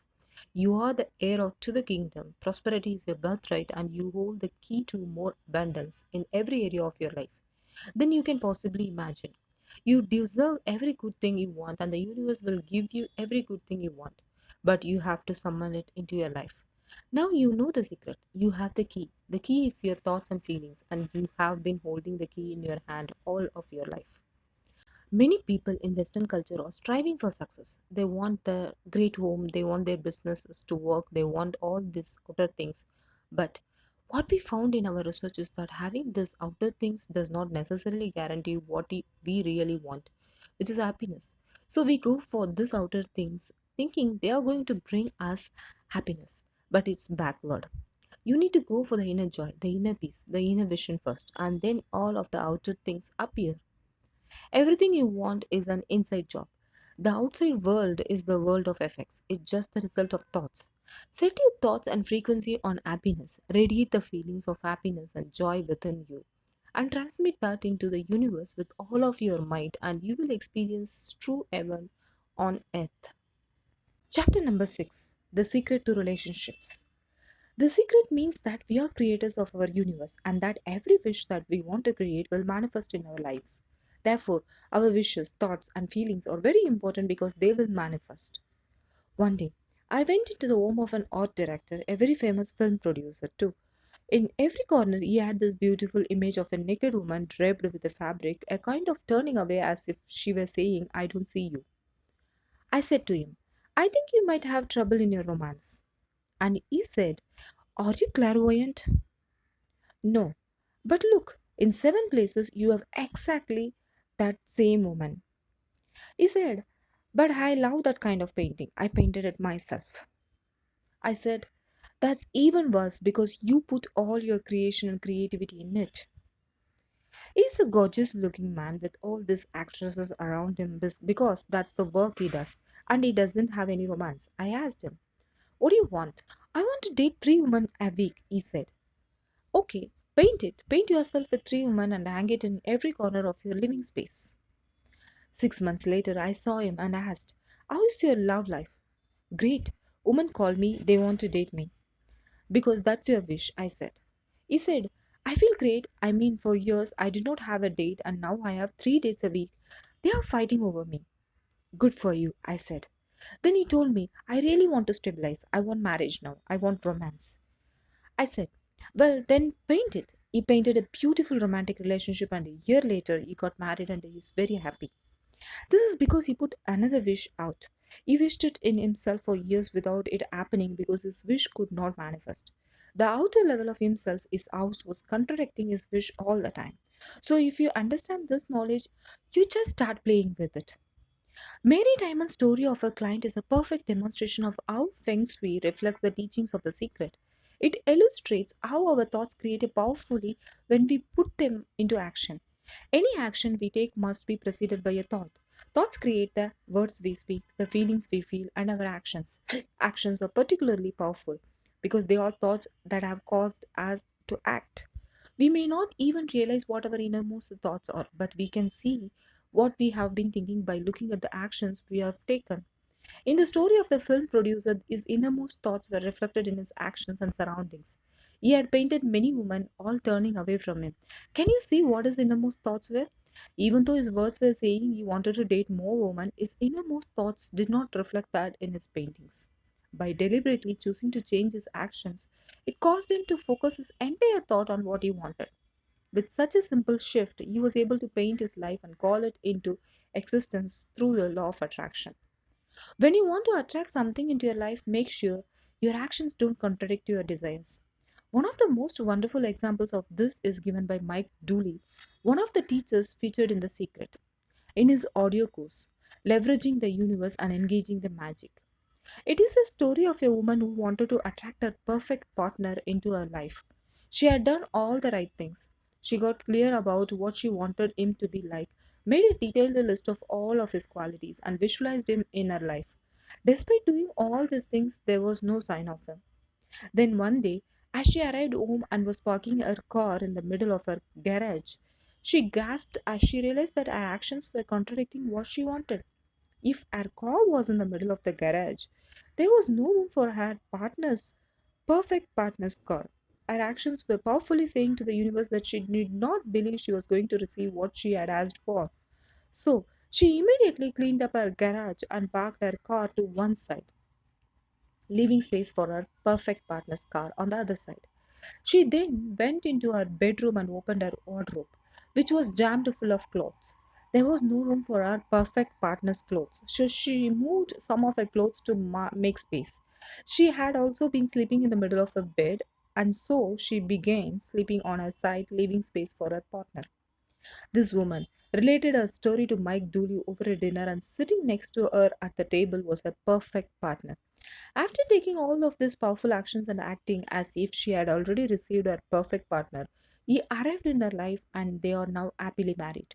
You are the heir to the kingdom. Prosperity is your birthright, and you hold the key to more abundance in every area of your life than you can possibly imagine. You deserve every good thing you want, and the universe will give you every good thing you want. But you have to summon it into your life. Now you know the secret. You have the key. The key is your thoughts and feelings, and you have been holding the key in your hand all of your life. Many people in Western culture are striving for success. They want the great home, they want their businesses to work, they want all these outer things. But what we found in our research is that having these outer things does not necessarily guarantee what we really want, which is happiness. So we go for these outer things thinking they are going to bring us happiness, but it's backward. You need to go for the inner joy, the inner peace, the inner vision first, and then all of the outer things appear. Everything you want is an inside job. The outside world is the world of effects. It's just the result of thoughts. Set your thoughts and frequency on happiness. Radiate the feelings of happiness and joy within you. And transmit that into the universe with all of your might, and you will experience true heaven on earth. Chapter number 6: The Secret to Relationships. The secret means that we are creators of our universe and that every wish that we want to create will manifest in our lives. Therefore, our wishes, thoughts, and feelings are very important because they will manifest. One day, I went into the home of an art director, a very famous film producer, too. In every corner, he had this beautiful image of a naked woman draped with a fabric, a kind of turning away as if she were saying, I don't see you. I said to him, I think you might have trouble in your romance. And he said, are you clairvoyant? No. But look, in 7 places you have exactly that same woman. He said, but I love that kind of painting. I painted it myself. I said, that's even worse because you put all your creation and creativity in it. He's a gorgeous looking man with all these actresses around him because that's the work he does, and he doesn't have any romance. I asked him, what do you want? I want to date 3 women a week, he said. Okay, paint it. Paint yourself with 3 women and hang it in every corner of your living space. 6 months later, I saw him and asked, how is your love life? Great. Women call me, they want to date me. Because that's your wish, I said. He said, I feel great. I mean, for years I did not have a date and now I have 3 dates a week. They are fighting over me. Good for you, I said. Then he told me, I really want to stabilize. I want marriage now. I want romance. I said, well, then paint it. He painted a beautiful romantic relationship, and a year later, he got married and he is very happy. This is because he put another wish out. He wished it in himself for years without it happening because his wish could not manifest. The outer level of himself, his house, was contradicting his wish all the time. So, if you understand this knowledge, you just start playing with it. Mary Diamond's story of her client is a perfect demonstration of how Feng Shui reflects the teachings of the secret. It illustrates how our thoughts create powerfully when we put them into action. Any action we take must be preceded by a thought. Thoughts create the words we speak, the feelings we feel, and our actions. Actions are particularly powerful because they are thoughts that have caused us to act. We may not even realize what our innermost thoughts are, but we can see what we have been thinking by looking at the actions we have taken. In the story of the film producer, his innermost thoughts were reflected in his actions and surroundings. He had painted many women, all turning away from him. Can you see what his innermost thoughts were? Even though his words were saying he wanted to date more women, his innermost thoughts did not reflect that in his paintings. By deliberately choosing to change his actions, it caused him to focus his entire thought on what he wanted. With such a simple shift, he was able to paint his life and call it into existence through the law of attraction. When you want to attract something into your life, make sure your actions don't contradict your desires. One of the most wonderful examples of this is given by Mike Dooley, one of the teachers featured in The Secret, in his audio course, Leveraging the Universe and Engaging the Magic. It is a story of a woman who wanted to attract her perfect partner into her life. She had done all the right things. She got clear about what she wanted him to be like, made a detailed list of all of his qualities, and visualized him in her life. Despite doing all these things, there was no sign of him. Then one day, as she arrived home and was parking her car in the middle of her garage, she gasped as she realized that her actions were contradicting what she wanted. If her car was in the middle of the garage, there was no room for her perfect partner's car. Her actions were powerfully saying to the universe that she did not believe she was going to receive what she had asked for. So, she immediately cleaned up her garage and parked her car to one side, leaving space for her perfect partner's car on the other side. She then went into her bedroom and opened her wardrobe, which was jammed full of clothes. There was no room for her perfect partner's clothes, so she moved some of her clothes to make space. She had also been sleeping in the middle of her bed, and so she began sleeping on her side, leaving space for her partner. This woman related her story to Mike Dooley over a dinner, and sitting next to her at the table was her perfect partner. After taking all of these powerful actions and acting as if she had already received her perfect partner, he arrived in her life and they are now happily married.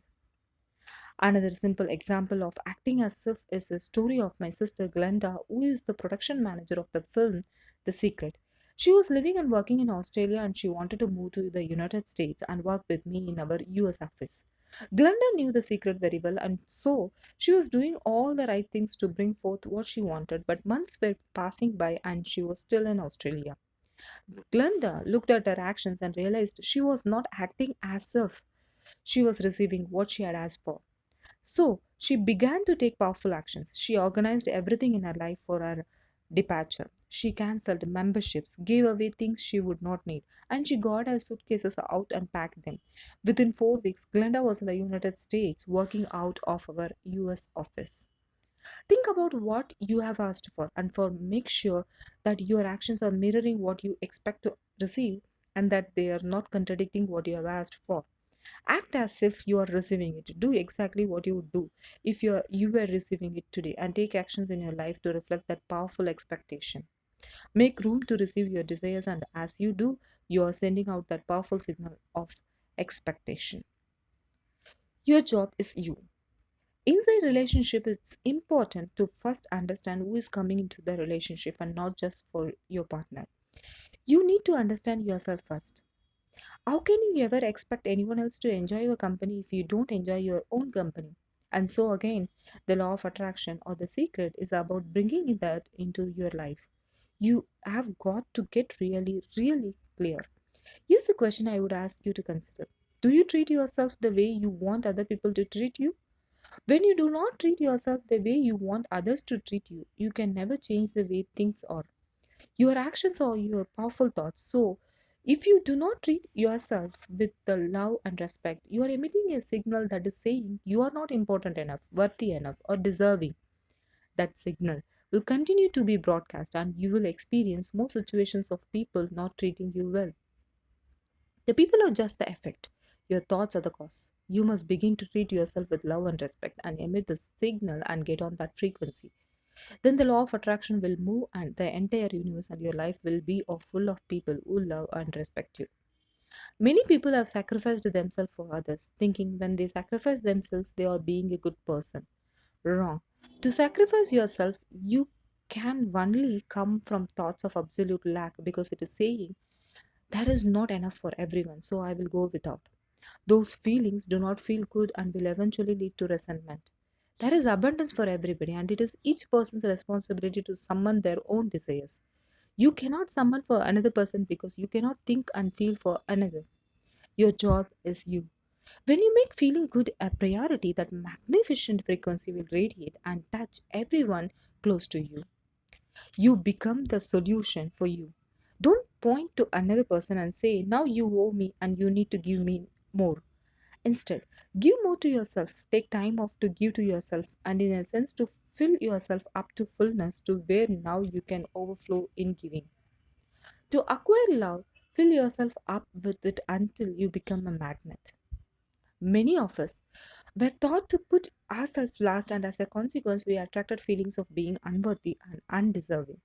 Another simple example of acting as if is the story of my sister Glenda, who is the production manager of the film The Secret. She was living and working in Australia and she wanted to move to the United States and work with me in our US office. Glenda knew The Secret very well and so she was doing all the right things to bring forth what she wanted, but months were passing by and she was still in Australia. Glenda looked at her actions and realized she was not acting as if she was receiving what she had asked for. So she began to take powerful actions. She organized everything in her life for her departure. She cancelled memberships, gave away things she would not need, and she got her suitcases out and packed them. Within 4 weeks, Glenda was in the United States working out of our US office. Think about what you have asked for and for make sure that your actions are mirroring what you expect to receive and that they are not contradicting what you have asked for. Act as if you are receiving it. Do exactly what you would do if you were receiving it today and take actions in your life to reflect that powerful expectation. Make room to receive your desires and as you do, you are sending out that powerful signal of expectation. Your job is you. Inside relationship, it's important to first understand who is coming into the relationship and not just for your partner. You need to understand yourself first. How can you ever expect anyone else to enjoy your company if you don't enjoy your own company? And so, again, the law of attraction or the secret is about bringing that into your life. You have got to get really, really clear. Here's the question I would ask you to consider. Do you treat yourself the way you want other people to treat you? When you do not treat yourself the way you want others to treat you, you can never change the way things are. Your actions are your powerful thoughts. So, if you do not treat yourself with the love and respect, you are emitting a signal that is saying you are not important enough, worthy enough, or deserving. That signal will continue to be broadcast, and you will experience more situations of people not treating you well. The people are just the effect. Your thoughts are the cause. You must begin to treat yourself with love and respect and emit the signal and get on that frequency. Then the law of attraction will move and the entire universe and your life will be full of people who love and respect you. Many people have sacrificed themselves for others, thinking when they sacrifice themselves, they are being a good person. Wrong. To sacrifice yourself, you can only come from thoughts of absolute lack because it is saying, there is not enough for everyone, so I will go without. Those feelings do not feel good and will eventually lead to resentment. There is abundance for everybody, and it is each person's responsibility to summon their own desires. You cannot summon for another person because you cannot think and feel for another. Your job is you. When you make feeling good a priority, that magnificent frequency will radiate and touch everyone close to you. You become the solution for you. Don't point to another person and say, now you owe me and you need to give me more. Instead, give more to yourself. Take time off to give to yourself and, in a sense, to fill yourself up to fullness to where now you can overflow in giving. To acquire love, fill yourself up with it until you become a magnet. Many of us were taught to put ourselves last, and as a consequence, we attracted feelings of being unworthy and undeserving.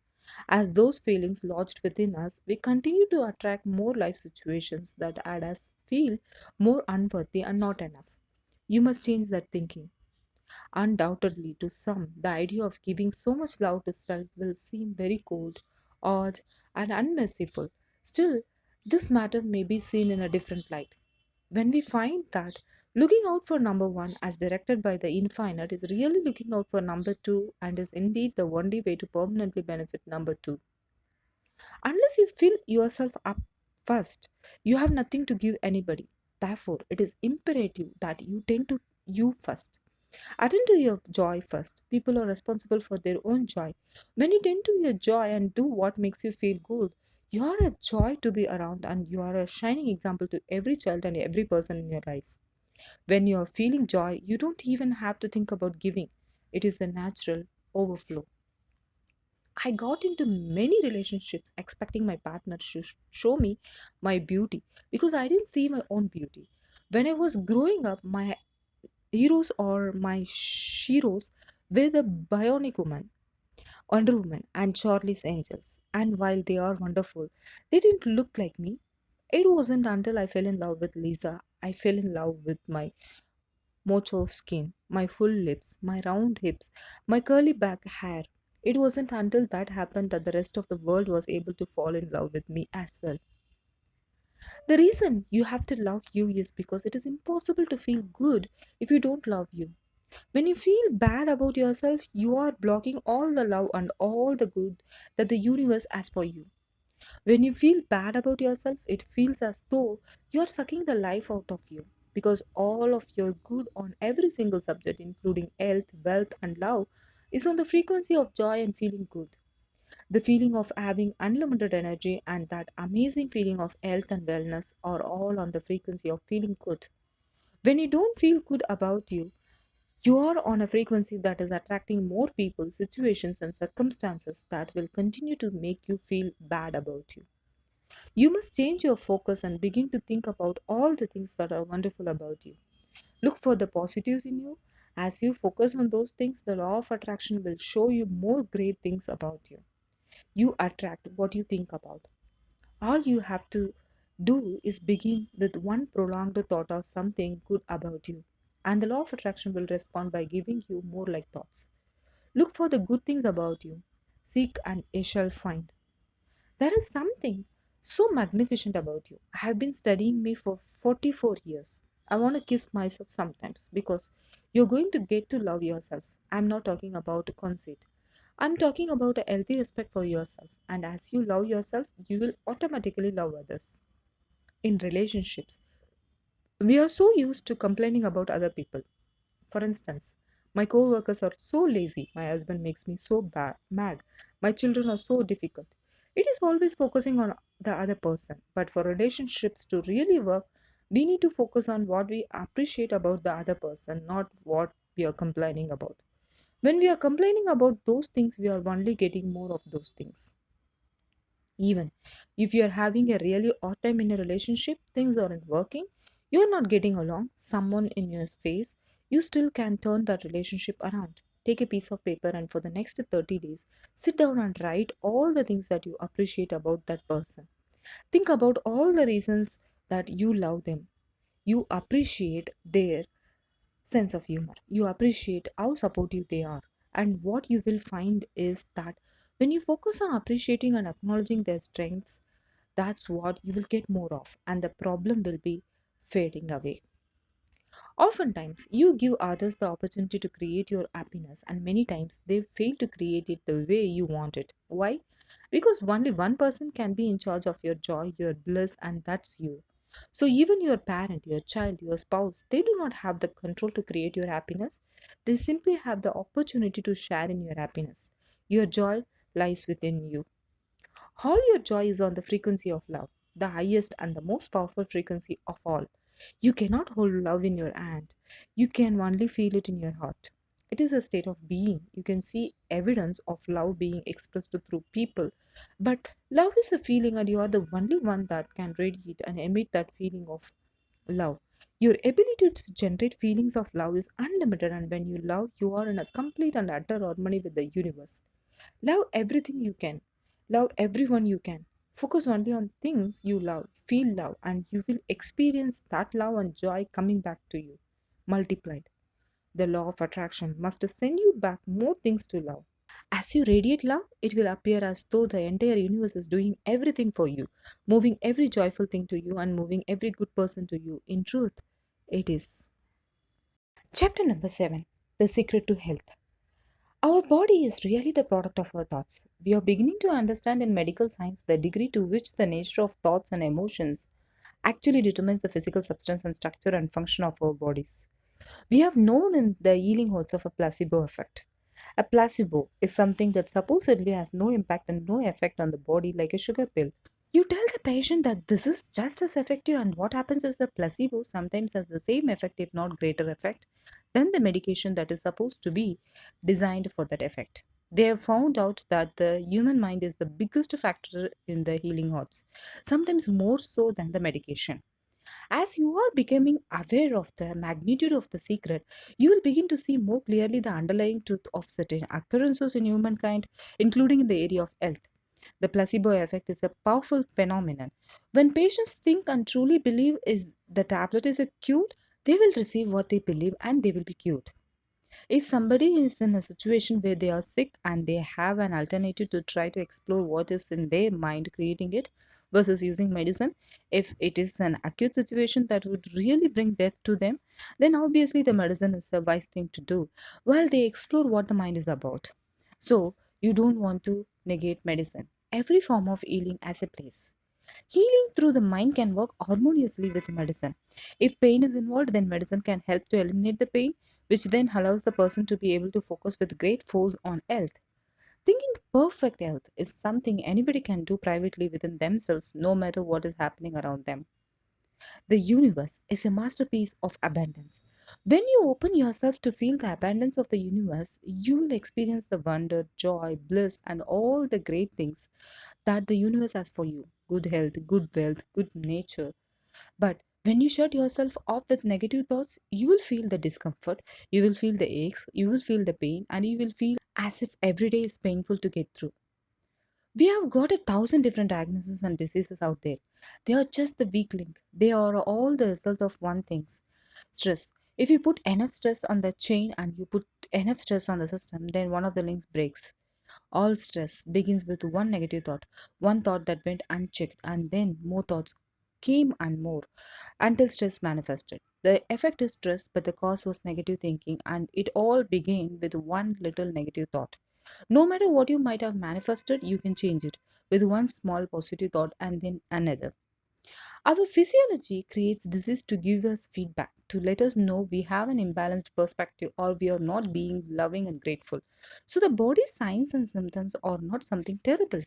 As those feelings lodged within us, we continue to attract more life situations that add us feel more unworthy and not enough. You must change that thinking. Undoubtedly, to some, the idea of giving so much love to self will seem very cold, odd, and unmerciful. Still, this matter may be seen in a different light. When we find that looking out for number one, as directed by the infinite, is really looking out for number two and is indeed the only way to permanently benefit number two. Unless you fill yourself up first, you have nothing to give anybody. Therefore, it is imperative that you tend to you first. Attend to your joy first. People are responsible for their own joy. When you tend to your joy and do what makes you feel good, you are a joy to be around and you are a shining example to every child and every person in your life. When you are feeling joy, you don't even have to think about giving. It is a natural overflow. I got into many relationships expecting my partner to show me my beauty because I didn't see my own beauty. When I was growing up, my heroes or my sheroes were the Bionic Woman, Wonder Woman, and Charlie's Angels. And while they are wonderful, they didn't look like me. It wasn't until I fell in love with Lisa, I fell in love with my mocho skin, my full lips, my round hips, my curly back hair. It wasn't until that happened that the rest of the world was able to fall in love with me as well. The reason you have to love you is because it is impossible to feel good if you don't love you. When you feel bad about yourself, you are blocking all the love and all the good that the universe has for you. When you feel bad about yourself, it feels as though you are sucking the life out of you because all of your good on every single subject, including health, wealth, and love, is on the frequency of joy and feeling good. The feeling of having unlimited energy and that amazing feeling of health and wellness are all on the frequency of feeling good. When you don't feel good about you, you are on a frequency that is attracting more people, situations, and circumstances that will continue to make you feel bad about you. You must change your focus and begin to think about all the things that are wonderful about you. Look for the positives in you. As you focus on those things, the law of attraction will show you more great things about you. You attract what you think about. All you have to do is begin with one prolonged thought of something good about you, and the law of attraction will respond by giving you more like thoughts. Look for the good things about you. Seek and ye shall find. There is something so magnificent about you. I have been studying me for 44 years. I want to kiss myself sometimes because you're going to get to love yourself. I'm not talking about a conceit. I'm talking about a healthy respect for yourself. And as you love yourself, you will automatically love others. In relationships, we are so used to complaining about other people. For instance, my co-workers are so lazy, my husband makes me so mad, my children are so difficult. It is always focusing on the other person. But for relationships to really work, we need to focus on what we appreciate about the other person, not what we are complaining about. When we are complaining about those things, we are only getting more of those things. Even if you are having a really odd time in a relationship, things aren't working, you're not getting along, someone in your face, you still can turn that relationship around. Take a piece of paper and for the next 30 days, sit down and write all the things that you appreciate about that person. Think about all the reasons that you love them. You appreciate their sense of humor. You appreciate how supportive they are. And what you will find is that when you focus on appreciating and acknowledging their strengths, that's what you will get more of, and the problem will be fading away. Oftentimes, you give others the opportunity to create your happiness, and many times they fail to create it the way you want it. Why? Because only one person can be in charge of your joy, your bliss, and that's you. So, even your parent, your child, your spouse, they do not have the control to create your happiness. They simply have the opportunity to share in your happiness. Your joy lies within you. All your joy is on the frequency of love, the highest and the most powerful frequency of all. You cannot hold love in your hand, you can only feel it in your heart. It is a state of being. You can see evidence of love being expressed through people. But love is a feeling, and you are the only one that can radiate and emit that feeling of love. Your ability to generate feelings of love is unlimited, and when you love, you are in a complete and utter harmony with the universe. Love everything you can. Love everyone you can. Focus only on things you love. Feel love, and you will experience that love and joy coming back to you, multiplied. The law of attraction must send you back more things to love. As you radiate love, it will appear as though the entire universe is doing everything for you, moving every joyful thing to you, and moving every good person to you. In truth, it is. Chapter number 7, The Secret to Health. Our body is really the product of our thoughts. We are beginning to understand in medical science the degree to which the nature of thoughts and emotions actually determines the physical substance and structure and function of our bodies. We have known in the healing odds of a placebo effect. A placebo is something that supposedly has no impact and no effect on the body, like a sugar pill. You tell the patient that this is just as effective, and what happens is the placebo sometimes has the same effect, if not greater effect, than the medication that is supposed to be designed for that effect. They have found out that the human mind is the biggest factor in the healing odds, sometimes more so than the medication. As you are becoming aware of the magnitude of the secret, you will begin to see more clearly the underlying truth of certain occurrences in humankind, including in the area of health. The placebo effect is a powerful phenomenon. When patients think and truly believe is the tablet is a cure, they will receive what they believe and they will be cured. If somebody is in a situation where they are sick and they have an alternative to try to explore what is in their mind creating it versus using medicine, if it is an acute situation that would really bring death to them, then obviously the medicine is a wise thing to do while they explore what the mind is about. So, you don't want to negate medicine. Every form of healing has a place. Healing through the mind can work harmoniously with medicine. If pain is involved, then medicine can help to eliminate the pain, which then allows the person to be able to focus with great force on health. Thinking perfect health is something anybody can do privately within themselves, no matter what is happening around them. The universe is a masterpiece of abundance. When you open yourself to feel the abundance of the universe, you will experience the wonder, joy, bliss, and all the great things that the universe has for you: good health, good wealth, good nature. But when you shut yourself off with negative thoughts, you will feel the discomfort, you will feel the aches, you will feel the pain, and you will feel as if every day is painful to get through. We have got 1,000 different diagnoses and diseases out there. They are just the weak link. They are all the result of one thing: stress. If you put enough stress on the chain and you put enough stress on the system, then one of the links breaks. All stress begins with one negative thought, one thought that went unchecked, and then more thoughts came and more until stress manifested. The effect is stress, but the cause was negative thinking, and it all began with one little negative thought. No matter what you might have manifested, you can change it with one small positive thought and then another. Our physiology creates disease to give us feedback, to let us know we have an imbalanced perspective or we are not being loving and grateful. So the body's signs and symptoms are not something terrible.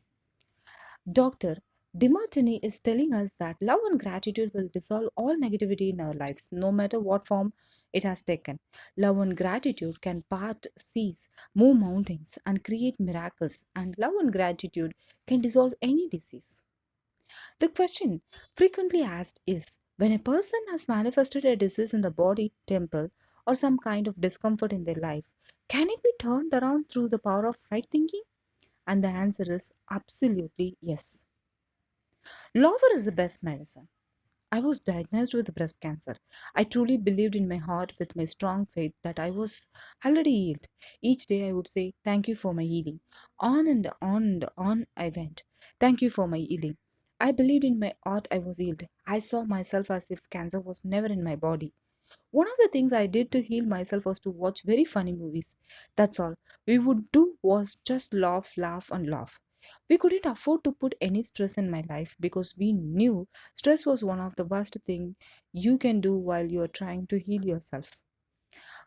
Dr. Demartini is telling us that love and gratitude will dissolve all negativity in our lives, no matter what form it has taken. Love and gratitude can part seas, move mountains, and create miracles, and love and gratitude can dissolve any disease. The question frequently asked is, when a person has manifested a disease in the body, temple, or some kind of discomfort in their life, can it be turned around through the power of right thinking? And the answer is absolutely yes. Laughter is the best medicine. I was diagnosed with breast cancer. I truly believed in my heart with my strong faith that I was already healed. Each day I would say, "Thank you for my healing." On and on and on I went. "Thank you for my healing." I believed in my heart I was healed. I saw myself as if cancer was never in my body. One of the things I did to heal myself was to watch very funny movies. That's all. We would do was just laugh, laugh, and laugh. We couldn't afford to put any stress in my life because we knew stress was one of the worst thing you can do while you are trying to heal yourself.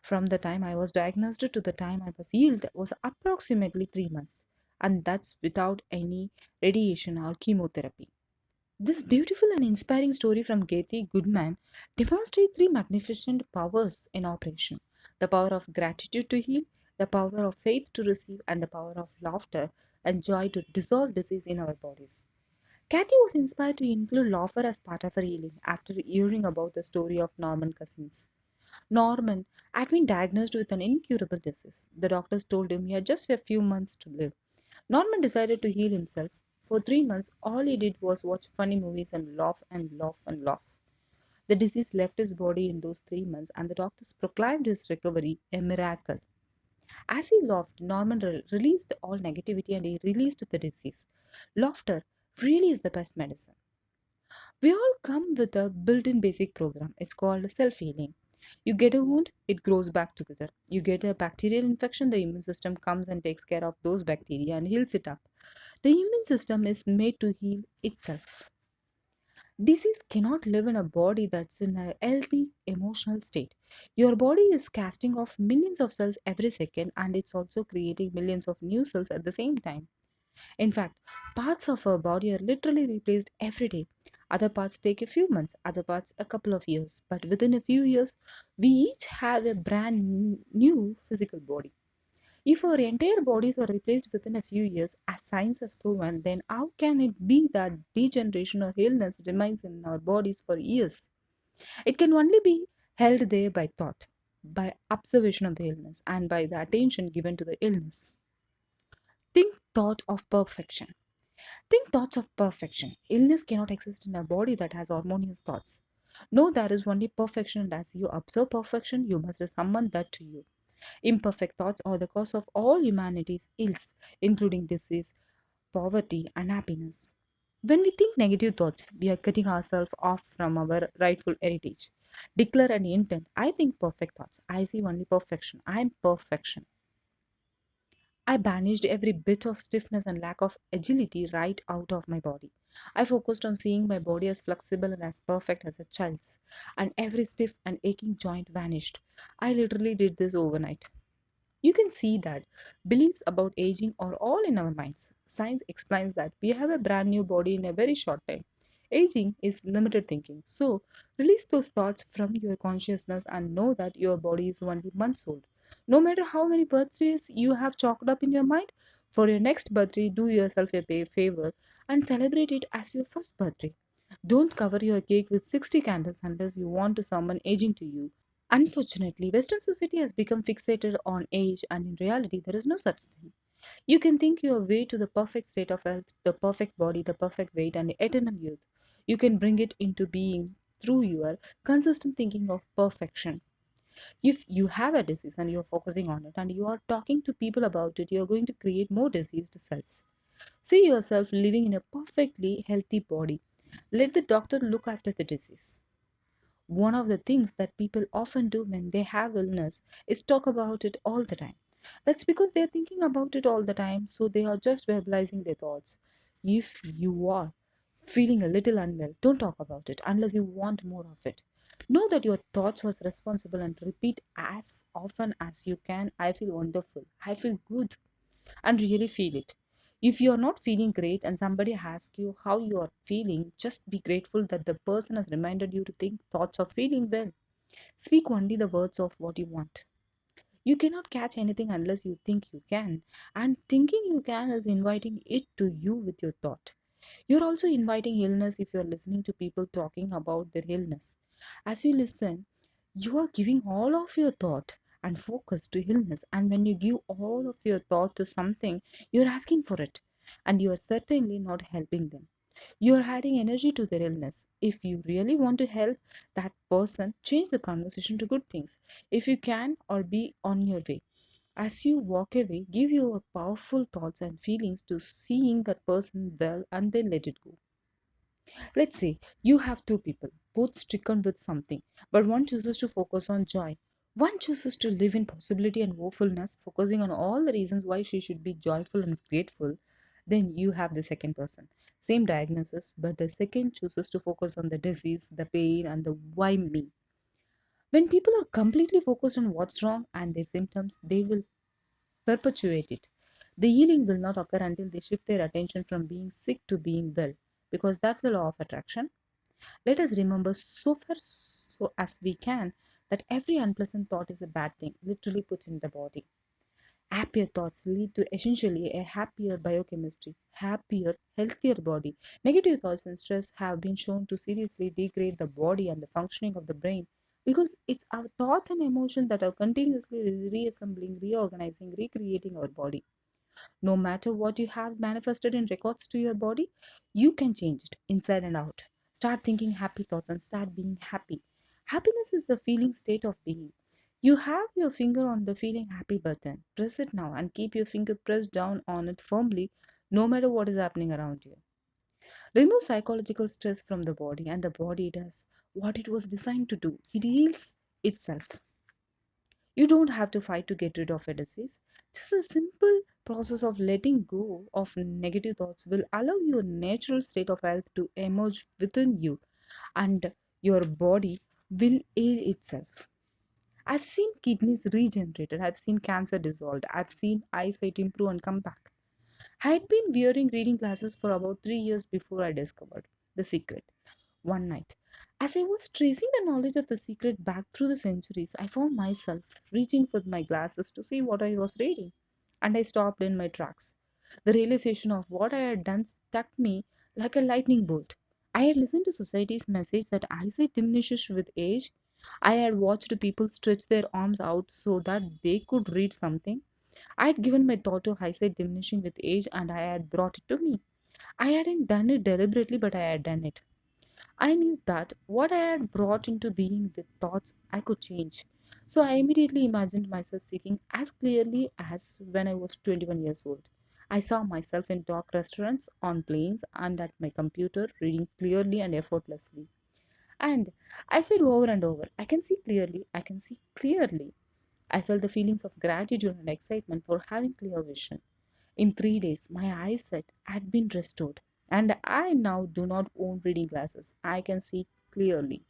From the time I was diagnosed to the time I was healed was approximately 3 months, and that's without any radiation or chemotherapy. This beautiful and inspiring story from Getty Goodman demonstrates three magnificent powers in operation: the power of gratitude to heal, the power of faith to receive, and the power of laughter and joy to dissolve disease in our bodies. Kathy was inspired to include laughter as part of her healing after hearing about the story of Norman Cousins. Norman had been diagnosed with an incurable disease. The doctors told him he had just a few months to live. Norman decided to heal himself. For 3 months, all he did was watch funny movies and laugh and laugh and laugh. The disease left his body in those 3 months, and the doctors proclaimed his recovery a miracle. As he laughed, Norman released all negativity and he released the disease. Laughter really is the best medicine. We all come with a built in basic program. It's called self healing. You get a wound, it grows back together. You get a bacterial infection, the immune system comes and takes care of those bacteria and heals it up. The immune system is made to heal itself. Disease cannot live in a body that's in a healthy emotional state. Your body is casting off millions of cells every second and it's also creating millions of new cells at the same time. In fact, parts of our body are literally replaced every day. Other parts take a few months, other parts a couple of years. But within a few years, we each have a brand new physical body. If our entire bodies are replaced within a few years, as science has proven, then how can it be that degeneration or illness remains in our bodies for years? It can only be held there by thought, by observation of the illness, and by the attention given to the illness. Think thought of perfection. Think thoughts of perfection. Illness cannot exist in a body that has harmonious thoughts. No, there is only perfection, and as you observe perfection, you must summon that to you. Imperfect thoughts are the cause of all humanity's ills, including disease, poverty, and happiness. When we think negative thoughts, we are cutting ourselves off from our rightful heritage. Declare an intent. I think perfect thoughts. I see only perfection. I am perfection. I banished every bit of stiffness and lack of agility right out of my body. I focused on seeing my body as flexible and as perfect as a child's, and every stiff and aching joint vanished. I literally did this overnight. You can see that beliefs about aging are all in our minds. Science explains that we have a brand new body in a very short time. Aging is limited thinking. So, release those thoughts from your consciousness and know that your body is only months old. No matter how many birthdays you have chalked up in your mind, for your next birthday, do yourself a favor and celebrate it as your first birthday. Don't cover your cake with 60 candles unless you want to summon aging to you. Unfortunately, Western society has become fixated on age, and in reality, there is no such thing. You can think your way to the perfect state of health, the perfect body, the perfect weight, and eternal youth. You can bring it into being through your consistent thinking of perfection. If you have a disease and you're focusing on it and you are talking to people about it, you're going to create more diseased cells. See yourself living in a perfectly healthy body. Let the doctor look after the disease. One of the things that people often do when they have illness is talk about it all the time. That's because they're thinking about it all the time, so they are just verbalizing their thoughts. If you are feeling a little unwell, don't talk about it unless you want more of it. Know that your thoughts was responsible and repeat as often as you can. I feel wonderful. I feel good and really feel it. If you are not feeling great and somebody asks you how you are feeling, just be grateful that the person has reminded you to think thoughts of feeling well. Speak only the words of what you want. You cannot catch anything unless you think you can, and thinking you can is inviting it to you with your thought. You're also inviting illness if you're listening to people talking about their illness. As you listen, you are giving all of your thought and focus to illness. And when you give all of your thought to something, you're asking for it. And you are certainly not helping them. You're adding energy to their illness. If you really want to help that person, change the conversation to good things. If you can, or be on your way. As you walk away, give your powerful thoughts and feelings to seeing that person well and then let it go. Let's say you have two people, both stricken with something, but one chooses to focus on joy. One chooses to live in possibility and woefulness, focusing on all the reasons why she should be joyful and grateful. Then you have the second person. Same diagnosis, but the second chooses to focus on the disease, the pain, and the why me. When people are completely focused on what's wrong and their symptoms, they will perpetuate it. The healing will not occur until they shift their attention from being sick to being well, because that's the law of attraction. Let us remember so far so as we can that every unpleasant thought is a bad thing, literally put in the body. Happier thoughts lead to essentially a happier biochemistry, happier, healthier body. Negative thoughts and stress have been shown to seriously degrade the body and the functioning of the brain because it's our thoughts and emotions that are continuously reassembling, reorganizing, recreating our body. No matter what you have manifested in records to your body, you can change it inside and out. Start thinking happy thoughts and start being happy. Happiness is the feeling state of being. You have your finger on the feeling happy button. Press it now and keep your finger pressed down on it firmly no matter what is happening around you. Remove psychological stress from the body, and the body does what it was designed to do. It heals itself. You don't have to fight to get rid of a disease. Just a simple process of letting go of negative thoughts will allow your natural state of health to emerge within you, and your body will heal itself. I've seen kidneys regenerated, I've seen cancer dissolved, I've seen eyesight improve and come back. I had been wearing reading glasses for about 3 years before I discovered the secret. One night, as I was tracing the knowledge of the secret back through the centuries, I found myself reaching for my glasses to see what I was reading, and I stopped in my tracks. The realization of what I had done struck me like a lightning bolt. I had listened to society's message that eyesight diminishes with age. I had watched people stretch their arms out so that they could read something. I had given my thought to eyesight diminishing with age and I had brought it to me. I hadn't done it deliberately, but I had done it. I knew that what I had brought into being with thoughts I could change. So I immediately imagined myself seeing as clearly as when I was 21 years old. I saw myself in dark restaurants, on planes, and at my computer, reading clearly and effortlessly. And I said over and over, I can see clearly, I can see clearly. I felt the feelings of gratitude and excitement for having clear vision. In 3 days, my eyesight had been restored, and I now do not own reading glasses. I can see clearly.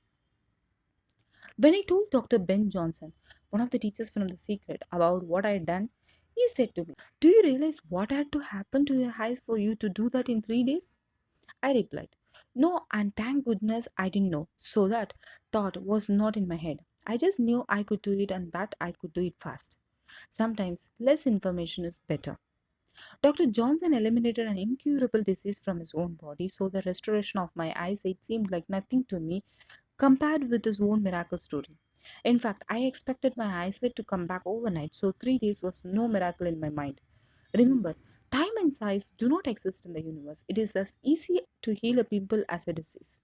When I told Dr. Ben Johnson, one of the teachers from The Secret, about what I had done, he said to me, "Do you realize what had to happen to your eyes for you to do that in 3 days?" I replied, "No, and thank goodness I didn't know. So that thought was not in my head. I just knew I could do it and that I could do it fast. Sometimes less information is better." Dr. Johnson eliminated an incurable disease from his own body, so the restoration of my eyesight seemed like nothing to me compared with his own miracle story. In fact, I expected my eyesight to come back overnight, so 3 days was no miracle in my mind. Remember, time and size do not exist in the universe. It is as easy to heal a pimple as a disease.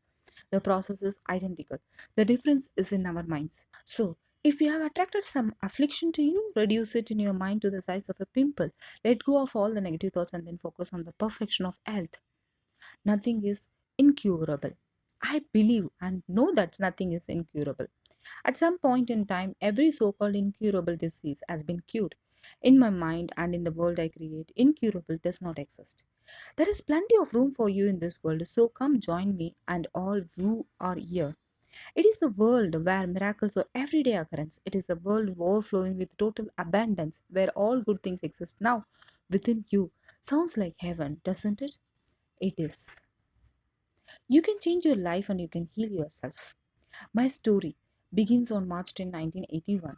The process is identical. The difference is in our minds. So, if you have attracted some affliction to you, reduce it in your mind to the size of a pimple. Let go of all the negative thoughts and then focus on the perfection of health. Nothing is incurable. I believe and know that nothing is incurable. At some point in time, every so called incurable disease has been cured. In my mind and in the world I create, incurable does not exist. There is plenty of room for you in this world, so come join me and all who are here. It is the world where miracles are everyday occurrence. It is a world overflowing with total abundance, where all good things exist now within you. Sounds like heaven, doesn't it? It is. You can change your life and you can heal yourself. My story begins on March 10, 1981.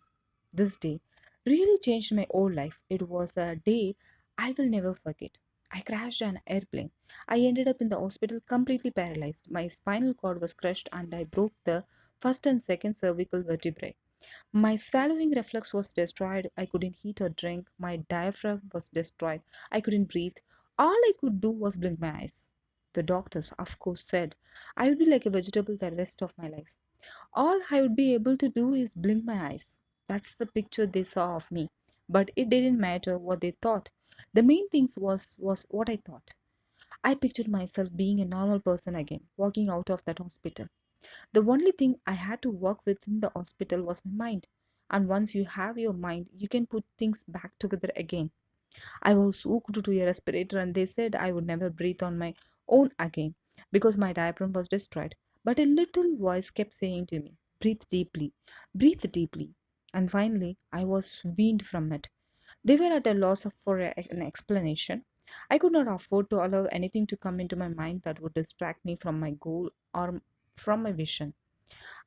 This day really changed my whole life. It was a day I will never forget. I crashed an airplane. I ended up in the hospital completely paralyzed. My spinal cord was crushed and I broke the first and second cervical vertebrae. My swallowing reflex was destroyed. I couldn't eat or drink. My diaphragm was destroyed. I couldn't breathe. All I could do was blink my eyes. The doctors, of course, said I would be like a vegetable the rest of my life. All I would be able to do is blink my eyes. That's the picture they saw of me. But it didn't matter what they thought. The main things was what I thought. I pictured myself being a normal person again, walking out of that hospital. The only thing I had to work within the hospital was my mind. And once you have your mind, you can put things back together again. I was hooked to a respirator and they said I would never breathe on my own again because my diaphragm was destroyed. But a little voice kept saying to me, breathe deeply, breathe deeply. And finally, I was weaned from it. They were at a loss for an explanation. I could not afford to allow anything to come into my mind that would distract me from my goal or from my vision.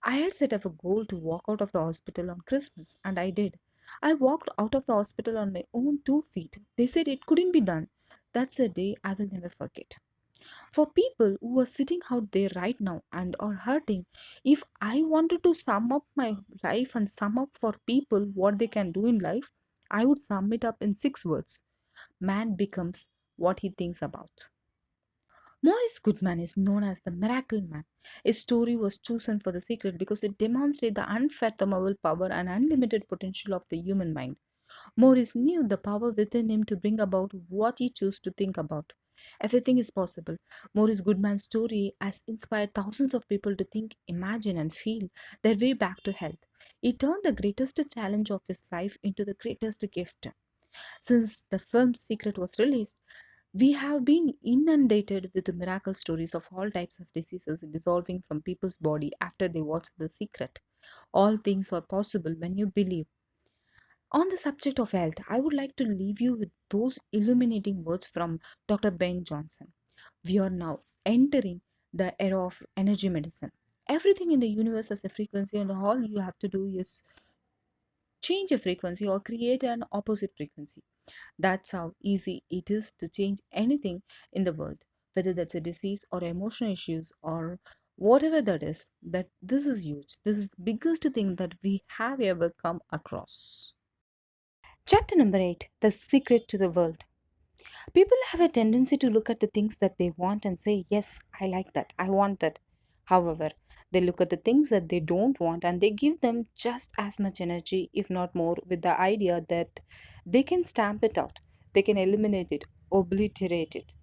I had set up a goal to walk out of the hospital on Christmas, and I did. I walked out of the hospital on my own 2 feet. They said it couldn't be done. That's a day I will never forget. For people who are sitting out there right now and are hurting, if I wanted to sum up my life and sum up for people what they can do in life, I would sum it up in 6 words. Man becomes what he thinks about. Maurice Goodman is known as the Miracle Man. His story was chosen for the secret because it demonstrates the unfathomable power and unlimited potential of the human mind. Maurice knew the power within him to bring about what he chose to think about. Everything is possible. Maurice Goodman's story has inspired thousands of people to think, imagine, and feel their way back to health. He turned the greatest challenge of his life into the greatest gift. Since the film Secret was released, we have been inundated with the miracle stories of all types of diseases dissolving from people's body after they watch The Secret. All things are possible when you believe. On the subject of health, I would like to leave you with those illuminating words from Dr. Ben Johnson. We are now entering the era of energy medicine. Everything in the universe has a frequency, and all you have to do is change a frequency or create an opposite frequency. That's how easy it is to change anything in the world, whether that's a disease or emotional issues or whatever that is. That this is huge. This is the biggest thing that we have ever come across. Chapter number 8: The Secret to the World. People have a tendency to look at the things that they want and say, yes, I like that, I want that. However, they look at the things that they don't want and they give them just as much energy, if not more, with the idea that they can stamp it out, they can eliminate it, obliterate it.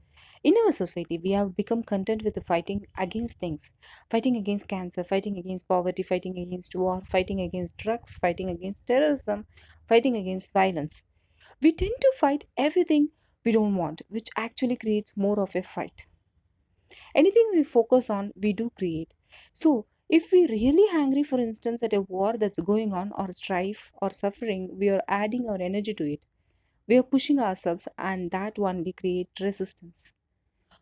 In our society, we have become content with the fighting against things, fighting against cancer, fighting against poverty, fighting against war, fighting against drugs, fighting against terrorism, fighting against violence. We tend to fight everything we don't want, which actually creates more of a fight. Anything we focus on, we do create. So, if we really angry, for instance, at a war that's going on, or strife, or suffering, we are adding our energy to it. We are pushing ourselves, and that only create resistance.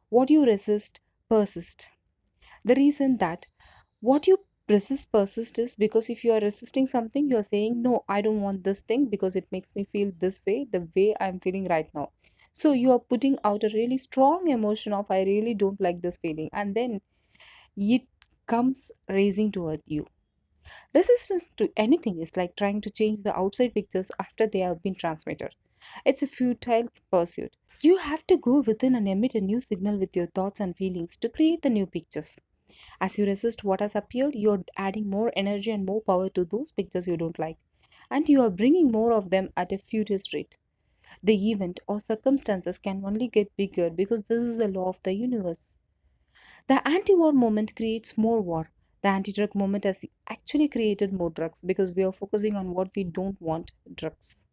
What you resist persist. The reason that what you resist persist is because if you are resisting something, you are saying, no, I don't want this thing because it makes me feel this way, the way I'm feeling right now. So you are putting out a really strong emotion of, I really don't like this feeling. And then it comes raising toward you. Resistance to anything is like trying to change the outside pictures after they have been transmitted. It's a futile pursuit. You have to go within and emit a new signal with your thoughts and feelings to create the new pictures. As you resist what has appeared, you're adding more energy and more power to those pictures you don't like. And you are bringing more of them at a furious rate. The event or circumstances can only get bigger because this is the law of the universe. The anti war movement creates more war. The anti drug movement has actually created more drugs because we are focusing on what we don't want drugs.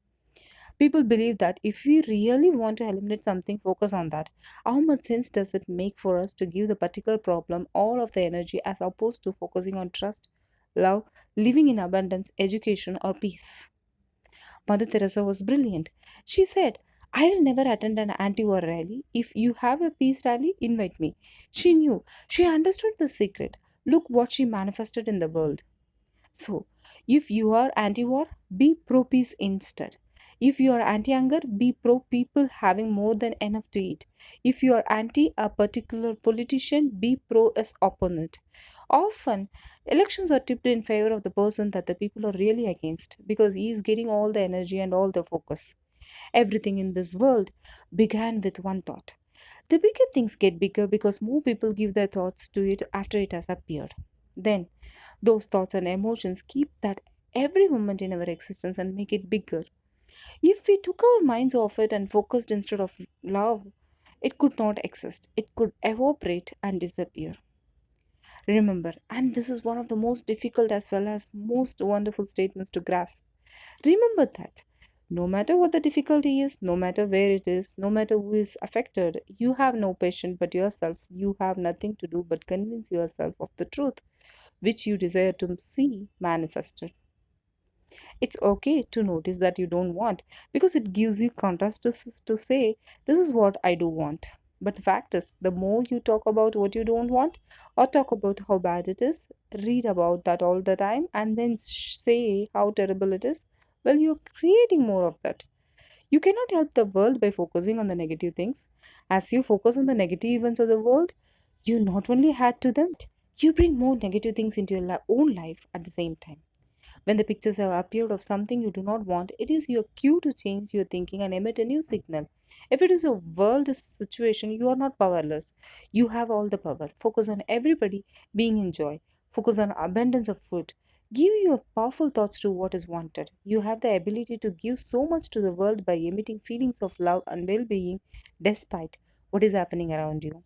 People believe that if we really want to eliminate something, focus on that. How much sense does it make for us to give the particular problem all of the energy as opposed to focusing on trust, love, living in abundance, education, or peace? Mother Teresa was brilliant. She said, I will never attend an anti war rally. If you have a peace rally, invite me. She knew, she understood the secret. Look what she manifested in the world. So, if you are anti war, be pro peace instead. If you are anti anger, be pro people having more than enough to eat. If you are anti a particular politician, be pro his opponent. Often, elections are tipped in favor of the person that the people are really against because he is getting all the energy and all the focus. Everything in this world began with one thought. The bigger things get bigger because more people give their thoughts to it after it has appeared. Then, those thoughts and emotions keep that every moment in our existence and make it bigger. If we took our minds off it and focused instead of love, it could not exist. It could evaporate and disappear. Remember, and this is one of the most difficult as well as most wonderful statements to grasp. Remember that no matter what the difficulty is, no matter where it is, no matter who is affected, you have no patient but yourself. You have nothing to do but convince yourself of the truth which you desire to see manifested. It's okay to notice that you don't want because it gives you contrast to say, this is what I do want. But the fact is, the more you talk about what you don't want or talk about how bad it is, read about that all the time, and then say how terrible it is, well, you're creating more of that. You cannot help the world by focusing on the negative things. As you focus on the negative events of the world, you not only add to them, you bring more negative things into your own life at the same time. When the pictures have appeared of something you do not want, it is your cue to change your thinking and emit a new signal. If it is a world situation, you are not powerless. You have all the power. Focus on everybody being in joy. Focus on abundance of food. Give your powerful thoughts to what is wanted. You have the ability to give so much to the world by emitting feelings of love and well being despite what is happening around you.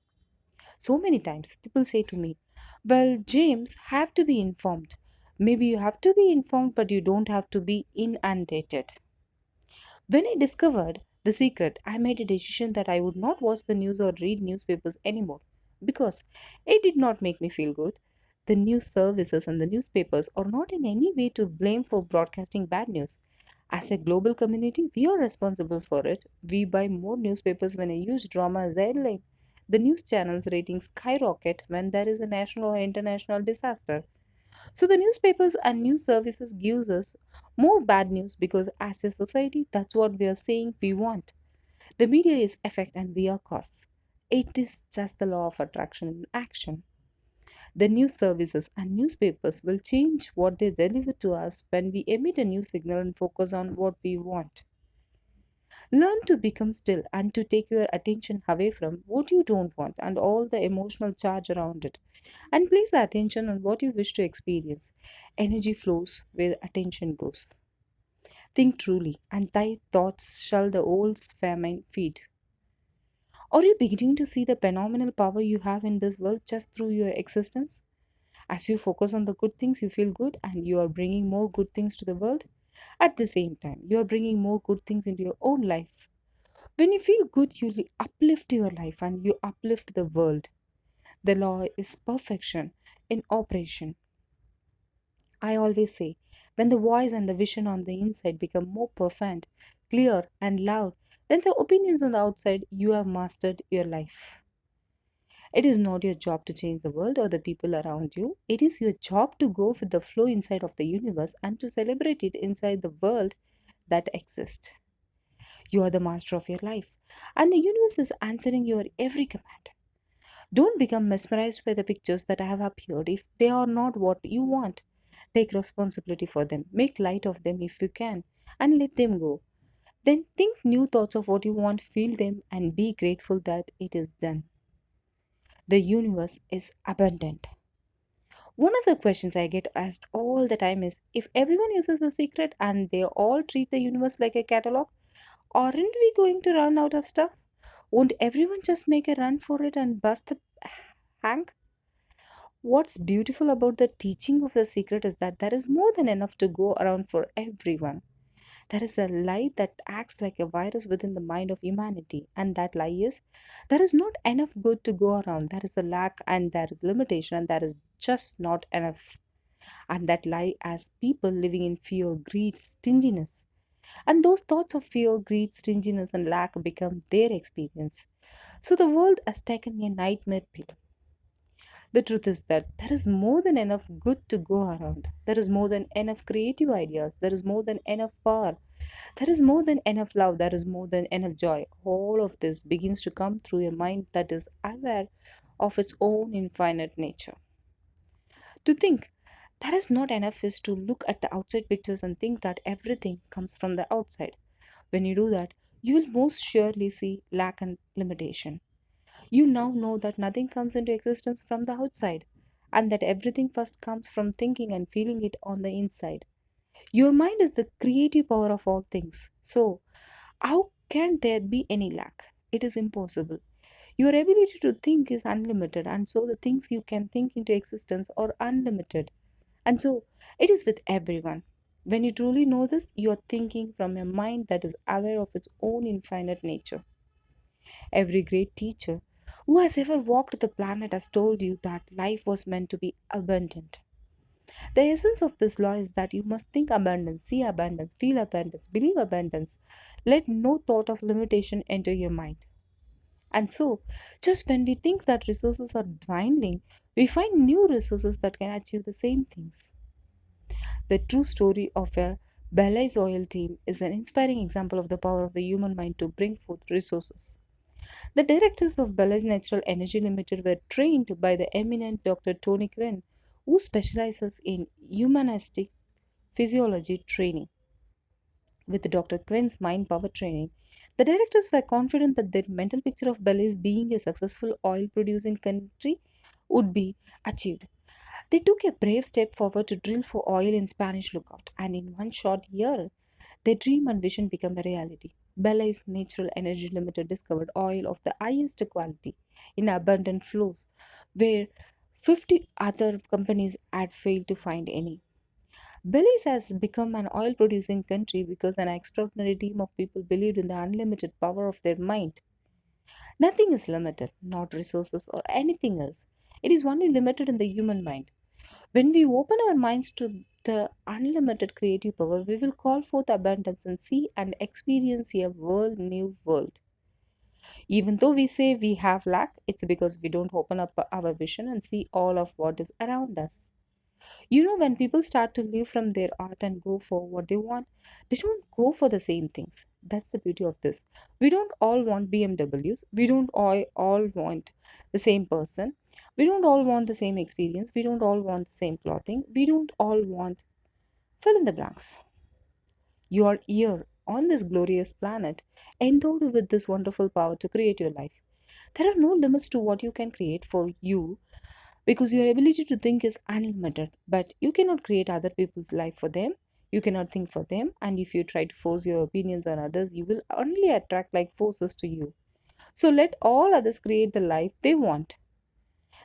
So many times people say to me, well, James, have to be informed. Maybe you have to be informed, but you don't have to be inundated. When I discovered the secret, I made a decision that I would not watch the news or read newspapers anymore because it did not make me feel good. The news services and the newspapers are not in any way to blame for broadcasting bad news. As a global community, we are responsible for it. We buy more newspapers when a huge drama is the headline. The news channels ratings skyrocket when there is a national or international disaster. So the newspapers and news services gives us more bad news because as a society that's what we are saying we want. The media is effect and we are cause. It is just the law of attraction in action. The news services and newspapers will change what they deliver to us when we emit a new signal and focus on what we want. Learn to become still and to take your attention away from what you don't want and all the emotional charge around it, and place the attention on what you wish to experience. Energy flows where attention goes. Think truly, and thy thoughts shall the old famine feed. Are you beginning to see the phenomenal power you have in this world just through your existence? As you focus on the good things, you feel good and you are bringing more good things to the world. At the same time, you are bringing more good things into your own life. When you feel good, you uplift your life and you uplift the world. The law is perfection in operation. I always say, when the voice and the vision on the inside become more profound, clear, and loud than the opinions on the outside, you have mastered your life. It is not your job to change the world or the people around you. It is your job to go with the flow inside of the universe and to celebrate it inside the world that exists. You are the master of your life, and the universe is answering your every command. Don't become mesmerized by the pictures that have appeared if they are not what you want. Take responsibility for them, make light of them if you can, and let them go. Then think new thoughts of what you want, feel them, and be grateful that it is done. The universe is abundant. One of the questions I get asked all the time is if everyone uses the secret and they all treat the universe like a catalog, aren't we going to run out of stuff? Won't everyone just make a run for it and bust the hank? What's beautiful about the teaching of the secret is that there is more than enough to go around for everyone. There is a lie that acts like a virus within the mind of humanity, and that lie is there is not enough good to go around. There is a lack, and there is limitation, and there is just not enough. And that lie has people living in fear, greed, stinginess. And those thoughts of fear, greed, stinginess, and lack become their experience. So the world has taken a nightmare pill. The truth is that there is more than enough good to go around. There is more than enough creative ideas. There is more than enough power. There is more than enough love. There is more than enough joy. All of this begins to come through a mind that is aware of its own infinite nature. To think there is not enough is to look at the outside pictures and think that everything comes from the outside. When you do that, you will most surely see lack and limitation. You now know that nothing comes into existence from the outside, and that everything first comes from thinking and feeling it on the inside. Your mind is the creative power of all things. So, how can there be any lack? It is impossible. Your ability to think is unlimited, and so the things you can think into existence are unlimited. And so it is with everyone. When you truly know this, you are thinking from a mind that is aware of its own infinite nature. Every great teacher who has ever walked the planet has told you that life was meant to be abundant. The essence of this law is that you must think abundance, see abundance, feel abundance, believe abundance. Let no thought of limitation enter your mind. And so, just when we think that resources are dwindling, we find new resources that can achieve the same things. The true story of a Belize oil team is an inspiring example of the power of the human mind to bring forth resources. The directors of Belize Natural Energy Limited were trained by the eminent Dr. Tony Quinn, who specializes in humanistic physiology training. With Dr. Quinn's mind power training, the directors were confident that their mental picture of Belize being a successful oil producing country would be achieved. They took a brave step forward to drill for oil in Spanish Lookout, and in one short year, their dream and vision became a reality. Belize Natural Energy Limited discovered oil of the highest quality in abundant flows, where 50 other companies had failed to find any. Belize has become an oil producing country because an extraordinary team of people believed in the unlimited power of their mind. Nothing is limited, not resources or anything else. It is only limited in the human mind. When we open our minds to the unlimited creative power, we will call forth abundance and see and experience a world new world. Even though we say we have lack, it's because we don't open up our vision and see all of what is around us. You know, when people start to live from their art and go for what they want, they don't go for the same things. That's the beauty of this. We don't all want BMWs. We don't all want the same person. We don't all want the same experience. We don't all want the same clothing. We don't all want fill in the blanks. You are here on this glorious planet, endowed with this wonderful power to create your life. There are no limits to what you can create for you because your ability to think is unlimited, but you cannot create other people's life for them. You cannot think for them, and if you try to force your opinions on others, you will only attract like forces to you. So let all others create the life they want.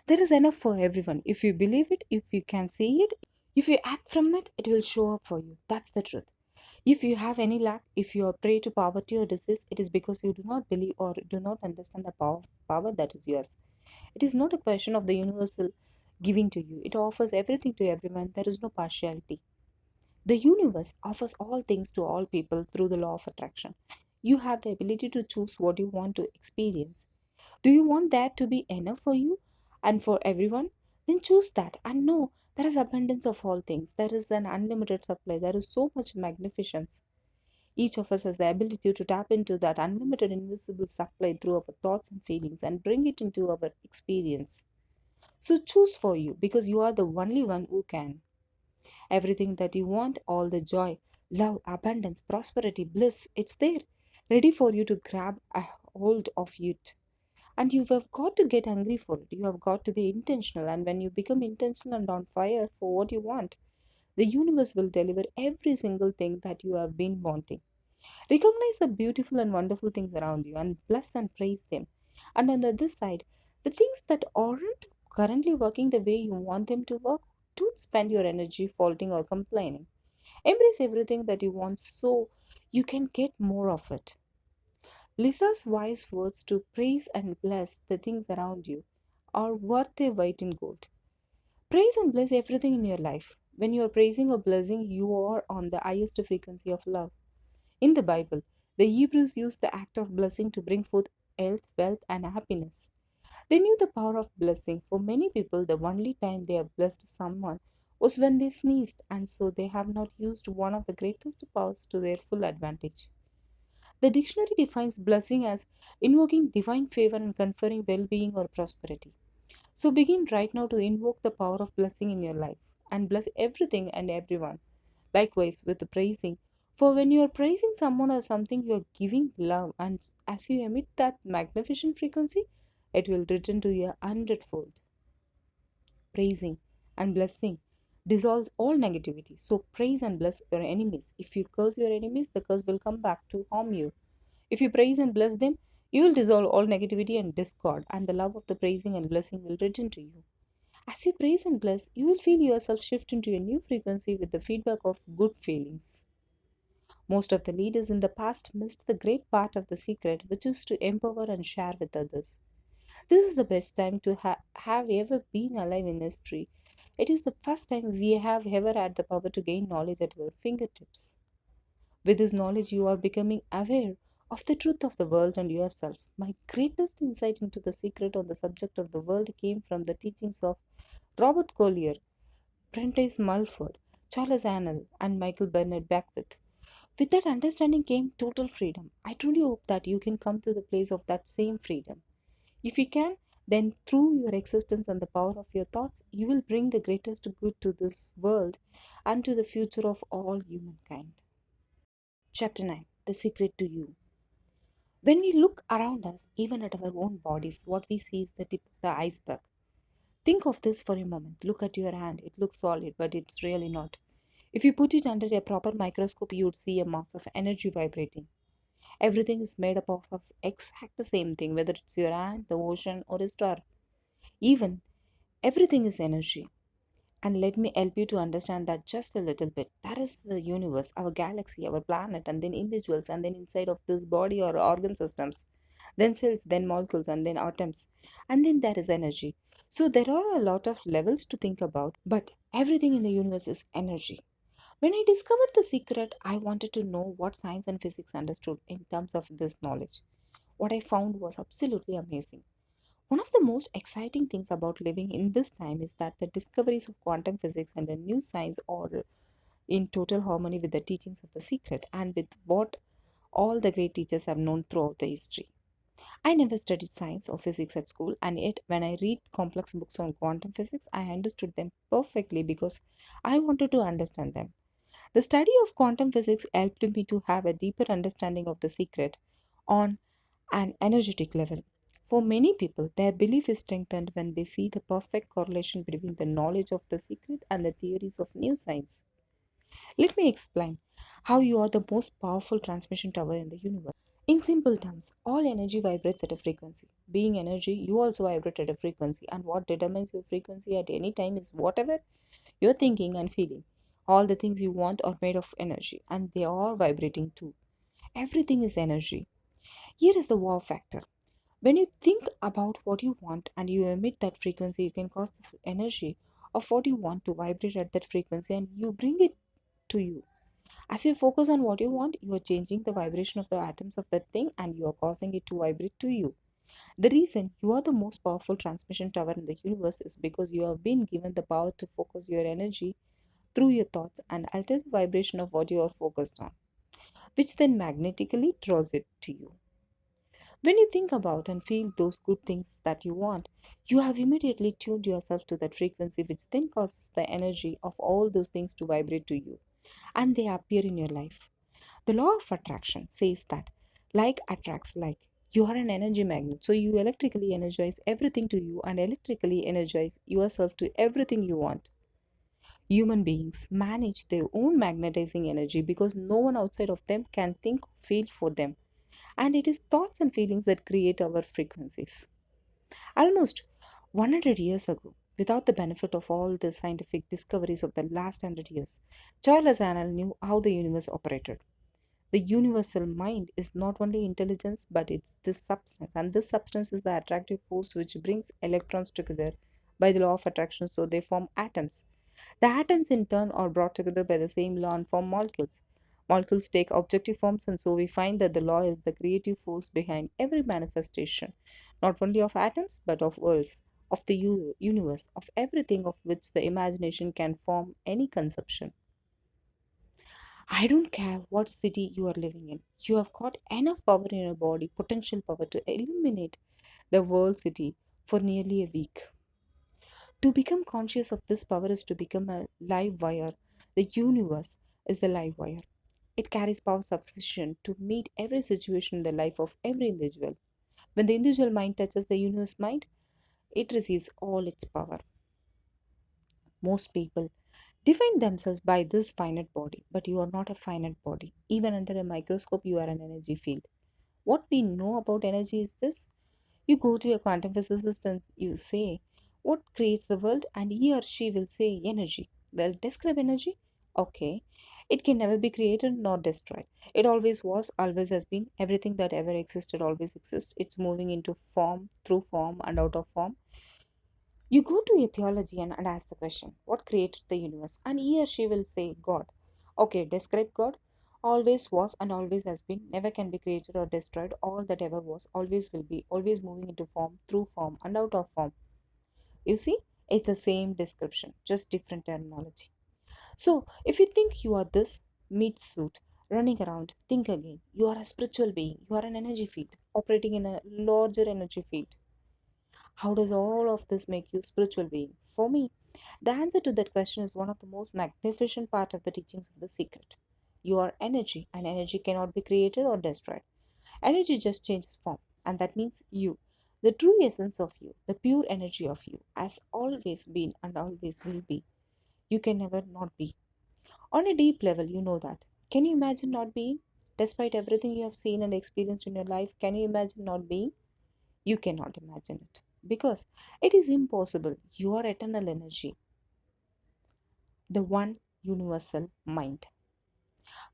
There is enough for everyone. If you believe it, if you can see it, if you act from it, it will show up for you. That's the truth. If you have any lack, if you are prey to poverty or disease, it is because you do not believe or do not understand the power that is yours. It is not a question of the universal giving to you. It offers everything to everyone. There is no partiality. The universe offers all things to all people through the law of attraction. You have the ability to choose what you want to experience. Do you want that to be enough for you and for everyone? Then choose that and know there is abundance of all things. There is an unlimited supply. There is so much magnificence. Each of us has the ability to tap into that unlimited invisible supply through our thoughts and feelings and bring it into our experience. So choose for you because you are the only one who can. Everything that you want, all the joy, love, abundance, prosperity, bliss, it's there, ready for you to grab a hold of it. And you have got to get hungry for it. You have got to be intentional. And when you become intentional and on fire for what you want, the universe will deliver every single thing that you have been wanting. Recognize the beautiful and wonderful things around you and bless and praise them. And on the other side, the things that aren't currently working the way you want them to work, don't spend your energy faulting or complaining. Embrace everything that you want so you can get more of it. Lisa's wise words to praise and bless the things around you are worth their weight in gold. Praise and bless everything in your life. When you are praising or blessing, you are on the highest frequency of love. In the Bible, the Hebrews used the act of blessing to bring forth health, wealth, and happiness. They knew the power of blessing. For many people, the only time they have blessed someone was when they sneezed, and so they have not used one of the greatest powers to their full advantage. The dictionary defines blessing as invoking divine favor and conferring well being or prosperity. So begin right now to invoke the power of blessing in your life and bless everything and everyone. Likewise, with the praising. For when you are praising someone or something, you are giving love, and as you emit that magnificent frequency, it will return to you a hundredfold. Praising and blessing dissolves all negativity. So praise and bless your enemies. If you curse your enemies, the curse will come back to harm you. If you praise and bless them, you will dissolve all negativity and discord, and the love of the praising and blessing will return to you. As you praise and bless, you will feel yourself shift into a new frequency with the feedback of good feelings. Most of the leaders in the past missed the great part of the secret, which is to empower and share with others. This is the best time to have ever been alive in history. It is the first time we have ever had the power to gain knowledge at our fingertips. With this knowledge, you are becoming aware of the truth of the world and yourself. My greatest insight into the secret on the subject of the world came from the teachings of Robert Collier, Prentice Mulford, Charles Annell, and Michael Bernard Beckwith. With that understanding came total freedom. I truly hope that you can come to the place of that same freedom. If you can, then through your existence and the power of your thoughts, you will bring the greatest good to this world and to the future of all humankind. Chapter 9, The Secret to You. When we look around us, even at our own bodies, what we see is the tip of the iceberg. Think of this for a moment. Look at your hand. It looks solid, but it's really not. If you put it under a proper microscope, you would see a mass of energy vibrating. Everything is made up of exact the same thing, whether it's your hand, the ocean, or a star. Even everything is energy. And let me help you to understand that just a little bit. That is the universe, our galaxy, our planet, and then individuals, and then inside of this body or organ systems, then cells, then molecules, and then atoms, and then there is energy. So there are a lot of levels to think about, but everything in the universe is energy. When I discovered the secret, I wanted to know what science and physics understood in terms of this knowledge. What I found was absolutely amazing. One of the most exciting things about living in this time is that the discoveries of quantum physics and the new science are in total harmony with the teachings of the secret and with what all the great teachers have known throughout the history. I never studied science or physics at school, and yet when I read complex books on quantum physics, I understood them perfectly because I wanted to understand them. The study of quantum physics helped me to have a deeper understanding of the secret on an energetic level. For many people, their belief is strengthened when they see the perfect correlation between the knowledge of the secret and the theories of new science. Let me explain how you are the most powerful transmission tower in the universe. In simple terms, all energy vibrates at a frequency. Being energy, you also vibrate at a frequency, and what determines your frequency at any time is whatever you're thinking and feeling. All the things you want are made of energy, and they are vibrating too. Everything is energy. Here is the wow factor. When you think about what you want and you emit that frequency, you can cause the energy of what you want to vibrate at that frequency and you bring it to you. As you focus on what you want, you are changing the vibration of the atoms of that thing and you are causing it to vibrate to you. The reason you are the most powerful transmission tower in the universe is because you have been given the power to focus your energy through your thoughts and alter the vibration of what you are focused on, which then magnetically draws it to you. When you think about and feel those good things that you want, you have immediately tuned yourself to that frequency, which then causes the energy of all those things to vibrate to you and they appear in your life. The law of attraction says that like attracts like. You are an energy magnet, so you electrically energize everything to you and electrically energize yourself to everything you want. Human beings manage their own magnetizing energy because no one outside of them can think or feel for them. And it is thoughts and feelings that create our frequencies. Almost 100 years ago, without the benefit of all the scientific discoveries of the last 100 years, Charles Annell knew how the universe operated. The universal mind is not only intelligence, but it's this substance, and this substance is the attractive force which brings electrons together by the law of attraction, so they form atoms. The atoms, in turn, are brought together by the same law and form molecules. Molecules take objective forms, and so we find that the law is the creative force behind every manifestation, not only of atoms, but of worlds, of the universe, of everything of which the imagination can form any conception. I don't care what city you are living in, you have got enough power in your body, potential power, to illuminate the world city for nearly a week. To become conscious of this power is to become a live wire. The universe is the live wire. It carries power sufficient to meet every situation in the life of every individual. When the individual mind touches the universe mind, it receives all its power. Most people define themselves by this finite body, but you are not a finite body. Even under a microscope, you are an energy field. What we know about energy is this: you go to a quantum physicist and you say, what creates the world? And he or she will say, energy. Well, describe energy. Okay. It can never be created nor destroyed. It always was, always has been. Everything that ever existed always exists. It's moving into form, through form, and out of form. You go to a theologian and ask the question, what created the universe? And he or she will say, God. Okay, describe God. Always was and always has been, never can be created or destroyed. All that ever was, always will be, always moving into form, through form, and out of form. You see, it's the same description, just different terminology. So, if you think you are this meat suit running around, think again. You are a spiritual being, you are an energy field operating in a larger energy field. How does all of this make you spiritual being? For me, the answer to that question is one of the most magnificent part of the teachings of the secret. You are energy, and energy cannot be created or destroyed. Energy just changes form, and that means you, the true essence of you, the pure energy of you, has always been and always will be. You can never not be. On a deep level, you know that. Can you imagine not being? Despite everything you have seen and experienced in your life, can you imagine not being? You cannot imagine it because it is impossible. You are eternal energy, the one universal mind.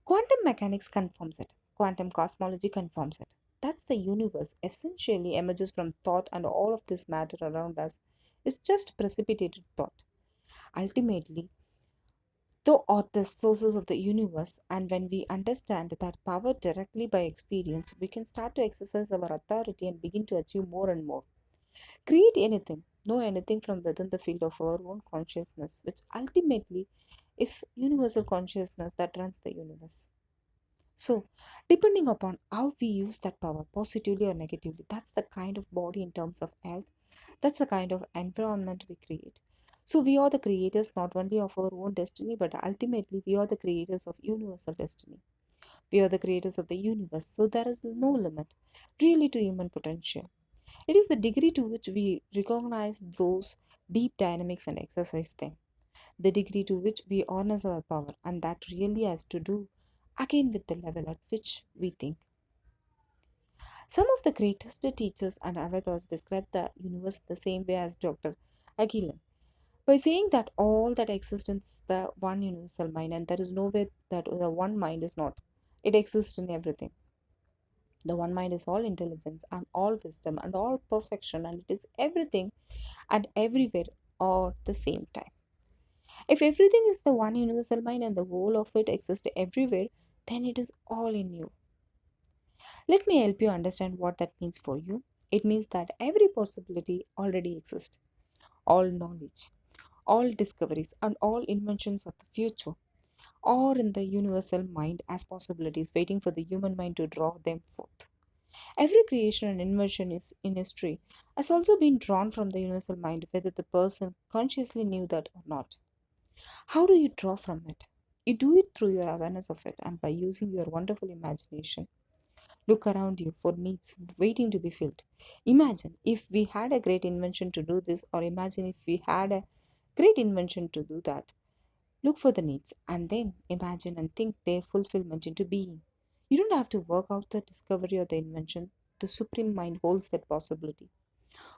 Quantum mechanics confirms it, quantum cosmology confirms it. That's the universe essentially emerges from thought, and all of this matter around us is just precipitated thought. Ultimately, though are the sources of the universe, and when we understand that power directly by experience, we can start to exercise our authority and begin to achieve more and more. Create anything, know anything from within the field of our own consciousness, which ultimately is universal consciousness that runs the universe. So, depending upon how we use that power, positively or negatively, that's the kind of body in terms of health, that's the kind of environment we create. So, we are the creators not only of our own destiny, but ultimately we are the creators of universal destiny. We are the creators of the universe, so there is no limit really to human potential. It is the degree to which we recognize those deep dynamics and exercise them, the degree to which we harness our power, and that really has to do again with the level at which we think. Some of the greatest teachers and avatars describe the universe the same way as Dr. Aguilar by saying that all that exists is the one universal mind, and there is no way that the one mind is not. It exists in everything. The one mind is all intelligence and all wisdom and all perfection, and it is everything and everywhere all at the same time. If everything is the one universal mind and the whole of it exists everywhere, then it is all in you. Let me help you understand what that means for you. It means that every possibility already exists. All knowledge, all discoveries, and all inventions of the future are in the universal mind as possibilities waiting for the human mind to draw them forth. Every creation and invention is in history has also been drawn from the universal mind, whether the person consciously knew that or not. How do you draw from it? You do it through your awareness of it and by using your wonderful imagination. Look around you for needs waiting to be filled. Imagine if we had a great invention to do this, or imagine if we had a great invention to do that. Look for the needs and then imagine and think their fulfillment into being. You don't have to work out the discovery or the invention. The Supreme Mind holds that possibility.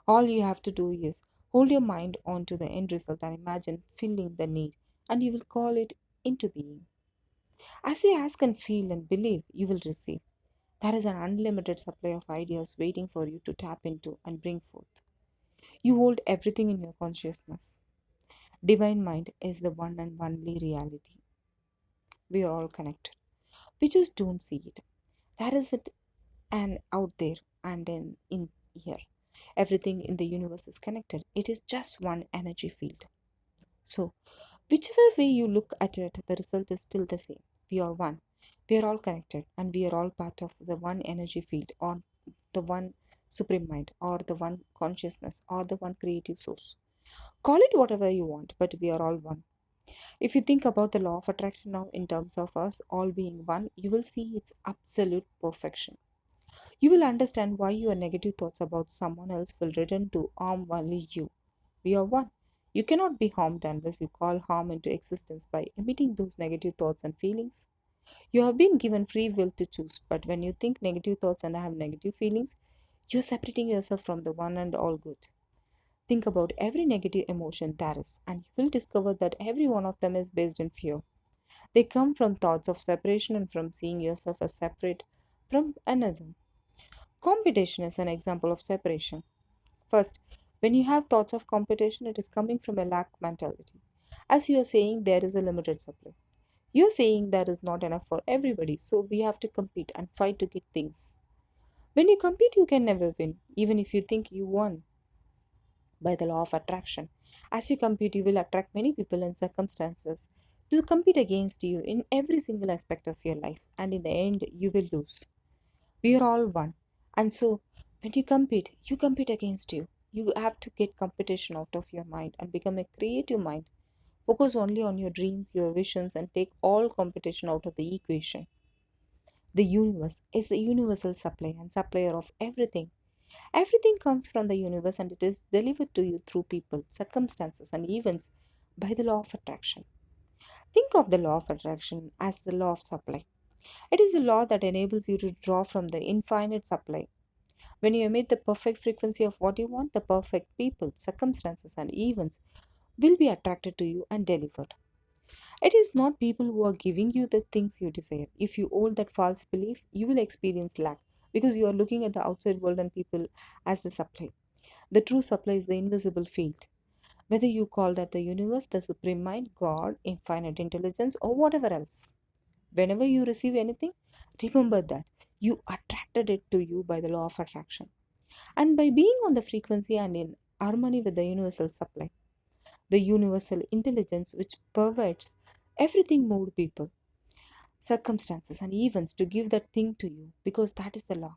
All you have to do is hold your mind on to the end result and imagine filling the need, and you will call it into being. As you ask and feel and believe, you will receive. There is an unlimited supply of ideas waiting for you to tap into and bring forth. You hold everything in your consciousness. Divine mind is the one and only reality. We are all connected. We just don't see it. There is it and out there and in here. Everything in the universe is connected. It is just one energy field. So, whichever way you look at it, the result is still the same. We are one. We are all connected and we are all part of the one energy field, or the one supreme mind, or the one consciousness, or the one creative source. Call it whatever you want, but we are all one. If you think about the law of attraction now in terms of us all being one, you will see its absolute perfection. You will understand why your negative thoughts about someone else will return to harm only you. We are one. You cannot be harmed unless you call harm into existence by emitting those negative thoughts and feelings. You have been given free will to choose, but when you think negative thoughts and have negative feelings, you're separating yourself from the one and all good. Think about every negative emotion there is, and you will discover that every one of them is based in fear. They come from thoughts of separation and from seeing yourself as separate from another. Competition is an example of separation. First, when you have thoughts of competition, it is coming from a lack mentality. As you are saying, there is a limited supply. You're saying there is not enough for everybody, so we have to compete and fight to get things. When you compete, you can never win, even if you think you won by the law of attraction. As you compete, you will attract many people and circumstances to compete against you in every single aspect of your life, and in the end, you will lose. We are all one. And so, when you compete against you. You have to get competition out of your mind and become a creative mind. Focus only on your dreams, your visions, and take all competition out of the equation. The universe is the universal supply and supplier of everything. Everything comes from the universe and it is delivered to you through people, circumstances, and events by the law of attraction. Think of the law of attraction as the law of supply. It is the law that enables you to draw from the infinite supply. When you emit the perfect frequency of what you want, the perfect people, circumstances, and events will be attracted to you and delivered. It is not people who are giving you the things you desire. If you hold that false belief, you will experience lack because you are looking at the outside world and people as the supply. The true supply is the invisible field. Whether you call that the universe, the supreme mind, God, infinite intelligence, or whatever else. Whenever you receive anything, remember that you attracted it to you by the law of attraction. And by being on the frequency and in harmony with the universal supply, the universal intelligence which pervades everything moved people, circumstances, and events to give that thing to you because that is the law.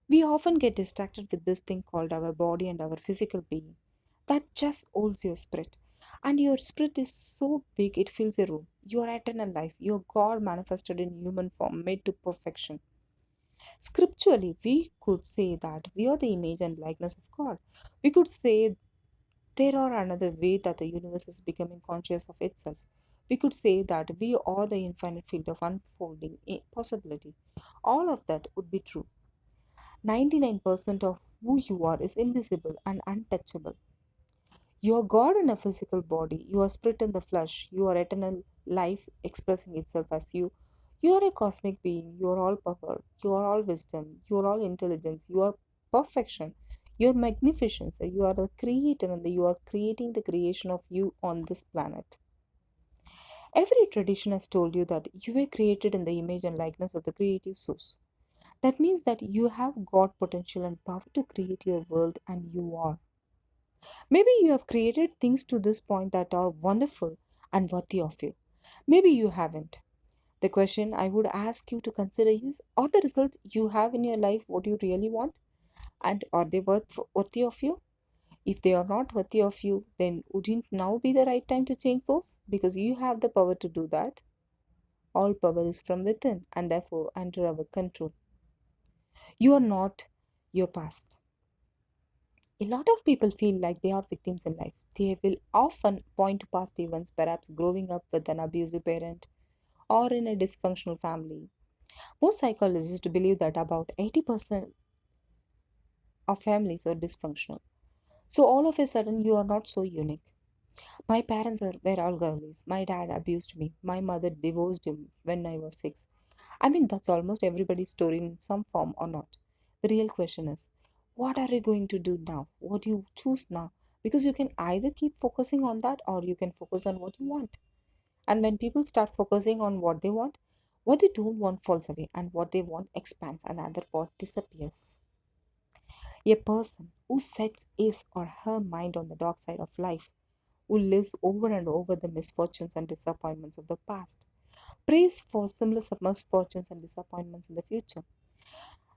We often get distracted with this thing called our body and our physical being that just holds your spirit. And your spirit is so big it fills a room. Your eternal life, your God manifested in human form, made to perfection. Scripturally, we could say that we are the image and likeness of God. We could say there are another way that the universe is becoming conscious of itself. We could say that we are the infinite field of unfolding possibility. All of that would be true. 99% of who you are is invisible and untouchable. You are God in a physical body. You are spirit in the flesh. You are eternal life expressing itself as you. You are a cosmic being. You are all power. You are all wisdom. You are all intelligence. You are perfection. You are magnificence. You are the creator and you are creating the creation of you on this planet. Every tradition has told you that you were created in the image and likeness of the creative source. That means that you have got potential and power to create your world and you are. Maybe you have created things to this point that are wonderful and worthy of you. Maybe you haven't. The question I would ask you to consider is, are the results you have in your life what you really want? And are they worthy of you? If they are not worthy of you, then wouldn't now be the right time to change those? Because you have the power to do that. All power is from within and therefore under our control. You are not your past. A lot of people feel like they are victims in life. They will often point to past events, perhaps growing up with an abusive parent or in a dysfunctional family. Most psychologists believe that about 80% of families are dysfunctional. So all of a sudden, you are not so unique. Were all girlies. My dad abused me. My mother divorced him when I was 6. I mean, that's almost everybody's story in some form or not. The real question is, what are you going to do now? What do you choose now? Because you can either keep focusing on that or you can focus on what you want. And when people start focusing on what they don't want falls away and what they want expands and the other part disappears. A person who sets his or her mind on the dark side of life, who lives over and over the misfortunes and disappointments of the past, prays for similar misfortunes and disappointments in the future.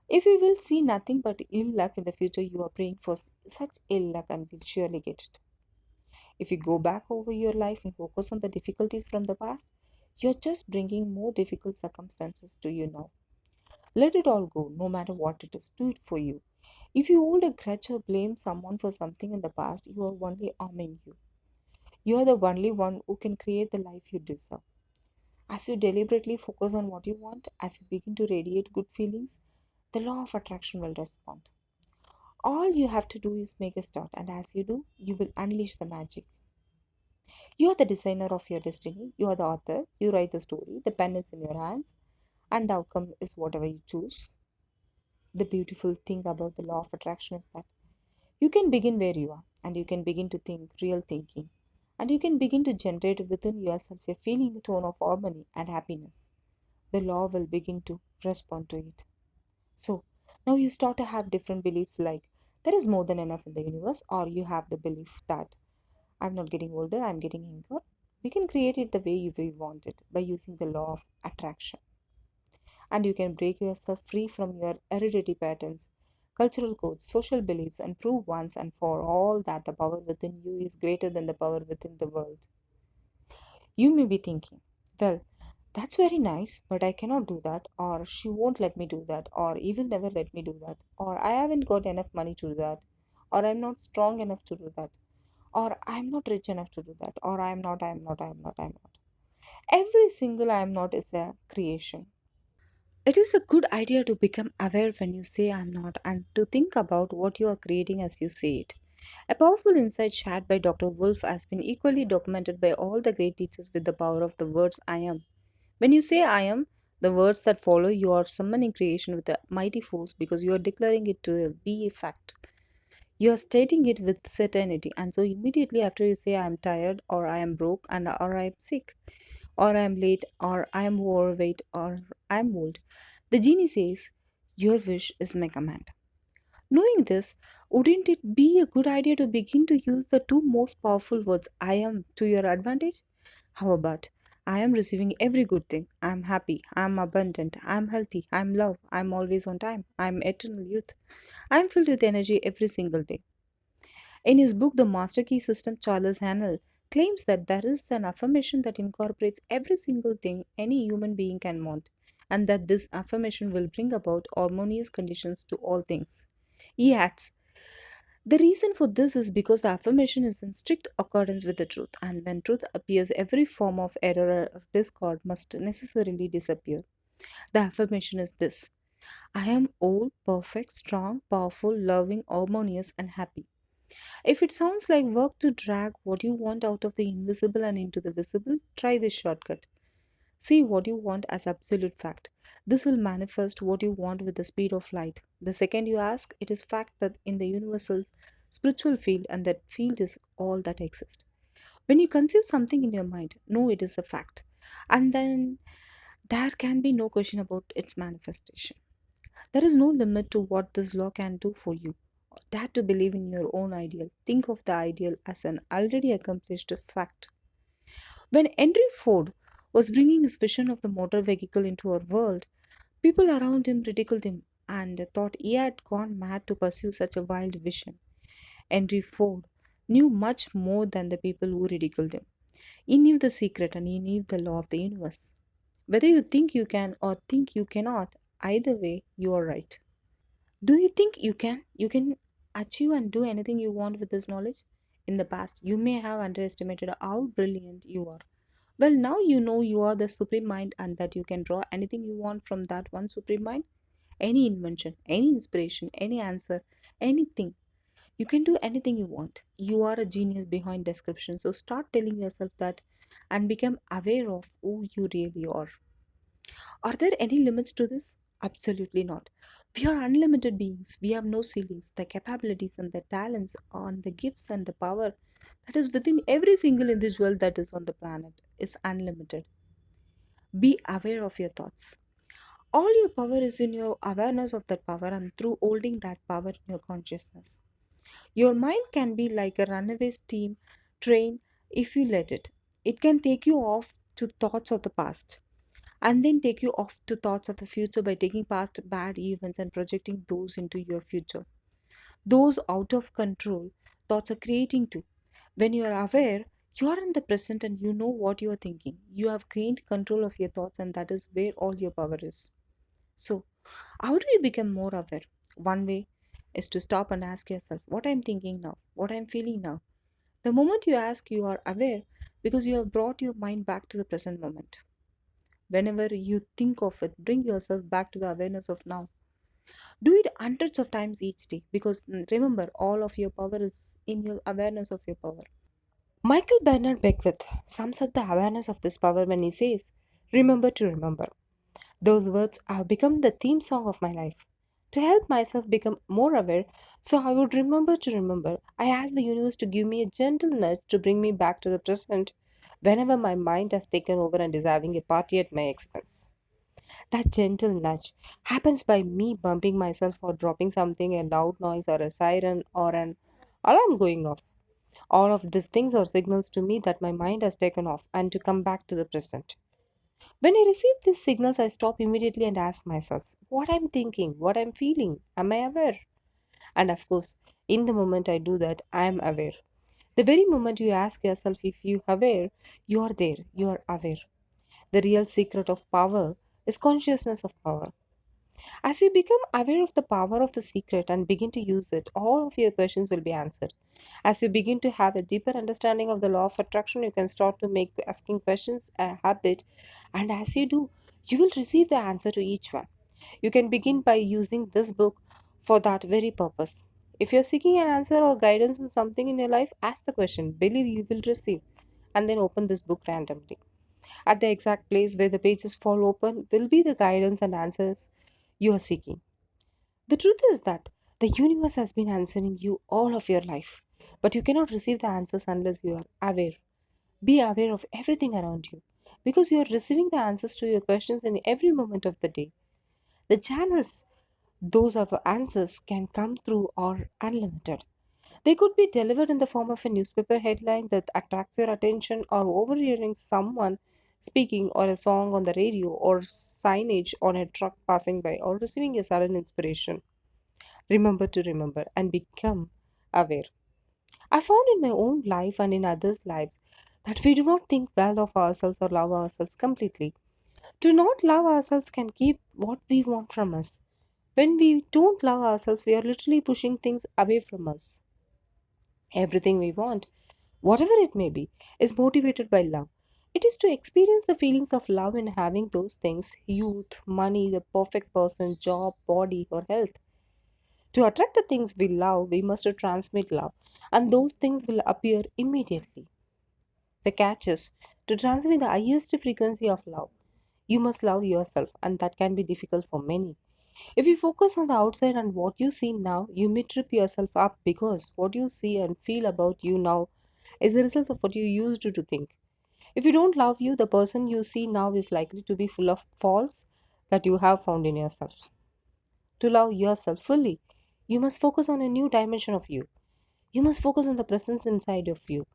If you will see nothing but ill luck in the future, you are praying for such ill luck and will surely get it. If you go back over your life and focus on the difficulties from the past, you're just bringing more difficult circumstances to you now. Let it all go, no matter what it is. Do it for you. If you hold a grudge or blame someone for something in the past, you are only harming you. You are the only one who can create the life you deserve. As you deliberately focus on what you want, as you begin to radiate good feelings, the law of attraction will respond. All you have to do is make a start, and as you do, you will unleash the magic. You are the designer of your destiny, you are the author, you write the story, the pen is in your hands, and the outcome is whatever you choose. The beautiful thing about the law of attraction is that you can begin where you are, and you can begin to think real thinking, and you can begin to generate within yourself a feeling tone of harmony and happiness. The law will begin to respond to it. So now you start to have different beliefs like there is more than enough in the universe, or you have the belief that I'm not getting older, I'm getting younger. We can create it the way we want it by using the law of attraction. And you can break yourself free from your hereditary patterns, cultural codes, social beliefs, and prove once and for all that the power within you is greater than the power within the world. You may be thinking, well, that's very nice, but I cannot do that, or she won't let me do that, or he will never let me do that, or I haven't got enough money to do that, or I'm not strong enough to do that, or I'm not rich enough to do that, or I'm not. Every single I'm not is a creation. It is a good idea to become aware when you say I'm not and to think about what you are creating as you say it. A powerful insight shared by Dr. Wolf has been equally documented by all the great teachers with the power of the words I am. When you say I am, the words that follow, you are summoning creation with a mighty force because you are declaring it to be a fact. You are stating it with certainty, and so immediately after you say I am tired, or I am broke, and or I am sick, or I am late, or I am overweight, or I am old, the genie says, your wish is my command. Knowing this, wouldn't it be a good idea to begin to use the two most powerful words I am to your advantage? How about I am receiving every good thing. I am happy. I am abundant. I am healthy. I am love. I am always on time. I am eternal youth. I am filled with energy every single day. In his book, The Master Key System, Charles Hannell claims that there is an affirmation that incorporates every single thing any human being can want, and that this affirmation will bring about harmonious conditions to all things. He adds, the reason for this is because the affirmation is in strict accordance with the truth, and when truth appears, every form of error or discord must necessarily disappear. The affirmation is this: I am whole, perfect, strong, powerful, loving, harmonious, and happy. If it sounds like work to drag what you want out of the invisible and into the visible, try this shortcut. See what you want as absolute fact. This will manifest what you want with the speed of light. The second you ask, it is fact that in the universal spiritual field, and that field is all that exists. When you conceive something in your mind, know it is a fact. And then there can be no question about its manifestation. There is no limit to what this law can do for you. Dare to believe in your own ideal. Think of the ideal as an already accomplished fact. When Henry Ford was bringing his vision of the motor vehicle into our world, people around him ridiculed him and thought he had gone mad to pursue such a wild vision. Henry Ford knew much more than the people who ridiculed him. He knew the secret and he knew the law of the universe. Whether you think you can or think you cannot, either way, you are right. Do you think you can? You can achieve and do anything you want with this knowledge? In the past, you may have underestimated how brilliant you are. Well, now you know you are the supreme mind and that you can draw anything you want from that one supreme mind. Any invention, any inspiration, any answer, anything. You can do anything you want. You are a genius behind description. So start telling yourself that and become aware of who you really are. Are there any limits to this? Absolutely not. We are unlimited beings. We have no ceilings. The capabilities and the talents and the gifts and the power that is within every single individual that is on the planet is unlimited. Be aware of your thoughts. All your power is in your awareness of that power and through holding that power in your consciousness. Your mind can be like a runaway steam train if you let it. It can take you off to thoughts of the past and then take you off to thoughts of the future by taking past bad events and projecting those into your future. Those out of control thoughts are creating too. When you are aware, you are in the present and you know what you are thinking. You have gained control of your thoughts, and that is where all your power is. So, How do you become more aware? One way is to stop and ask yourself, what I'm thinking now, what I'm feeling now. The moment you ask, you are aware because you have brought your mind back to the present moment. Whenever you think of it, bring yourself back to the awareness of now. Do it hundreds of times each day because remember, all of your power is in your awareness of your power. Michael Bernard Beckwith sums up the awareness of this power when he says, remember to remember. Those words have become the theme song of my life. To help myself become more aware, so I would remember to remember, I ask the universe to give me a gentle nudge to bring me back to the present whenever my mind has taken over and is having a party at my expense. That gentle nudge happens by me bumping myself or dropping something, a loud noise or a siren or an alarm going off. All of these things are signals to me that my mind has taken off and to come back to the present. When I receive these signals, I stop immediately and ask myself what I'm thinking, what I'm feeling. Am I aware? And of course, in the moment I do that, I am aware. The very moment you ask yourself if you are aware, you are there, you are aware. The real secret of power is consciousness of power. As you become aware of the power of the secret and begin to use it, all of your questions will be answered. As you begin to have a deeper understanding of the law of attraction, you can start to make asking questions a habit, and as you do, you will receive the answer to each one. You can begin by using this book for that very purpose. If you're seeking an answer or guidance on something in your life, ask the question, believe you will receive, and then open this book randomly. At the exact place where the pages fall open will be the guidance and answers you are seeking. The truth is that the universe has been answering you all of your life, but you cannot receive the answers unless you are aware. Be aware of everything around you because you are receiving the answers to your questions in every moment of the day. The channels those of answers can come through are unlimited. They could be delivered in the form of a newspaper headline that attracts your attention, or overhearing someone speaking, or a song on the radio, or signage on a truck passing by, or receiving a sudden inspiration. Remember to remember and become aware. I found in my own life and in others' lives that we do not think well of ourselves or love ourselves completely. To not love ourselves can keep what we want from us. When we don't love ourselves, we are literally pushing things away from us. Everything we want, whatever it may be, is motivated by love. It is to experience the feelings of love in having those things youth, money, the perfect person, job, body, or health. To attract the things we love, we must transmit love, and those things will appear immediately. The catch is to transmit the highest frequency of love. You must love yourself, and that can be difficult for many. If you focus on the outside and what you see now, you may trip yourself up because what you see and feel about you now is the result of what you used to think. If you don't love you, the person you see now is likely to be full of faults that you have found in yourself. To love yourself fully, you must focus on a new dimension of you. You must focus on the presence inside of you.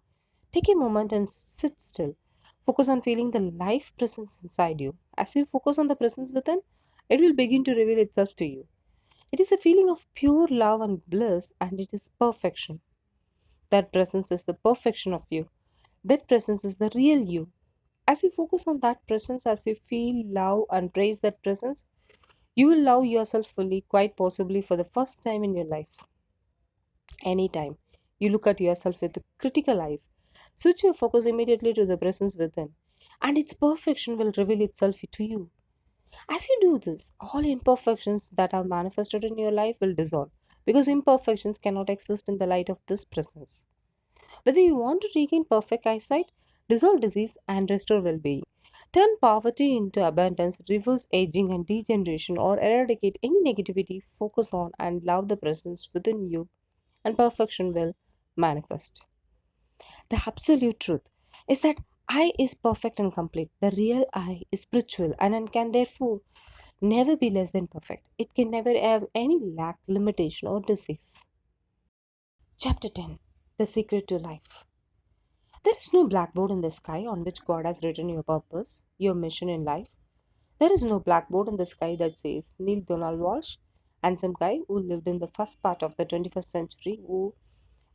Take a moment and sit still. Focus on feeling the life presence inside you. As you focus on the presence within, it will begin to reveal itself to you. It is a feeling of pure love and bliss, and it is perfection. That presence is the perfection of you. That presence is the real you. As you focus on that presence, as you feel, love, and praise that presence, you will love yourself fully, quite possibly for the first time in your life. Anytime you look at yourself with critical eyes, switch your focus immediately to the presence within, and its perfection will reveal itself to you. As you do this, all imperfections that are manifested in your life will dissolve because imperfections cannot exist in the light of this presence. Whether you want to regain perfect eyesight, dissolve disease, and restore well being, turn poverty into abundance, reverse aging and degeneration, or eradicate any negativity, focus on and love the presence within you, and perfection will manifest. The absolute truth is that I is perfect and complete. The real I is spiritual and can therefore never be less than perfect. It can never have any lack, limitation, or disease. Chapter 10. The Secret to Life. There is no blackboard in the sky on which God has written your purpose, your mission in life. There is no blackboard in the sky that says Neil Donald Walsh, and some guy who lived in the first part of the 21st century,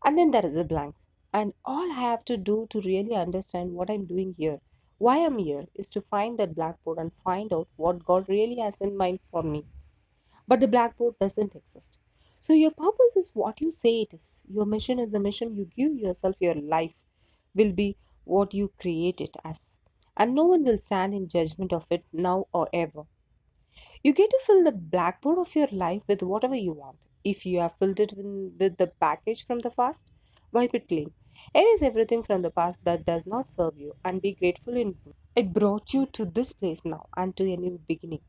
and then there is a blank. And all I have to do to really understand what I'm doing here, why I'm here, is to find that blackboard and find out what God really has in mind for me. but the blackboard doesn't exist. So your purpose is what you say it is. Your mission is the mission you give yourself. Your life will be what you create it as. And no one will stand in judgment of it now or ever. You get to fill the blackboard of your life with whatever you want. If you have filled it with the package from the past, wipe it clean. Erase everything from the past that does not serve you and be grateful it brought you to this place now and to a new beginning.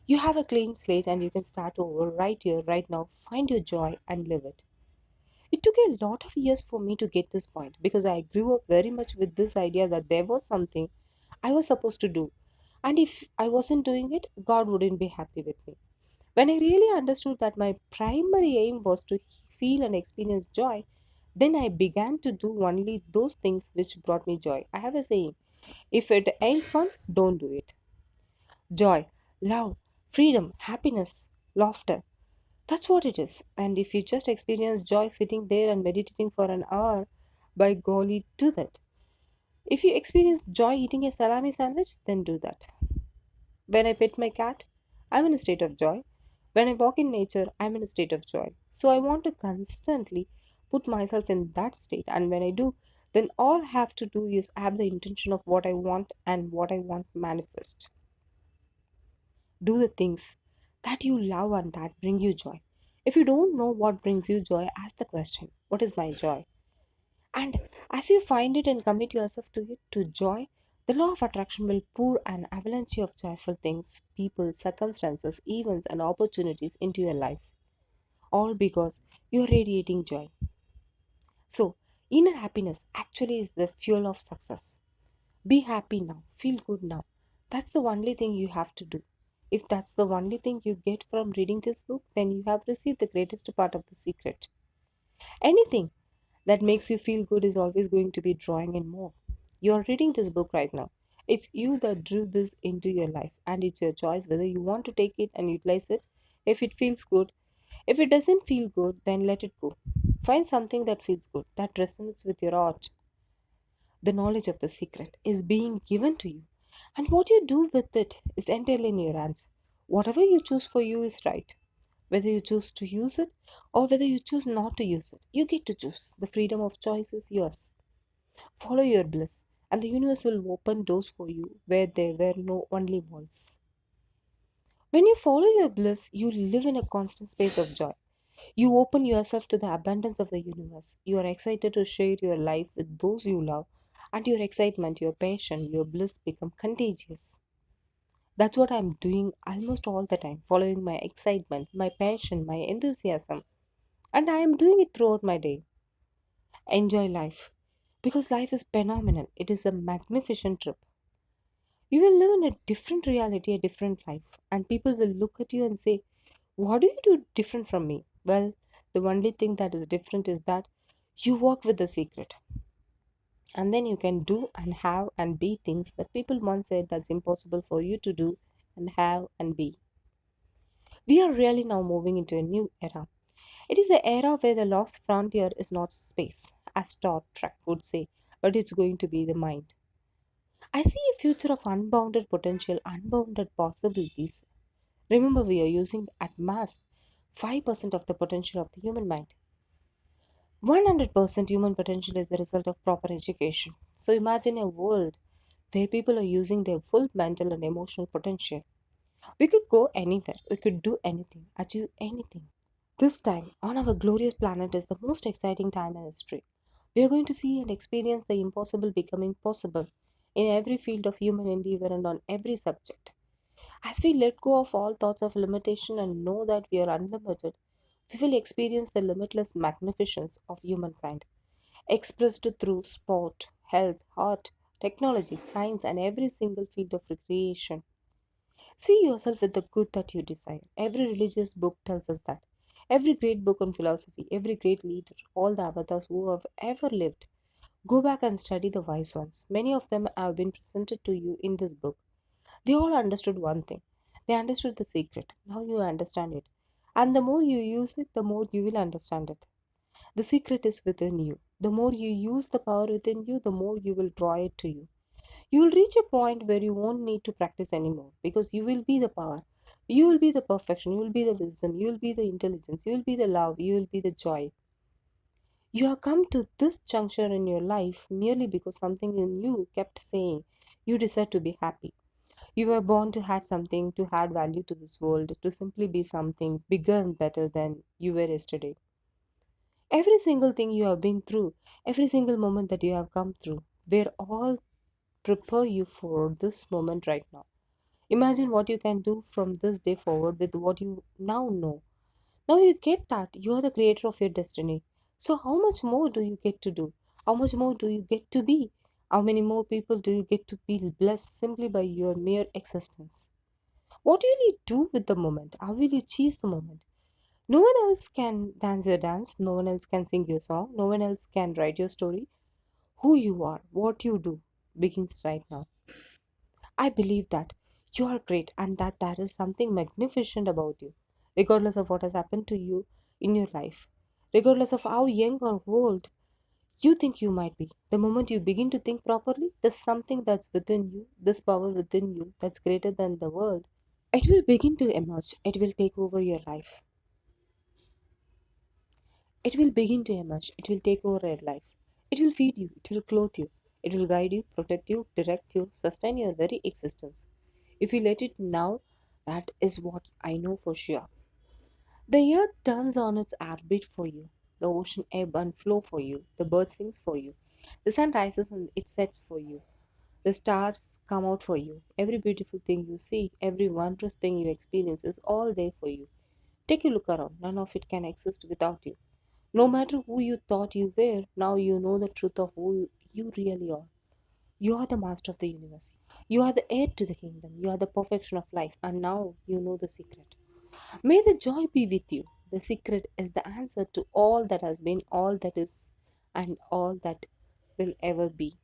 You have a clean slate and you can start over right here, right now, find your joy and live it. It took a lot of years for me to get this point because I grew up very much with this idea that there was something I was supposed to do. And if I wasn't doing it, God wouldn't be happy with me. When I really understood that my primary aim was to feel and experience joy, then I began to do only those things which brought me joy. I have a saying, if it ain't fun, don't do it. Joy, love, freedom, happiness, laughter. That's what it is. And if you just experience joy sitting there and meditating for an hour, by golly, do that. If you experience joy eating a salami sandwich, then do that. When I pet my cat, I'm in a state of joy. When I walk in nature, I'm in a state of joy. So I want to constantly put myself in that state. And when I do, then all I have to do is have the intention of what I want and what I want manifest. Do the things that you love and that bring you joy. If you don't know what brings you joy, ask the question, what is my joy? And as you find it and commit yourself to it, to joy, the law of attraction will pour an avalanche of joyful things, people, circumstances, events, and opportunities into your life. All because you're radiating joy. So, inner happiness actually is the fuel of success. Be happy now, feel good now. That's the only thing you have to do. If that's the only thing you get from reading this book, then you have received the greatest part of the secret. Anything that makes you feel good is always going to be drawing in more. You are reading this book right now. It's you that drew this into your life, and it's your choice whether you want to take it and utilize it. If it feels good, if it doesn't feel good, then let it go. Find something that feels good, that resonates with your art. The knowledge of the secret is being given to you, and what you do with it is entirely in your hands. Whatever you choose for you is right. Whether you choose to use it or whether you choose not to use it, you get to choose. The freedom of choice is yours. Follow your bliss, and the universe will open doors for you where there were no only walls. When you follow your bliss, you live in a constant space of joy. You open yourself to the abundance of the universe. You are excited to share your life with those you love, and your excitement, your passion, your bliss become contagious. That's what I'm doing almost all the time, following my excitement, my passion, my enthusiasm, and I am doing it throughout my day. Enjoy life because life is phenomenal. It is a magnificent trip. You will live in a different reality, a different life, and people will look at you and say, what do you do different from me? Well, the only thing that is different is that you walk with the secret. And then you can do and have and be things that people once said that's impossible for you to do and have and be. We are really now moving into a new era. It is the era where the lost frontier is not space, as Star Trek would say, but it's going to be the mind. I see a future of unbounded potential, unbounded possibilities. Remember, we are using at mass 5% of the potential of the human mind. 100% human potential is the result of proper education. So imagine a world where people are using their full mental and emotional potential. We could go anywhere, we could do anything, achieve anything. This time on our glorious planet is the most exciting time in history. We are going to see and experience the impossible becoming possible in every field of human endeavor and on every subject. As we let go of all thoughts of limitation and know that we are unlimited, we will experience the limitless magnificence of humankind, expressed through sport, health, art, technology, science, and every single field of recreation. See yourself with the good that you desire. Every religious book tells us that. Every great book on philosophy, every great leader, all the avatars who have ever lived. Go back and study the wise ones. Many of them have been presented to you in this book. They all understood one thing. They understood the secret. Now you understand it. And the more you use it, the more you will understand it. The secret is within you. The more you use the power within you, the more you will draw it to you. You will reach a point where you won't need to practice anymore because you will be the power. You will be the perfection, you will be the wisdom, you will be the intelligence, you will be the love, you will be the joy. You have come to this juncture in your life merely because something in you kept saying you deserve to be happy. You were born to add something, to add value to this world, to simply be something bigger and better than you were yesterday. Every single thing you have been through, every single moment that you have come through, we're all prepare you for this moment right now. Imagine what you can do from this day forward with what you now know. Now you get that you are the creator of your destiny. So, how much more do you get to do? How much more do you get to be? How many more people do you get to be blessed simply by your mere existence? What will you do with the moment? How will you choose the moment? No one else can dance your dance, no one else can sing your song, no one else can write your story. Who you are, what you do begins right now. I believe that you are great and that there is something magnificent about you, regardless of what has happened to you in your life, regardless of how young or old you think you might be. The moment you begin to think properly, there's something that's within you, this power within you that's greater than the world. It will begin to emerge, it will take over your life. It will begin to emerge, it will take over your life. It will feed you, it will clothe you, it will guide you, protect you, direct you, sustain your very existence. If you let it now, that is what I know for sure. The earth turns on its orbit for you. The ocean ebb and flow for you. The bird sings for you. The sun rises and it sets for you. The stars come out for you. Every beautiful thing you see, every wondrous thing you experience is all there for you. Take a look around. None of it can exist without you. No matter who you thought you were, now you know the truth of who you really are. You are the master of the universe. You are the heir to the kingdom. You are the perfection of life. And now you know the secret. May the joy be with you. The secret is the answer to all that has been, all that is, and all that will ever be.